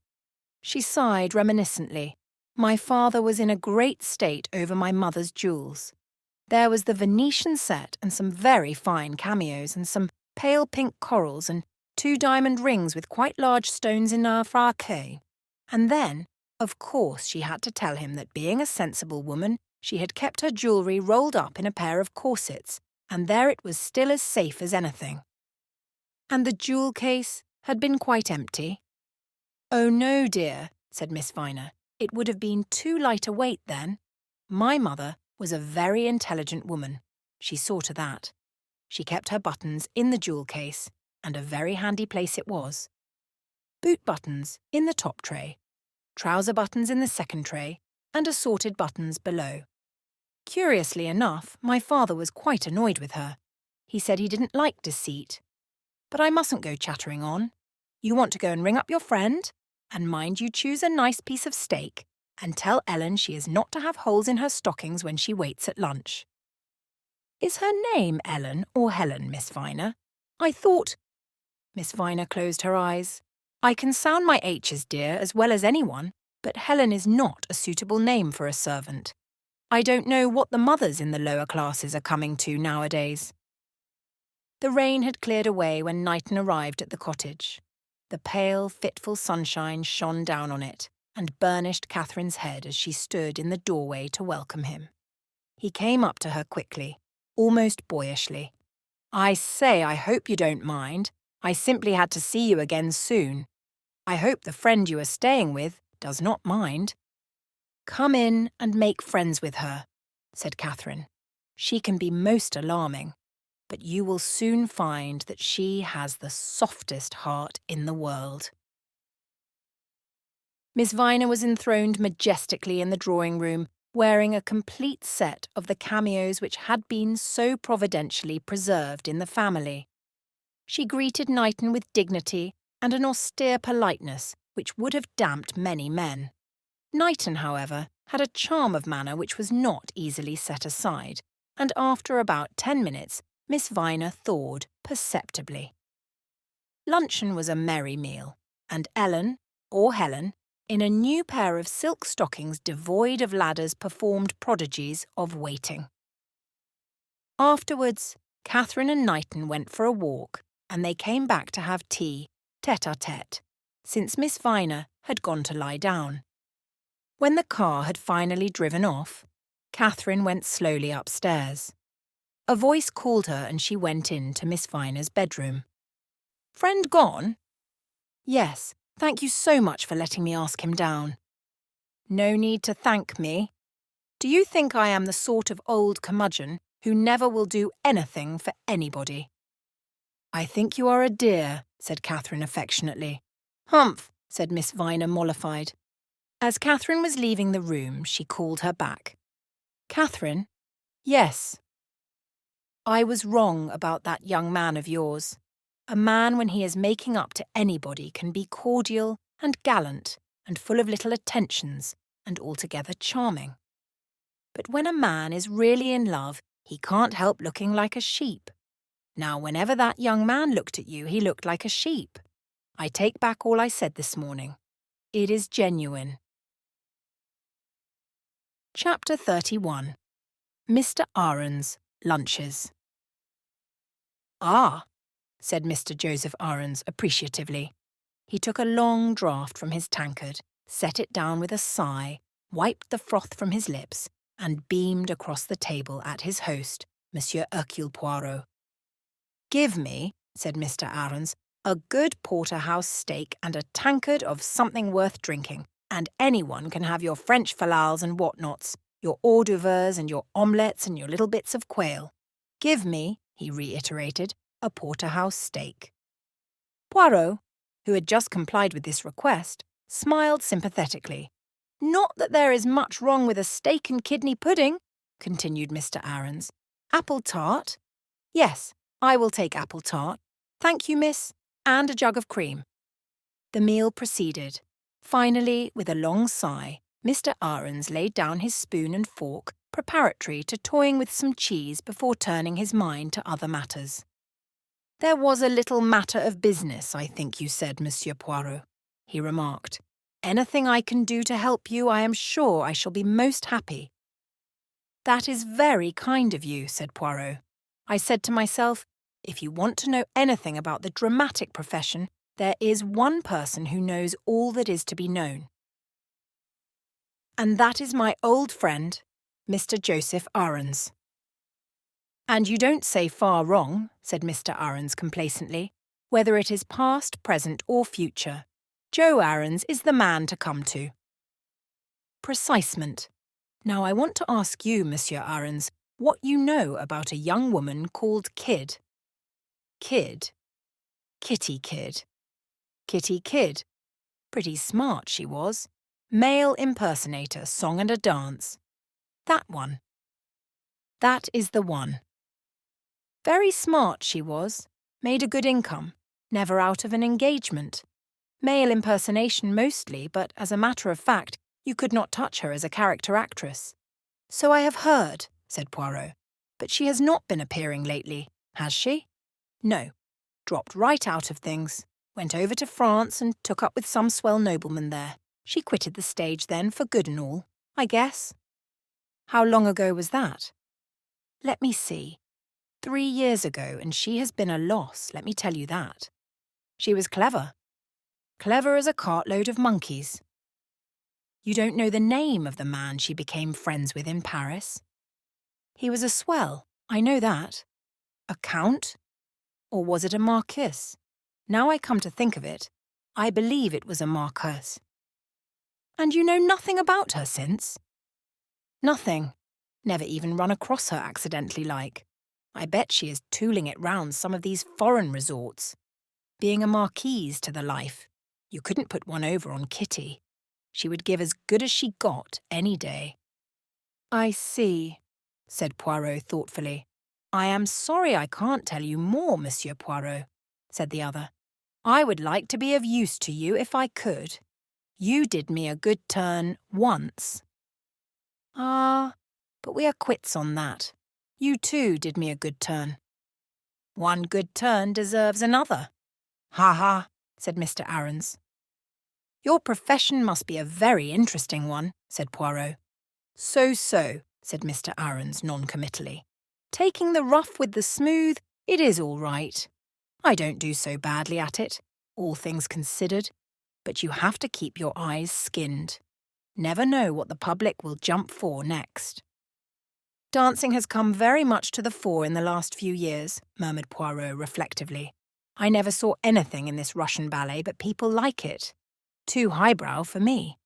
Speaker 1: She sighed reminiscently. My father was in a great state over my mother's jewels. There was the Venetian set and some very fine cameos and some pale pink corals and 2 diamond rings with quite large stones in a fraquet. And then, of course, she had to tell him that being a sensible woman, she had kept her jewellery rolled up in a pair of corsets, and there it was still as safe as anything. And the jewel case had been quite empty. Oh no, dear, said Miss Viner. It would have been too light a weight then. My mother was a very intelligent woman. She saw to that. She kept her buttons in the jewel case, and a very handy place it was. Boot buttons in the top tray, trouser buttons in the second tray, and assorted buttons below. Curiously enough, my father was quite annoyed with her. He said he didn't like deceit. But I mustn't go chattering on. You want to go and ring up your friend? And mind you choose a nice piece of steak, and tell Ellen she is not to have holes in her stockings when she waits at lunch. Is her name Ellen or Helen, Miss Viner? I thought... Miss Viner closed her eyes. I can sound my H's, dear, as well as anyone, but Helen is not a suitable name for a servant. I don't know what the mothers in the lower classes are coming to nowadays. The rain had cleared away when Knighton arrived at the cottage. The pale, fitful sunshine shone down on it and burnished Catherine's head as she stood in the doorway to welcome him. He came up to her quickly, almost boyishly. I say, I hope you don't mind. I simply had to see you again soon. I hope the friend you are staying with does not mind. Come in and make friends with her, said Catherine. She can be most alarming, but you will soon find that she has the softest heart in the world. Miss Viner was enthroned majestically in the drawing-room wearing a complete set of the cameos which had been so providentially preserved in the family. She greeted Knighton with dignity and an austere politeness which would have damped many men. Knighton, however, had a charm of manner which was not easily set aside, and after about 10 minutes, Miss Viner thawed perceptibly. Luncheon was a merry meal, and Ellen, or Helen, in a new pair of silk stockings devoid of ladders, performed prodigies of waiting. Afterwards, Catherine and Knighton went for a walk, and they came back to have tea, tête-à-tête, since Miss Viner had gone to lie down. When the car had finally driven off, Catherine went slowly upstairs. A voice called her and she went in to Miss Viner's bedroom. "Friend gone?" "Yes, thank you so much for letting me ask him down." "No need to thank me. Do you think I am the sort of old curmudgeon who never will do anything for anybody?" "I think you are a dear," said Catherine affectionately. "Humph," said Miss Viner, mollified. As Catherine was leaving the room, she called her back. "Catherine?" "Yes." "I was wrong about that young man of yours. A man, when he is making up to anybody, can be cordial and gallant and full of little attentions and altogether charming. But when a man is really in love, he can't help looking like a sheep. Now, whenever that young man looked at you, he looked like a sheep. I take back all I said this morning. It is genuine." Chapter 31. Mr. Ahrens lunches. "Ah," said Mr. Joseph Ahrens appreciatively. He took a long draught from his tankard, set it down with a sigh, wiped the froth from his lips, and beamed across the table at his host, Monsieur Hercule Poirot. "Give me," said Mr. Ahrens, "a good porterhouse steak and a tankard of something worth drinking, and anyone can have your French fallals and whatnots, your hors d'oeuvres and your omelettes and your little bits of quail. Give me," he reiterated, "a porterhouse steak." Poirot, who had just complied with this request, smiled sympathetically. "Not that there is much wrong with a steak and kidney pudding," continued Mr. Ahrens. "Apple tart? Yes, I will take apple tart. Thank you, miss, and a jug of cream." The meal proceeded. Finally, with a long sigh, Mr. Ahrens laid down his spoon and fork, preparatory to toying with some cheese before turning his mind to other matters. "There was a little matter of business, I think you said, Monsieur Poirot," he remarked. "Anything I can do to help you, I am sure I shall be most happy." "That is very kind of you," said Poirot. "I said to myself, if you want to know anything about the dramatic profession, there is one person who knows all that is to be known. And that is my old friend, Mr. Joseph Ahrens." "And you don't say far wrong," said Mr. Ahrens complacently. "Whether it is past, present, or future, Joe Ahrens is the man to come to." "Precisement. Now I want to ask you, Monsieur Ahrens, what you know about a young woman called Kidd." "Kidd? Kitty Kidd. Kitty Kidd. Pretty smart she was. Male impersonator, song and a dance. That one." "That is the one." "Very smart she was. Made a good income. Never out of an engagement. Male impersonation mostly, but as a matter of fact, you could not touch her as a character actress." "So I have heard," said Poirot. "But she has not been appearing lately, has she?" "No. Dropped right out of things. Went over to France and took up with some swell nobleman there. She quitted the stage then for good and all, I guess." "How long ago was that?" "Let me see. 3 years ago, and she has been a loss, let me tell you that. She was clever. Clever as a cartload of monkeys." "You don't know the name of the man she became friends with in Paris?" "He was a swell, I know that." "A count? Or was it a marquis? Now I come to think of it, I believe it was a marquis." "And you know nothing about her since?" "Nothing. Never even run across her accidentally like. I bet she is tooling it round some of these foreign resorts. Being a marquise to the life, you couldn't put one over on Kitty. She would give as good as she got any day." I see, said Poirot thoughtfully. I am sorry I can't tell you more, Monsieur Poirot, said the other. I would like to be of use to you if I could. You did me a good turn once. Ah, but we are quits on that. You too did me a good turn. One good turn deserves another. Ha ha, said Mr. Aarons. Your profession must be a very interesting one, said Poirot. So, said Mr. Aarons noncommittally. Taking the rough with the smooth, it is all right. I don't do so badly at it, all things considered, but you have to keep your eyes skinned. Never know what the public will jump for next. Dancing has come very much to the fore in the last few years, murmured Poirot reflectively. I never saw anything in this Russian ballet but people like it. Too highbrow for me.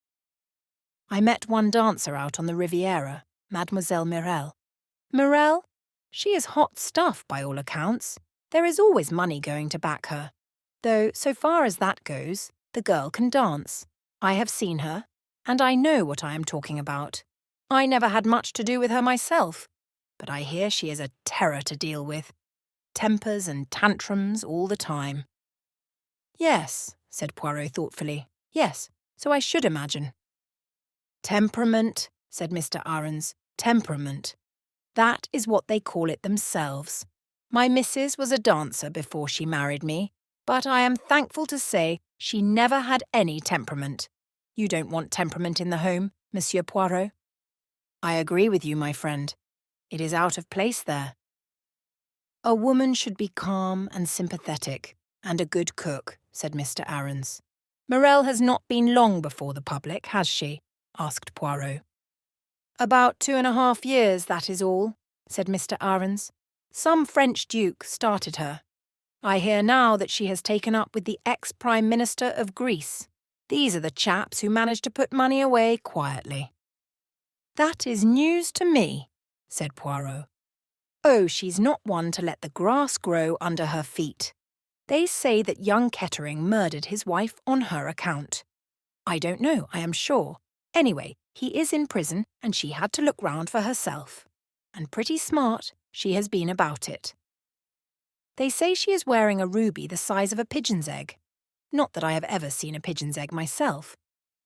Speaker 1: I met one dancer out on the Riviera, Mademoiselle Mirel. Mirel? She is hot stuff by all accounts. There is always money going to back her. Though, so far as that goes, the girl can dance. I have seen her, and I know what I am talking about. I never had much to do with her myself, but I hear she is a terror to deal with. Tempers and tantrums all the time. Yes, said Poirot thoughtfully. Yes, so I should imagine. Temperament, said Mr. Aarons. Temperament. That is what they call it themselves. My missus was a dancer before she married me, but I am thankful to say she never had any temperament. You don't want temperament in the home, Monsieur Poirot. I agree with you, my friend. It is out of place there. A woman should be calm and sympathetic, and a good cook, said Mr. Aarons. Mirel has not been long before the public, has she? Asked Poirot. About 2.5 years, that is all, said Mr. Aarons. Some French duke started her. I hear now that she has taken up with the ex-Prime Minister of Greece. These are the chaps who manage to put money away quietly. That is news to me, said Poirot. Oh, she's not one to let the grass grow under her feet. They say that young Kettering murdered his wife on her account. I don't know, I am sure. Anyway, he is in prison and she had to look round for herself. And pretty smart she has been about it. They say she is wearing a ruby the size of a pigeon's egg. Not that I have ever seen a pigeon's egg myself,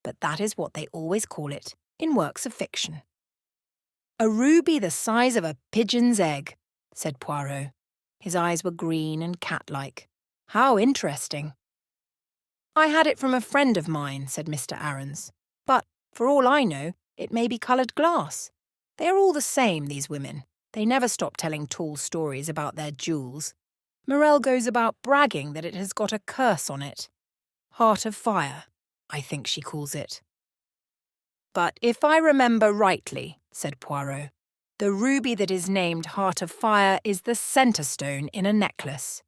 Speaker 1: but that is what they always call it in works of fiction. A ruby the size of a pigeon's egg, said Poirot. His eyes were green and cat-like. How interesting. I had it from a friend of mine, said Mr. Aarons. But, for all I know, it may be coloured glass. They are all the same, these women. They never stop telling tall stories about their jewels. Mirel goes about bragging that it has got a curse on it. Heart of fire, I think she calls it. But if I remember rightly, said Poirot, the ruby that is named Heart of Fire is the centre stone in a necklace.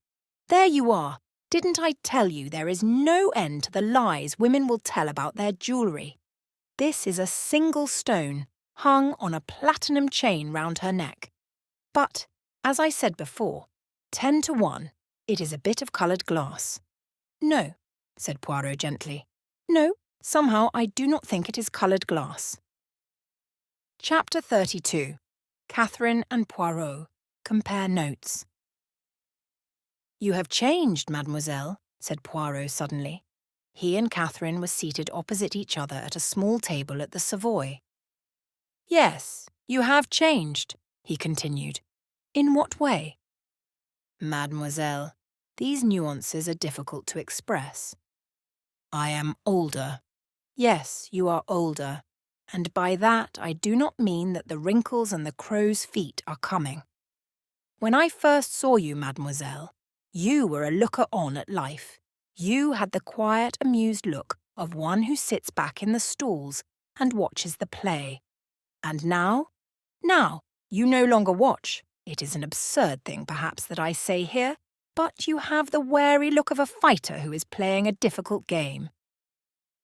Speaker 1: There you are. Didn't I tell you there is no end to the lies women will tell about their jewellery? This is a single stone, hung on a platinum chain round her neck. But, as I said before, 10 to 1, it is a bit of coloured glass. No, said Poirot gently. No, somehow I do not think it is coloured glass. Chapter 32. Catherine and Poirot compare notes. You have changed, mademoiselle, said Poirot suddenly. He and Catherine were seated opposite each other at a small table at the Savoy. Yes, you have changed, he continued. In what way? Mademoiselle, these nuances are difficult to express. I am older. Yes, you are older, and by that I do not mean that the wrinkles and the crow's feet are coming. When I first saw you, mademoiselle, you were a looker-on at life. You had the quiet, amused look of one who sits back in the stalls and watches the play. And now? Now, you no longer watch. It is an absurd thing, perhaps, that I say here, but you have the wary look of a fighter who is playing a difficult game.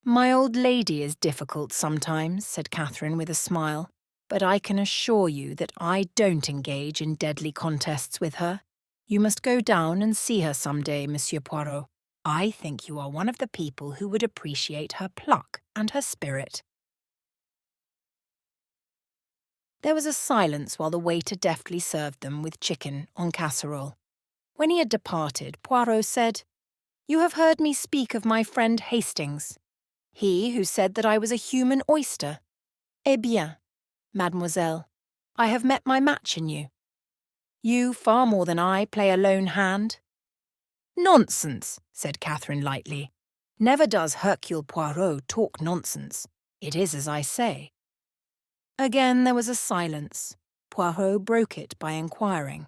Speaker 1: My old lady is difficult sometimes, said Catherine with a smile, but I can assure you that I don't engage in deadly contests with her. You must go down and see her some day, Monsieur Poirot. I think you are one of the people who would appreciate her pluck and her spirit. There was a silence while the waiter deftly served them with chicken on casserole. When he had departed, Poirot said, "You have heard me speak of my friend Hastings, he who said that I was a human oyster. Eh bien, mademoiselle, I have met my match in you. You, far more than I, play a lone hand." "Nonsense," said Catherine lightly. "Never does Hercule Poirot talk nonsense. It is as I say." Again there was a silence. Poirot broke it by inquiring,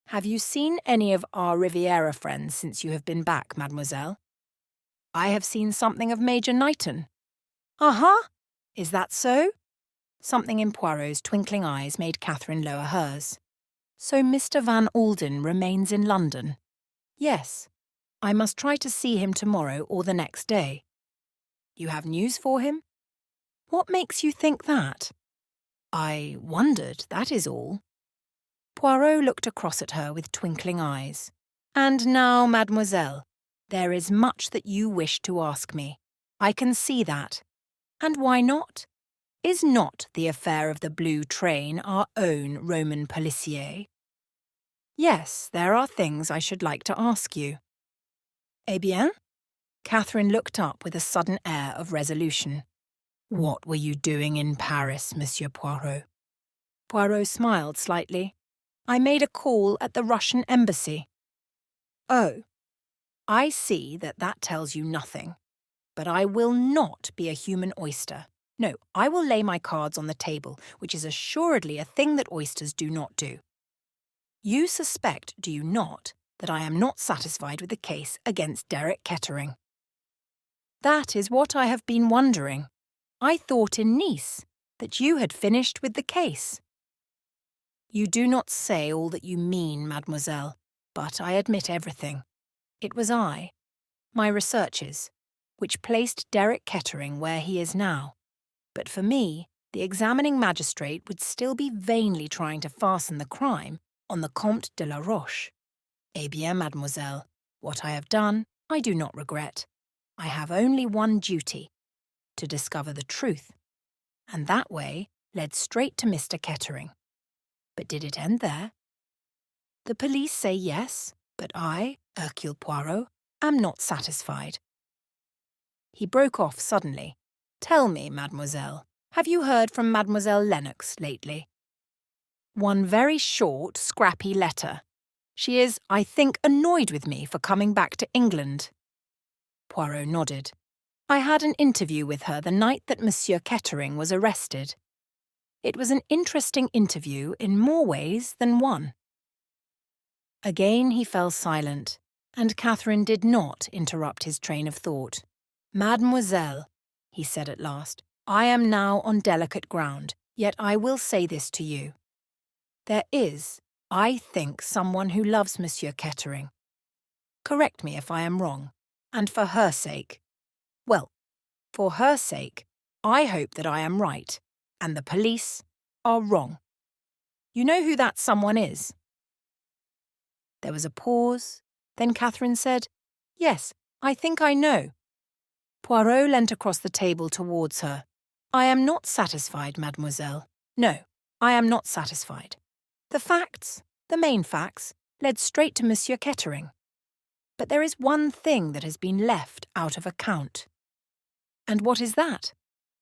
Speaker 1: "Have you seen any of our Riviera friends since you have been back, mademoiselle?" "I have seen something of Major Knighton." "Uh-huh. Is that so?" Something in Poirot's twinkling eyes made Catherine lower hers. "So Mr. Van Alden remains in London?" "Yes. I must try to see him tomorrow or the next day." "You have news for him?" "What makes you think that?" "I wondered, that is all." Poirot looked across at her with twinkling eyes. "And now, mademoiselle, there is much that you wish to ask me. I can see that. And why not? Is not the affair of the blue train our own Roman policier?" "Yes, there are things I should like to ask you." "Eh bien?" Catherine looked up with a sudden air of resolution. "What were you doing in Paris, Monsieur Poirot?" Poirot smiled slightly. "I made a call at the Russian embassy." "Oh, I see that tells you nothing. But I will not be a human oyster. No, I will lay my cards on the table, which is assuredly a thing that oysters do not do. You suspect, do you not, that I am not satisfied with the case against Derek Kettering?" "That is what I have been wondering. I thought in Nice that you had finished with the case." "You do not say all that you mean, mademoiselle, but I admit everything. It was my researches, which placed Derek Kettering where he is now. But for me, the examining magistrate would still be vainly trying to fasten the crime on the Comte de la Roche. Eh bien, mademoiselle, what I have done, I do not regret. I have only one duty, to discover the truth. And that way led straight to Mr. Kettering. But did it end there? The police say yes, but I, Hercule Poirot, am not satisfied." He broke off suddenly. "Tell me, mademoiselle, have you heard from Mademoiselle Lennox lately?" "One very short, scrappy letter. She is, I think, annoyed with me for coming back to England." Poirot nodded. "I had an interview with her the night that Monsieur Kettering was arrested. It was an interesting interview in more ways than one." Again he fell silent, and Catherine did not interrupt his train of thought. "Mademoiselle," he said at last, "I am now on delicate ground, yet I will say this to you. There is, I think, someone who loves Monsieur Kettering. Correct me if I am wrong, and for her sake. Well, for her sake, I hope that I am right, and the police are wrong. You know who that someone is?" There was a pause. Then Catherine said, "Yes, I think I know." Poirot leant across the table towards her. "I am not satisfied, mademoiselle. No, I am not satisfied. The facts, the main facts, led straight to Monsieur Kettering. But there is one thing that has been left out of account." "And what is that?"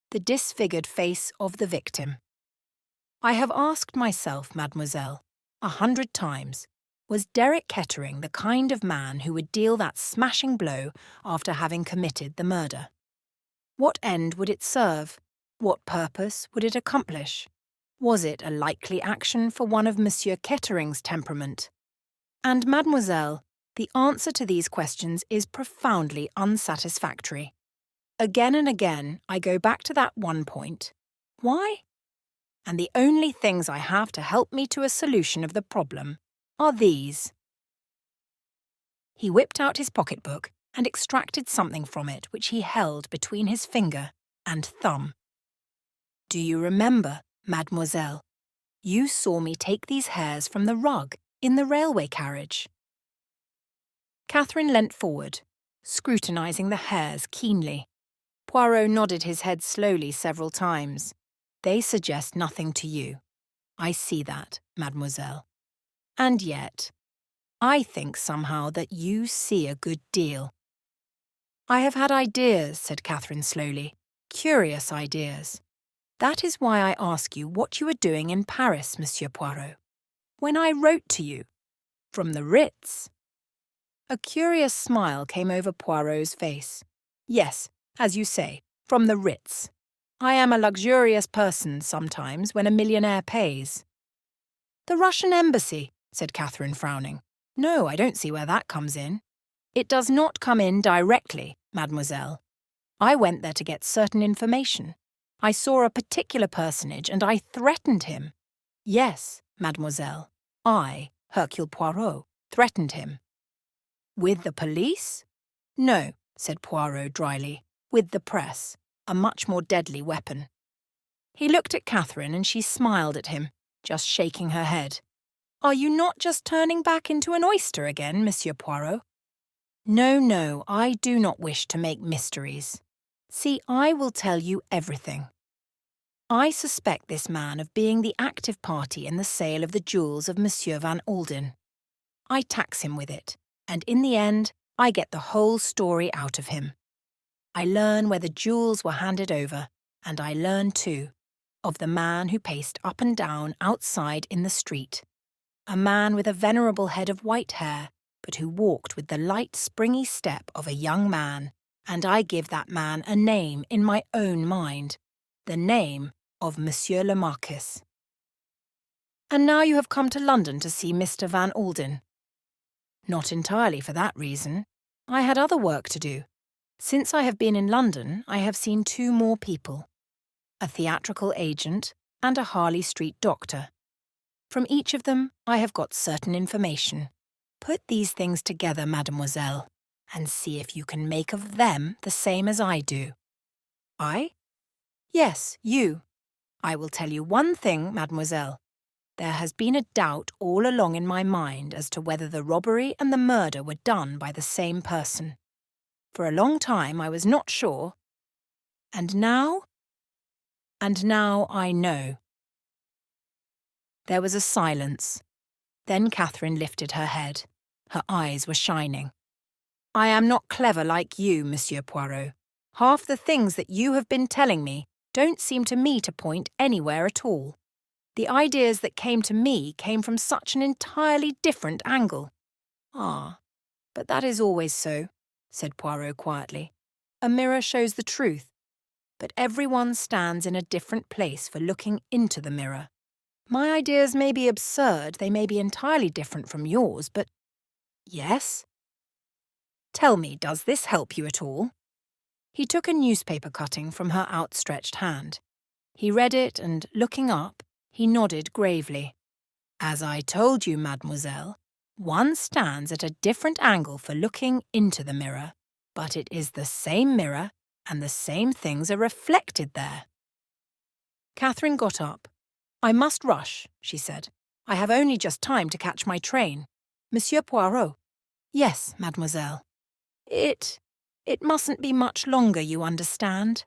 Speaker 1: "The disfigured face of the victim. I have asked myself, mademoiselle, 100 times, was Derek Kettering the kind of man who would deal that smashing blow after having committed the murder? What end would it serve? What purpose would it accomplish? Was it a likely action for one of Monsieur Kettering's temperament? And, mademoiselle, the answer to these questions is profoundly unsatisfactory. Again and again I go back to that one point. Why? And the only things I have to help me to a solution of the problem are these." He whipped out his pocketbook and extracted something from it which he held between his finger and thumb. "Do you remember, mademoiselle, you saw me take these hairs from the rug in the railway carriage?" Catherine leant forward, scrutinising the hairs keenly. Poirot nodded his head slowly several times. "They suggest nothing to you. I see that, mademoiselle. And yet, I think somehow that you see a good deal. I have had ideas, said Catherine slowly. Curious ideas. That is why I ask you what you were doing in Paris, Monsieur Poirot. When I wrote to you. From the Ritz. A curious smile came over Poirot's face. Yes, as you say, from the Ritz. I am a luxurious person sometimes when a millionaire pays. The Russian embassy, said Catherine, frowning. No, I don't see where that comes in. It does not come in directly, mademoiselle. I went there to get certain information. I saw a particular personage and I threatened him. Yes, mademoiselle, I, Hercule Poirot, threatened him. With the police? No, said Poirot dryly, with the press, a much more deadly weapon. He looked at Catherine and she smiled at him, just shaking her head. Are you not just turning back into an oyster again, Monsieur Poirot? No, no, I do not wish to make mysteries. See, I will tell you everything. I suspect this man of being the active party in the sale of the jewels of Monsieur Van Alden. I tax him with it, and in the end, I get the whole story out of him. I learn where the jewels were handed over, and I learn, too, of the man who paced up and down outside in the street. A man with a venerable head of white hair, but who walked with the light, springy step of a young man, and I give that man a name in my own mind, the name of Monsieur le Marquis. And now you have come to London to see Mr. Van Alden. Not entirely for that reason. I had other work to do. Since I have been in London, I have seen two more people, a theatrical agent and a Harley Street doctor. From each of them, I have got certain information. Put these things together, mademoiselle, and see if you can make of them the same as I do. I? Yes, you. I will tell you one thing, mademoiselle. There has been a doubt all along in my mind as to whether the robbery and the murder were done by the same person. For a long time I was not sure. And now? And now I know. There was a silence. Then Catherine lifted her head. Her eyes were shining. I am not clever like you, Monsieur Poirot. Half the things that you have been telling me don't seem to me to point anywhere at all. The ideas that came to me came from such an entirely different angle. Ah, but that is always so, said Poirot quietly. A mirror shows the truth, but everyone stands in a different place for looking into the mirror. My ideas may be absurd, they may be entirely different from yours, but… Yes? Tell me, does this help you at all? He took a newspaper cutting from her outstretched hand. He read it and, looking up, he nodded gravely. As I told you, mademoiselle, one stands at a different angle for looking into the mirror, but it is the same mirror and the same things are reflected there. Catherine got up. I must rush, she said. I have only just time to catch my train. Monsieur Poirot. Yes, mademoiselle. It mustn't be much longer, you understand.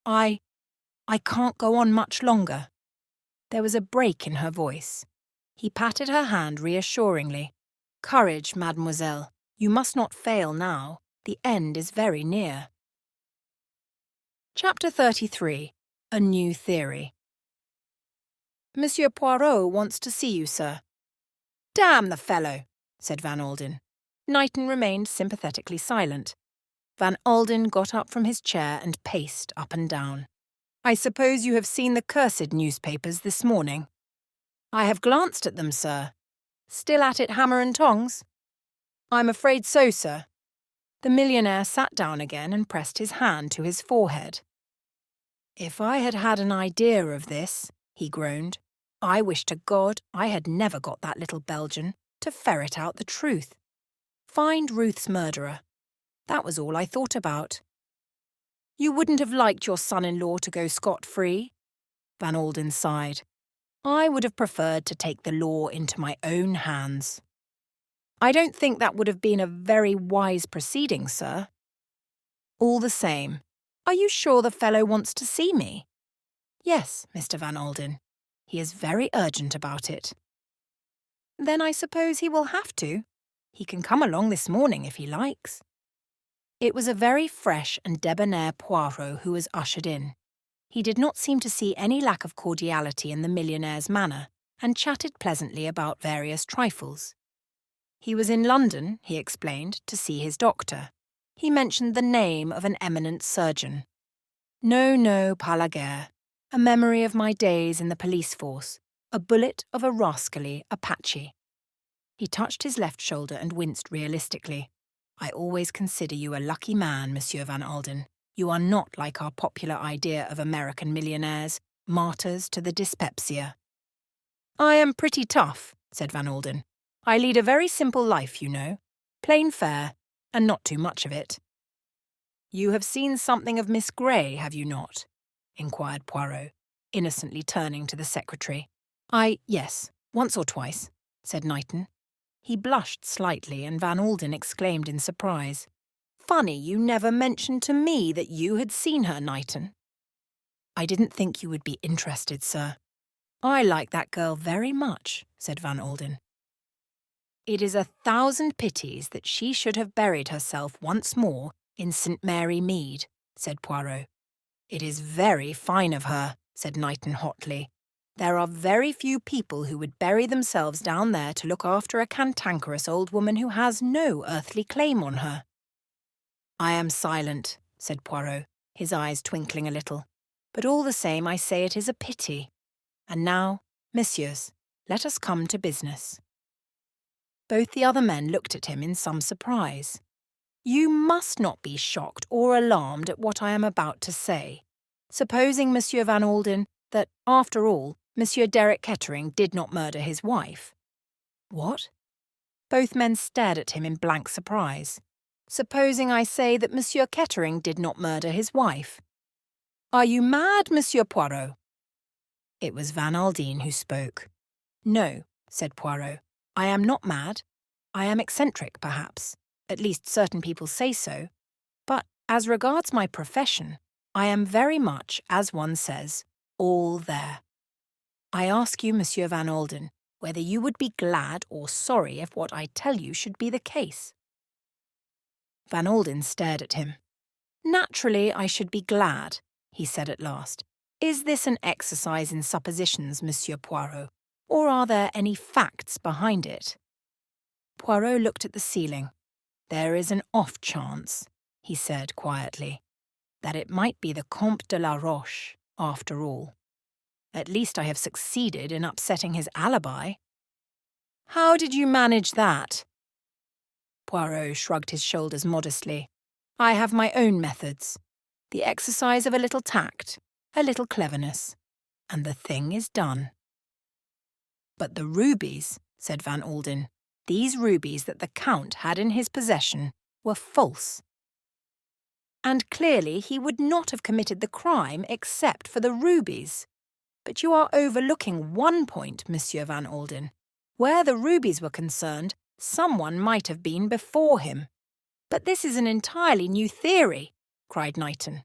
Speaker 1: I can't go on much longer. There was a break in her voice. He patted her hand reassuringly. Courage, mademoiselle. You must not fail now. The end is very near. Chapter 33. A New Theory. Monsieur Poirot wants to see you, sir. Damn the fellow, said Van Alden. Knighton remained sympathetically silent. Van Alden got up from his chair and paced up and down. I suppose you have seen the cursed newspapers this morning. I have glanced at them, sir. Still at it hammer and tongs? I'm afraid so, sir. The millionaire sat down again and pressed his hand to his forehead. If I had had an idea of this, he groaned, I wish to God I had never got that little Belgian to ferret out the truth. Find Ruth's murderer. That was all I thought about. You wouldn't have liked your son-in-law to go scot-free? Van Alden sighed. I would have preferred to take the law into my own hands. I don't think that would have been a very wise proceeding, sir. All the same, are you sure the fellow wants to see me? Yes, Mr. Van Alden. He is very urgent about it." "Then I suppose he will have to. He can come along this morning if he likes." It was a very fresh and debonair Poirot who was ushered in. He did not seem to see any lack of cordiality in the millionaire's manner, and chatted pleasantly about various trifles. He was in London, he explained, to see his doctor. He mentioned the name of an eminent surgeon. "No, pas la guerre. A memory of my days in the police force. A bullet of a rascally Apache." He touched his left shoulder and winced realistically. "I always consider you a lucky man, Monsieur Van Alden. You are not like our popular idea of American millionaires, martyrs to the dyspepsia." "I am pretty tough," said Van Alden. "I lead a very simple life, you know. Plain fare, and not too much of it." "You have seen something of Miss Grey, have you not?" inquired Poirot, innocently turning to the secretary. Yes, once or twice," said Knighton. He blushed slightly, and Van Alden exclaimed in surprise, "Funny you never mentioned to me that you had seen her, Knighton." "I didn't think you would be interested, sir." "I like that girl very much," said Van Alden. "It is 1,000 pities that she should have buried herself once more in St. Mary Mead," said Poirot. "It is very fine of her," said Knighton hotly. "There are very few people who would bury themselves down there to look after a cantankerous old woman who has no earthly claim on her." "I am silent," said Poirot, his eyes twinkling a little. "But all the same I say it is a pity. And now, messieurs, let us come to business." Both the other men looked at him in some surprise. "You must not be shocked or alarmed at what I am about to say. Supposing, Monsieur Van Alden, that, after all, Monsieur Derek Kettering did not murder his wife." "What?" Both men stared at him in blank surprise. "Supposing I say that Monsieur Kettering did not murder his wife." "Are you mad, Monsieur Poirot?" It was Van Alden who spoke. "No," said Poirot, "I am not mad. I am eccentric, perhaps. At least certain people say so. But as regards my profession, I am very much, as one says, all there. I ask you, Monsieur Van Alden, whether you would be glad or sorry if what I tell you should be the case." Van Alden stared at him. "Naturally I should be glad," he said at last. "Is this an exercise in suppositions, Monsieur Poirot, or are there any facts behind it?" Poirot looked at the ceiling. "There is an off chance," he said quietly, "that it might be the Comte de la Roche, after all. At least I have succeeded in upsetting his alibi." "How did you manage that?" Poirot shrugged his shoulders modestly. "I have my own methods. The exercise of a little tact, a little cleverness, and the thing is done." "But the rubies," said Van Alden, "these rubies that the Count had in his possession were false." "And clearly he would not have committed the crime except for the rubies. But you are overlooking one point, Monsieur Van Alden. Where the rubies were concerned, someone might have been before him." "But this is an entirely new theory," cried Knighton.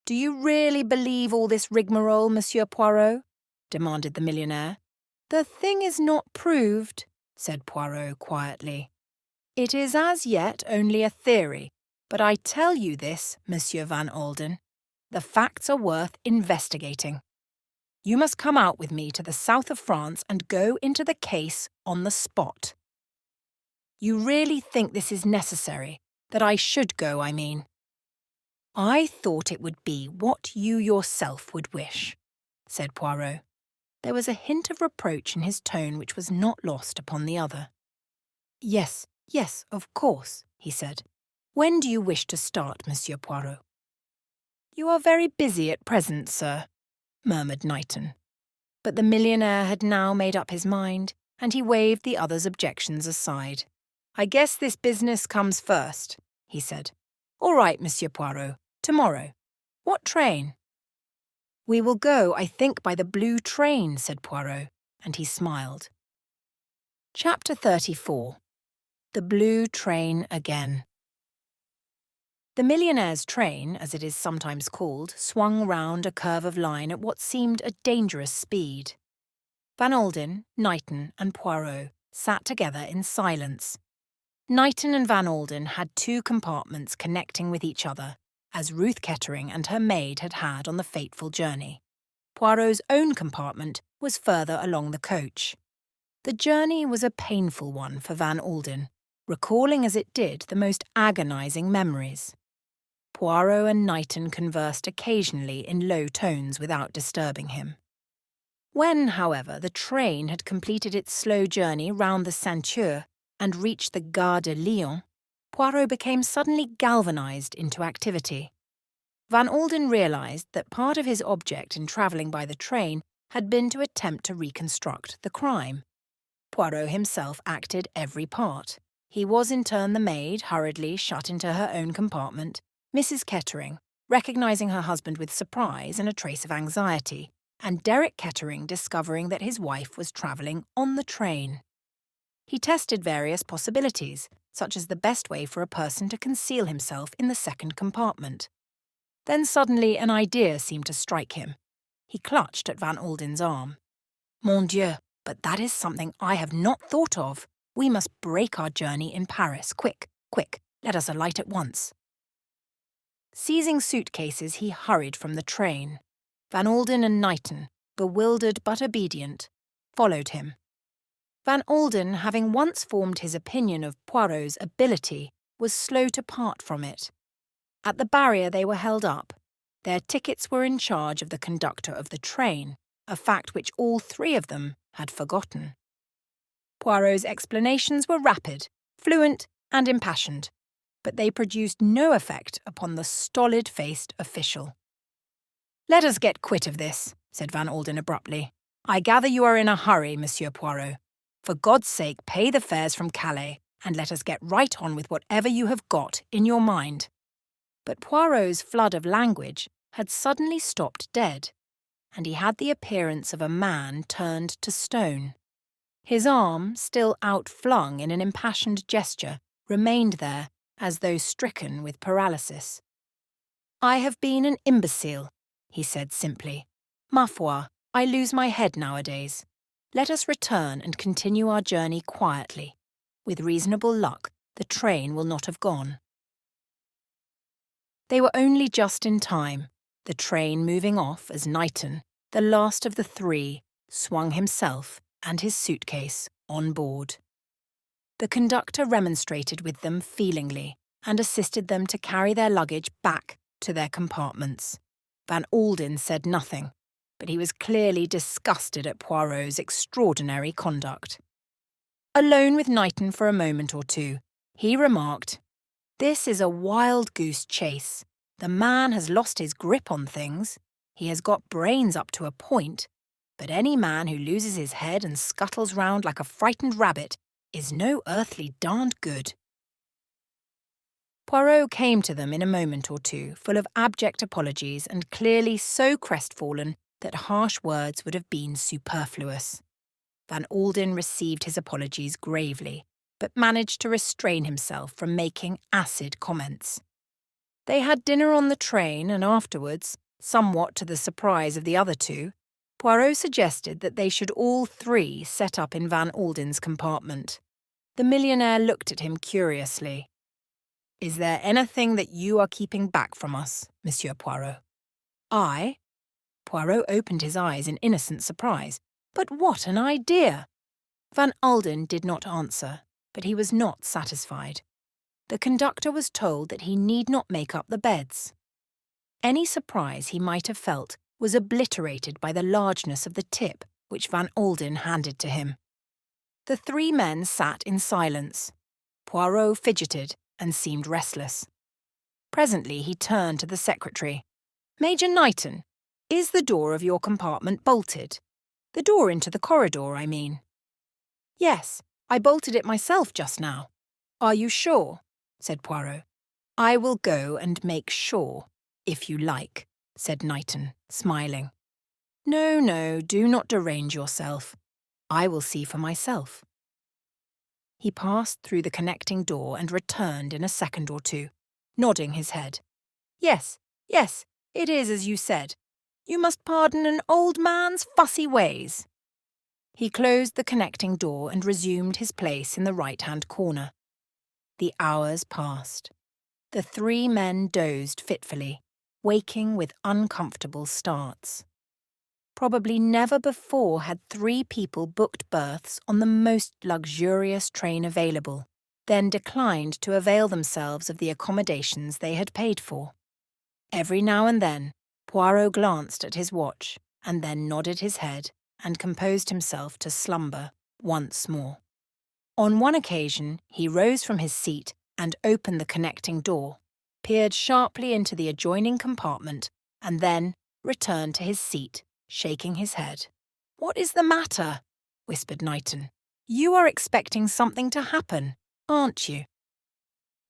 Speaker 1: "Do you really believe all this rigmarole, Monsieur Poirot?" demanded the millionaire. "The thing is not proved," said Poirot quietly. "It is as yet only a theory, but I tell you this, Monsieur Van Alden, the facts are worth investigating. You must come out with me to the south of France and go into the case on the spot." "You really think this is necessary? That I should go, I mean?" "I thought it would be what you yourself would wish," said Poirot. There was a hint of reproach in his tone which was not lost upon the other. Yes, of course," he said. "When do you wish to start, Monsieur Poirot?" "You are very busy at present, sir," murmured Knighton. But the millionaire had now made up his mind, and he waved the other's objections aside. "I guess this business comes first," he said. "All right, Monsieur Poirot. Tomorrow. What train?" "We will go, I think, by the blue train," said Poirot, and he smiled. Chapter 34. The Blue Train Again. The millionaire's train, as it is sometimes called, swung round a curve of line at what seemed a dangerous speed. Van Alden, Knighton, and Poirot sat together in silence. Knighton and Van Alden had 2 compartments connecting with each other, as Ruth Kettering and her maid had had on the fateful journey. Poirot's own compartment was further along the coach. The journey was a painful one for Van Alden, recalling as it did the most agonising memories. Poirot and Knighton conversed occasionally in low tones without disturbing him. When, however, the train had completed its slow journey round the Ceinture and reached the Gare de Lyon, Poirot became suddenly galvanised into activity. Van Alden realised that part of his object in travelling by the train had been to attempt to reconstruct the crime. Poirot himself acted every part. He was in turn the maid, hurriedly shut into her own compartment, Mrs. Kettering, recognising her husband with surprise and a trace of anxiety, and Derek Kettering discovering that his wife was travelling on the train. He tested various possibilities, such as the best way for a person to conceal himself in the second compartment. Then suddenly an idea seemed to strike him. He clutched at Van Alden's arm. "Mon Dieu, but that is something I have not thought of. We must break our journey in Paris. Quick, quick, let us alight at once." Seizing suitcases, he hurried from the train. Van Alden and Knighton, bewildered but obedient, followed him. Van Alden, having once formed his opinion of Poirot's ability, was slow to part from it. At the barrier they were held up. Their tickets were in charge of the conductor of the train, a fact which all 3 of them had forgotten. Poirot's explanations were rapid, fluent, and impassioned, but they produced no effect upon the stolid-faced official. "Let us get quit of this," said Van Alden abruptly. "I gather you are in a hurry, Monsieur Poirot. For God's sake, pay the fares from Calais, and let us get right on with whatever you have got in your mind." But Poirot's flood of language had suddenly stopped dead, and he had the appearance of a man turned to stone. His arm, still outflung in an impassioned gesture, remained there, as though stricken with paralysis. "I have been an imbecile," he said simply. "Ma foi, I lose my head nowadays. Let us return and continue our journey quietly. With reasonable luck, the train will not have gone." They were only just in time, the train moving off as Knighton, the last of the 3, swung himself and his suitcase on board. The conductor remonstrated with them feelingly and assisted them to carry their luggage back to their compartments. Van Alden said nothing, but he was clearly disgusted at Poirot's extraordinary conduct. Alone with Knighton for a moment or 2, he remarked, "This is a wild-goose chase. The man has lost his grip on things. He has got brains up to a point, but any man who loses his head and scuttles round like a frightened rabbit is no earthly darned good." Poirot came to them in a moment or 2, full of abject apologies and clearly so crestfallen that harsh words would have been superfluous. Van Alden received his apologies gravely, but managed to restrain himself from making acid comments. They had dinner on the train, and afterwards, somewhat to the surprise of the other 2, Poirot suggested that they should all 3 set up in Van Alden's compartment. The millionaire looked at him curiously. "Is there anything that you are keeping back from us, Monsieur Poirot?" "I?" Poirot opened his eyes in innocent surprise. But what an idea! Van Alden did not answer, but he was not satisfied. The conductor was told that he need not make up the beds. Any surprise he might have felt was obliterated by the largeness of the tip which Van Alden handed to him. The 3 men sat in silence. Poirot fidgeted and seemed restless. Presently he turned to the secretary. "Major Knighton, is the door of your compartment bolted? The door into the corridor, I mean." "Yes, I bolted it myself just now." "Are you sure?" said Poirot. "I will go and make sure, if you like," said Knighton, smiling. "No, no, do not derange yourself. I will see for myself." He passed through the connecting door and returned in a second or 2, nodding his head. "Yes, yes, it is as you said. You must pardon an old man's fussy ways." He closed the connecting door and resumed his place in the right-hand corner. The hours passed. The three men dozed fitfully, waking with uncomfortable starts. Probably never before had three people booked berths on the most luxurious train available, then declined to avail themselves of the accommodations they had paid for. Every now and then, Poirot glanced at his watch and then nodded his head and composed himself to slumber once more. On one occasion, he rose from his seat and opened the connecting door, peered sharply into the adjoining compartment, and then returned to his seat, shaking his head. "What is the matter?" whispered Knighton. "You are expecting something to happen, aren't you?"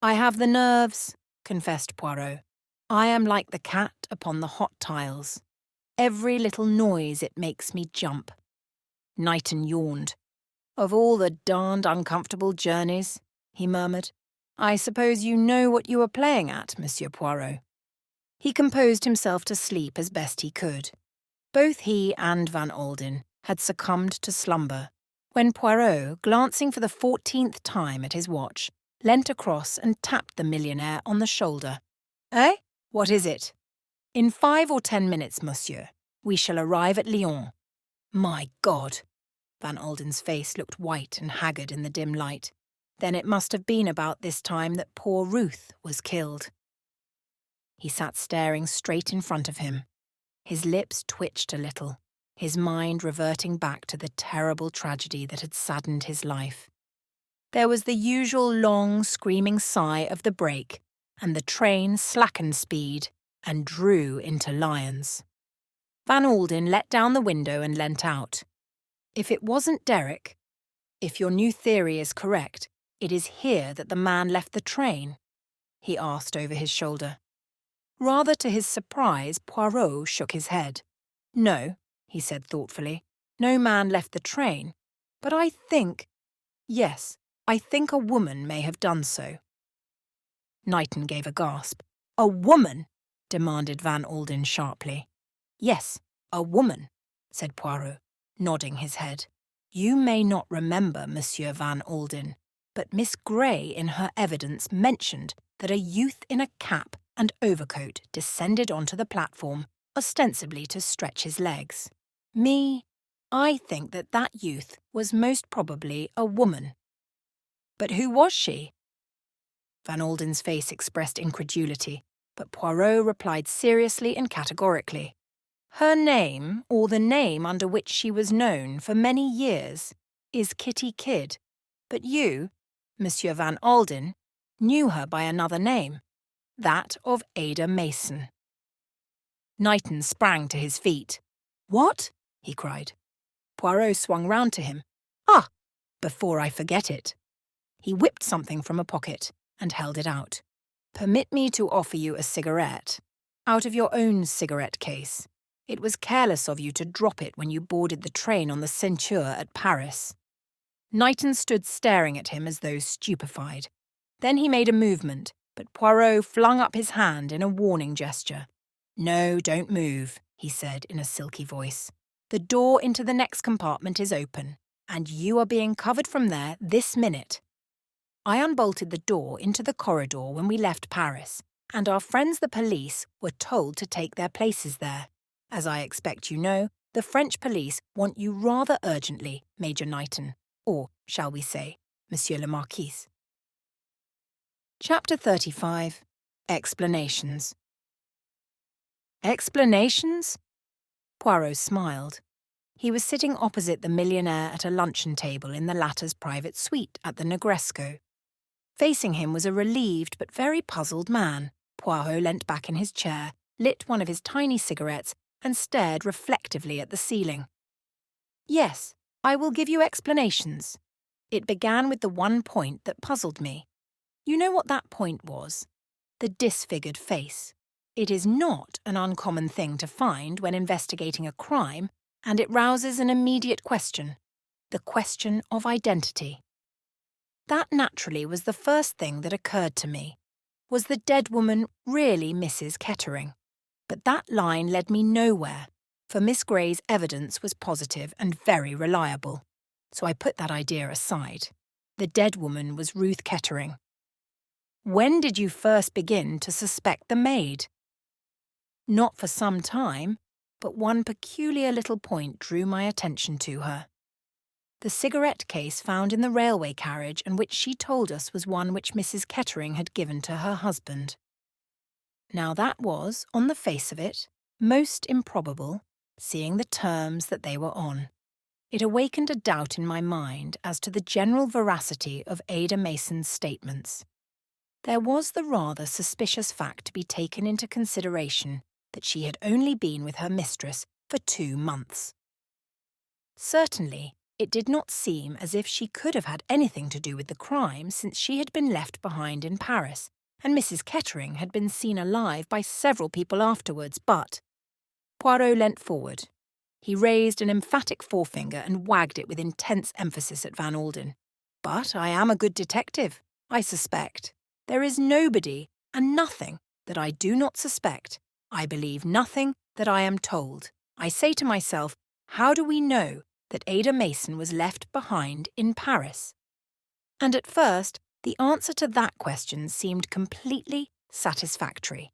Speaker 1: "I have the nerves," confessed Poirot. "I am like the cat upon the hot tiles. Every little noise it makes me jump." Knighton yawned. "Of all the darned uncomfortable journeys," he murmured, "I suppose you know what you are playing at, Monsieur Poirot." He composed himself to sleep as best he could. Both he and Van Alden had succumbed to slumber, when Poirot, glancing for the 14th time at his watch, leant across and tapped the millionaire on the shoulder. "Eh? What is it?" "In 5 or 10 minutes, monsieur. We shall arrive at Lyons." "My God!" Van Alden's face looked white and haggard in the dim light. "Then it must have been about this time that poor Ruth was killed." He sat staring straight in front of him. His lips twitched a little, his mind reverting back to the terrible tragedy that had saddened his life. There was the usual long, screaming sigh of the brake, and the train slackened speed and drew into Lyons. Van Alden let down the window and leant out. "If it wasn't Derek, if your new theory is correct, it is here that the man left the train?" he asked over his shoulder. Rather to his surprise, Poirot shook his head. "No," he said thoughtfully, "no man left the train. But I think— yes, I think a woman may have done so." Knighton gave a gasp. "A woman?" demanded Van Alden sharply. "Yes, a woman," said Poirot, nodding his head. "You may not remember, Monsieur Van Alden, but Miss Grey in her evidence mentioned that a youth in a cap and overcoat descended onto the platform, ostensibly to stretch his legs. I think that that youth was most probably a woman." "But who was she?" Van Alden's face expressed incredulity, but Poirot replied seriously and categorically. "Her name, or the name under which she was known for many years, is Kitty Kidd. But you, Monsieur Van Alden, knew her by another name, that of Ada Mason." Knighton sprang to his feet. "What?" he cried. Poirot swung round to him. "Ah, before I forget it." He whipped something from a pocket and held it out. "Permit me to offer you a cigarette, out of your own cigarette case. It was careless of you to drop it when you boarded the train on the Ceinture at Paris." Knighton stood staring at him as though stupefied. Then he made a movement, but Poirot flung up his hand in a warning gesture. "No, don't move," he said in a silky voice. "The door into the next compartment is open, and you are being covered from there this minute." I unbolted the door into the corridor when we left Paris, and our friends the police were told to take their places there. As I expect you know, the French police want you rather urgently, Major Knighton, or, shall we say, Monsieur le Marquis. Chapter 35. Explanations. "Explanations?" Poirot smiled. He was sitting opposite the millionaire at a luncheon table in the latter's private suite at the Negresco. Facing him was a relieved but very puzzled man. Poirot leant back in his chair, lit one of his tiny cigarettes, and stared reflectively at the ceiling. "Yes, I will give you explanations. It began with the one point that puzzled me. You know what that point was? The disfigured face. It is not an uncommon thing to find when investigating a crime, and it rouses an immediate question, the question of identity. That naturally was the first thing that occurred to me. Was the dead woman really Mrs. Kettering? But that line led me nowhere, for Miss Grey's evidence was positive and very reliable, so I put that idea aside. The dead woman was Ruth Kettering. When did you first begin to suspect the maid? Not for some time, but one peculiar little point drew my attention to her. The cigarette case found in the railway carriage and which she told us was one which Mrs. Kettering had given to her husband. Now that was, on the face of it, most improbable, seeing the terms that they were on. It awakened a doubt in my mind as to the general veracity of Ada Mason's statements. There was the rather suspicious fact to be taken into consideration that she had only been with her mistress for 2 months. Certainly, it did not seem as if she could have had anything to do with the crime, since she had been left behind in Paris, and Mrs. Kettering had been seen alive by several people afterwards, but… Poirot leant forward. He raised an emphatic forefinger and wagged it with intense emphasis at Van Alden. But I am a good detective, I suspect. There is nobody and nothing that I do not suspect. I believe nothing that I am told. I say to myself, how do we know that Ada Mason was left behind in Paris? And at first, the answer to that question seemed completely satisfactory.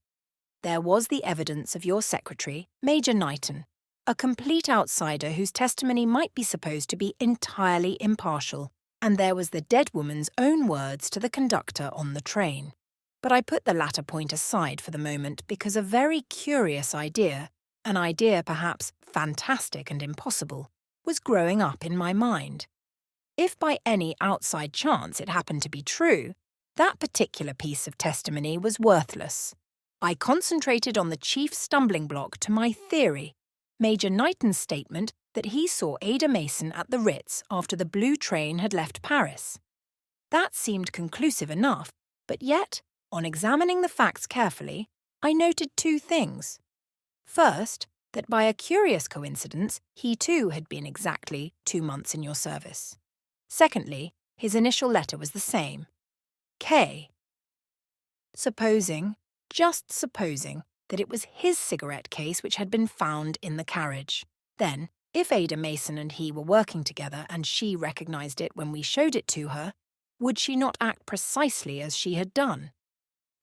Speaker 1: There was the evidence of your secretary, Major Knighton, a complete outsider whose testimony might be supposed to be entirely impartial, and there was the dead woman's own words to the conductor on the train. But I put the latter point aside for the moment because a very curious idea, an idea perhaps fantastic and impossible, was growing up in my mind. If by any outside chance it happened to be true, that particular piece of testimony was worthless. I concentrated on the chief stumbling block to my theory, Major Knighton's statement that he saw Ada Mason at the Ritz after the blue train had left Paris. That seemed conclusive enough, but yet, on examining the facts carefully, I noted 2 things. First, that by a curious coincidence, he too had been exactly 2 months in your service. Secondly, his initial letter was the same. K. Supposing, just supposing, that it was his cigarette case which had been found in the carriage. Then, if Ada Mason and he were working together and she recognised it when we showed it to her, would she not act precisely as she had done?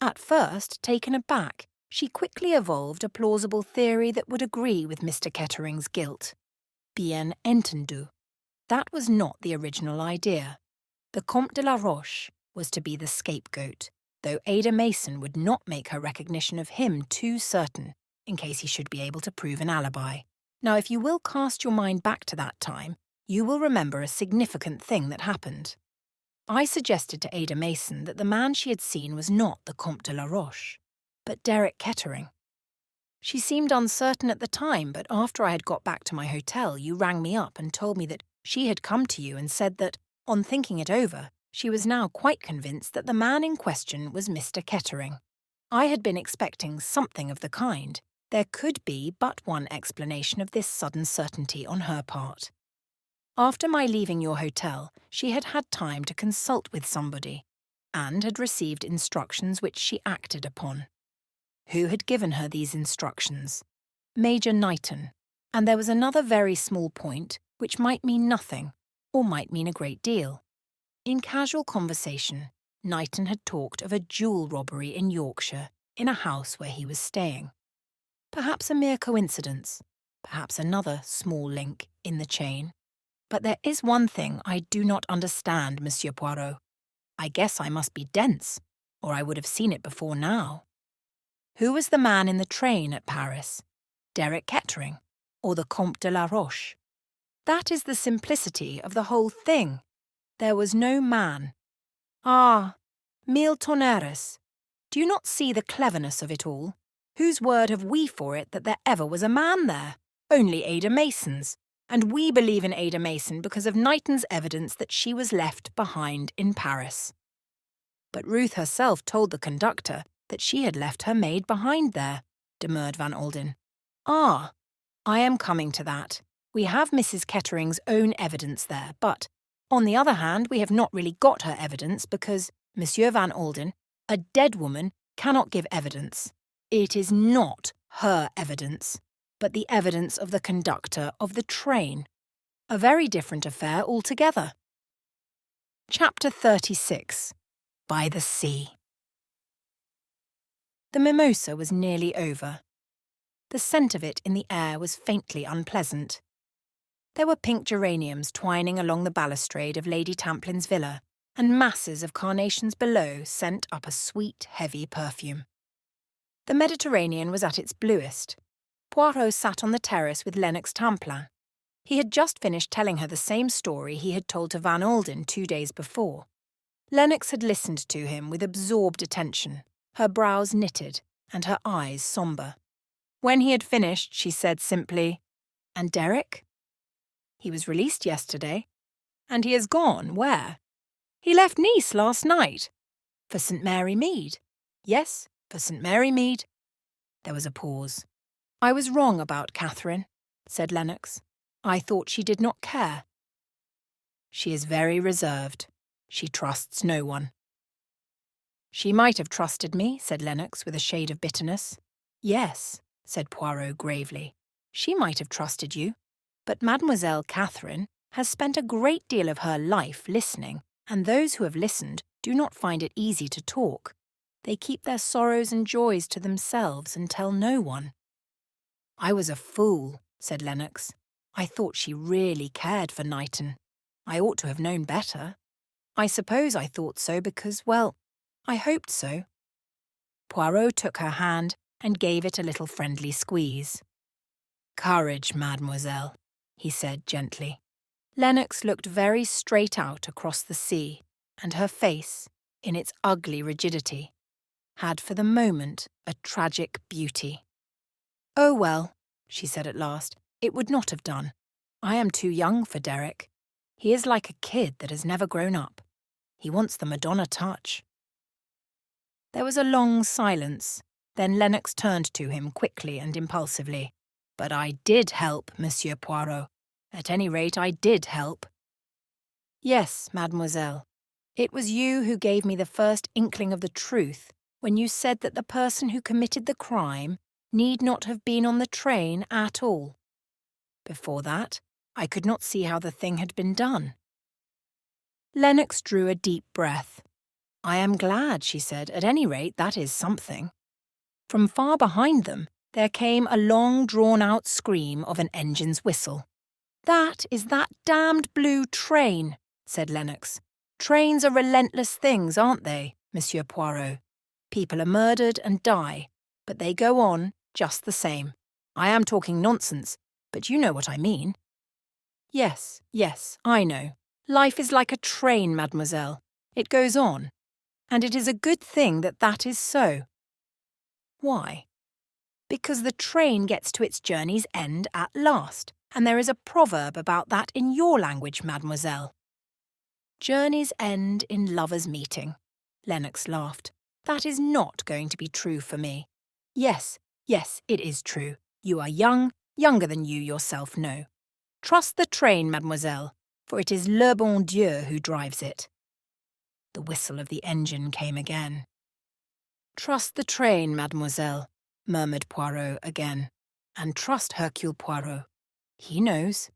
Speaker 1: At first, taken aback, she quickly evolved a plausible theory that would agree with Mr. Kettering's guilt. Bien entendu. That was not the original idea. The Comte de la Roche was to be the scapegoat, though Ada Mason would not make her recognition of him too certain, in case he should be able to prove an alibi. Now, if you will cast your mind back to that time, you will remember a significant thing that happened. I suggested to Ada Mason that the man she had seen was not the Comte de la Roche, but Derek Kettering. She seemed uncertain at the time, but after I had got back to my hotel, you rang me up and told me that she had come to you and said that, on thinking it over, she was now quite convinced that the man in question was Mr. Kettering. I had been expecting something of the kind. There could be but one explanation of this sudden certainty on her part. After my leaving your hotel, she had had time to consult with somebody, and had received instructions which she acted upon. Who had given her these instructions? Major Knighton. And there was another very small point which might mean nothing, or might mean a great deal. In casual conversation, Knighton had talked of a jewel robbery in Yorkshire, in a house where he was staying. Perhaps a mere coincidence, perhaps another small link in the chain. But there is one thing I do not understand, Monsieur Poirot. I guess I must be dense, or I would have seen it before now. Who was the man in the train at Paris? Derek Kettering, or the Comte de la Roche? That is the simplicity of the whole thing. There was no man. Ah, mille tonnerres. Do you not see the cleverness of it all? Whose word have we for it that there ever was a man there? Only Ada Mason's. And we believe in Ada Mason because of Knighton's evidence that she was left behind in Paris. But Ruth herself told the conductor that she had left her maid behind there, demurred Van Alden. Ah, I am coming to that. We have Mrs. Kettering's own evidence there, but, on the other hand, we have not really got her evidence because, Monsieur Van Alden, a dead woman cannot give evidence. It is not her evidence, but the evidence of the conductor of the train. A very different affair altogether. Chapter 36. By the Sea. The mimosa was nearly over. The scent of it in the air was faintly unpleasant. There were pink geraniums twining along the balustrade of Lady Tamplin's villa, and masses of carnations below sent up a sweet, heavy perfume. The Mediterranean was at its bluest. Poirot sat on the terrace with Lennox Tamplin. He had just finished telling her the same story he had told to Van Alden 2 days before. Lennox had listened to him with absorbed attention, her brows knitted and her eyes sombre. When he had finished, she said simply, "And Derek?" "He was released yesterday." "And he has gone where?" "He left Nice last night." "For St. Mary Mead?" "Yes, for St. Mary Mead." There was a pause. "I was wrong about Catherine," said Lennox. "I thought she did not care." "She is very reserved. She trusts no one." "She might have trusted me," said Lennox with a shade of bitterness. "Yes," said Poirot gravely. "She might have trusted you. But Mademoiselle Catherine has spent a great deal of her life listening, and those who have listened do not find it easy to talk. They keep their sorrows and joys to themselves and tell no one." "I was a fool," said Lennox. "I thought she really cared for Knighton. I ought to have known better. I suppose I thought so because, well, I hoped so." Poirot took her hand and gave it a little friendly squeeze. "Courage, mademoiselle," he said gently. Lennox looked very straight out across the sea, and her face, in its ugly rigidity, had for the moment a tragic beauty. "Oh well," she said at last, "it would not have done. I am too young for Derek. He is like a kid that has never grown up. He wants the Madonna touch." There was a long silence. Then Lennox turned to him quickly and impulsively. "But I did help, Monsieur Poirot. At any rate, I did help." "Yes, mademoiselle. It was you who gave me the first inkling of the truth when you said that the person who committed the crime need not have been on the train at all. Before that, I could not see how the thing had been done." Lennox drew a deep breath. "I am glad," she said. "At any rate, that is something." From far behind them, there came a long drawn-out scream of an engine's whistle. "That is that damned blue train," said Lennox. "Trains are relentless things, aren't they, Monsieur Poirot? People are murdered and die, but they go on just the same. I am talking nonsense, but you know what I mean." "Yes, yes, I know. Life is like a train, mademoiselle. It goes on. And it is a good thing that that is so." "Why?" "Because the train gets to its journey's end at last, and there is a proverb about that in your language, mademoiselle." "Journey's end in lovers' meeting." Lennox laughed. "That is not going to be true for me." "Yes, yes, it is true. You are young, younger than you yourself know. Trust the train, mademoiselle, for it is le bon Dieu who drives it." The whistle of the engine came again. "Trust the train, mademoiselle," murmured Poirot again. "And trust Hercule Poirot. He knows."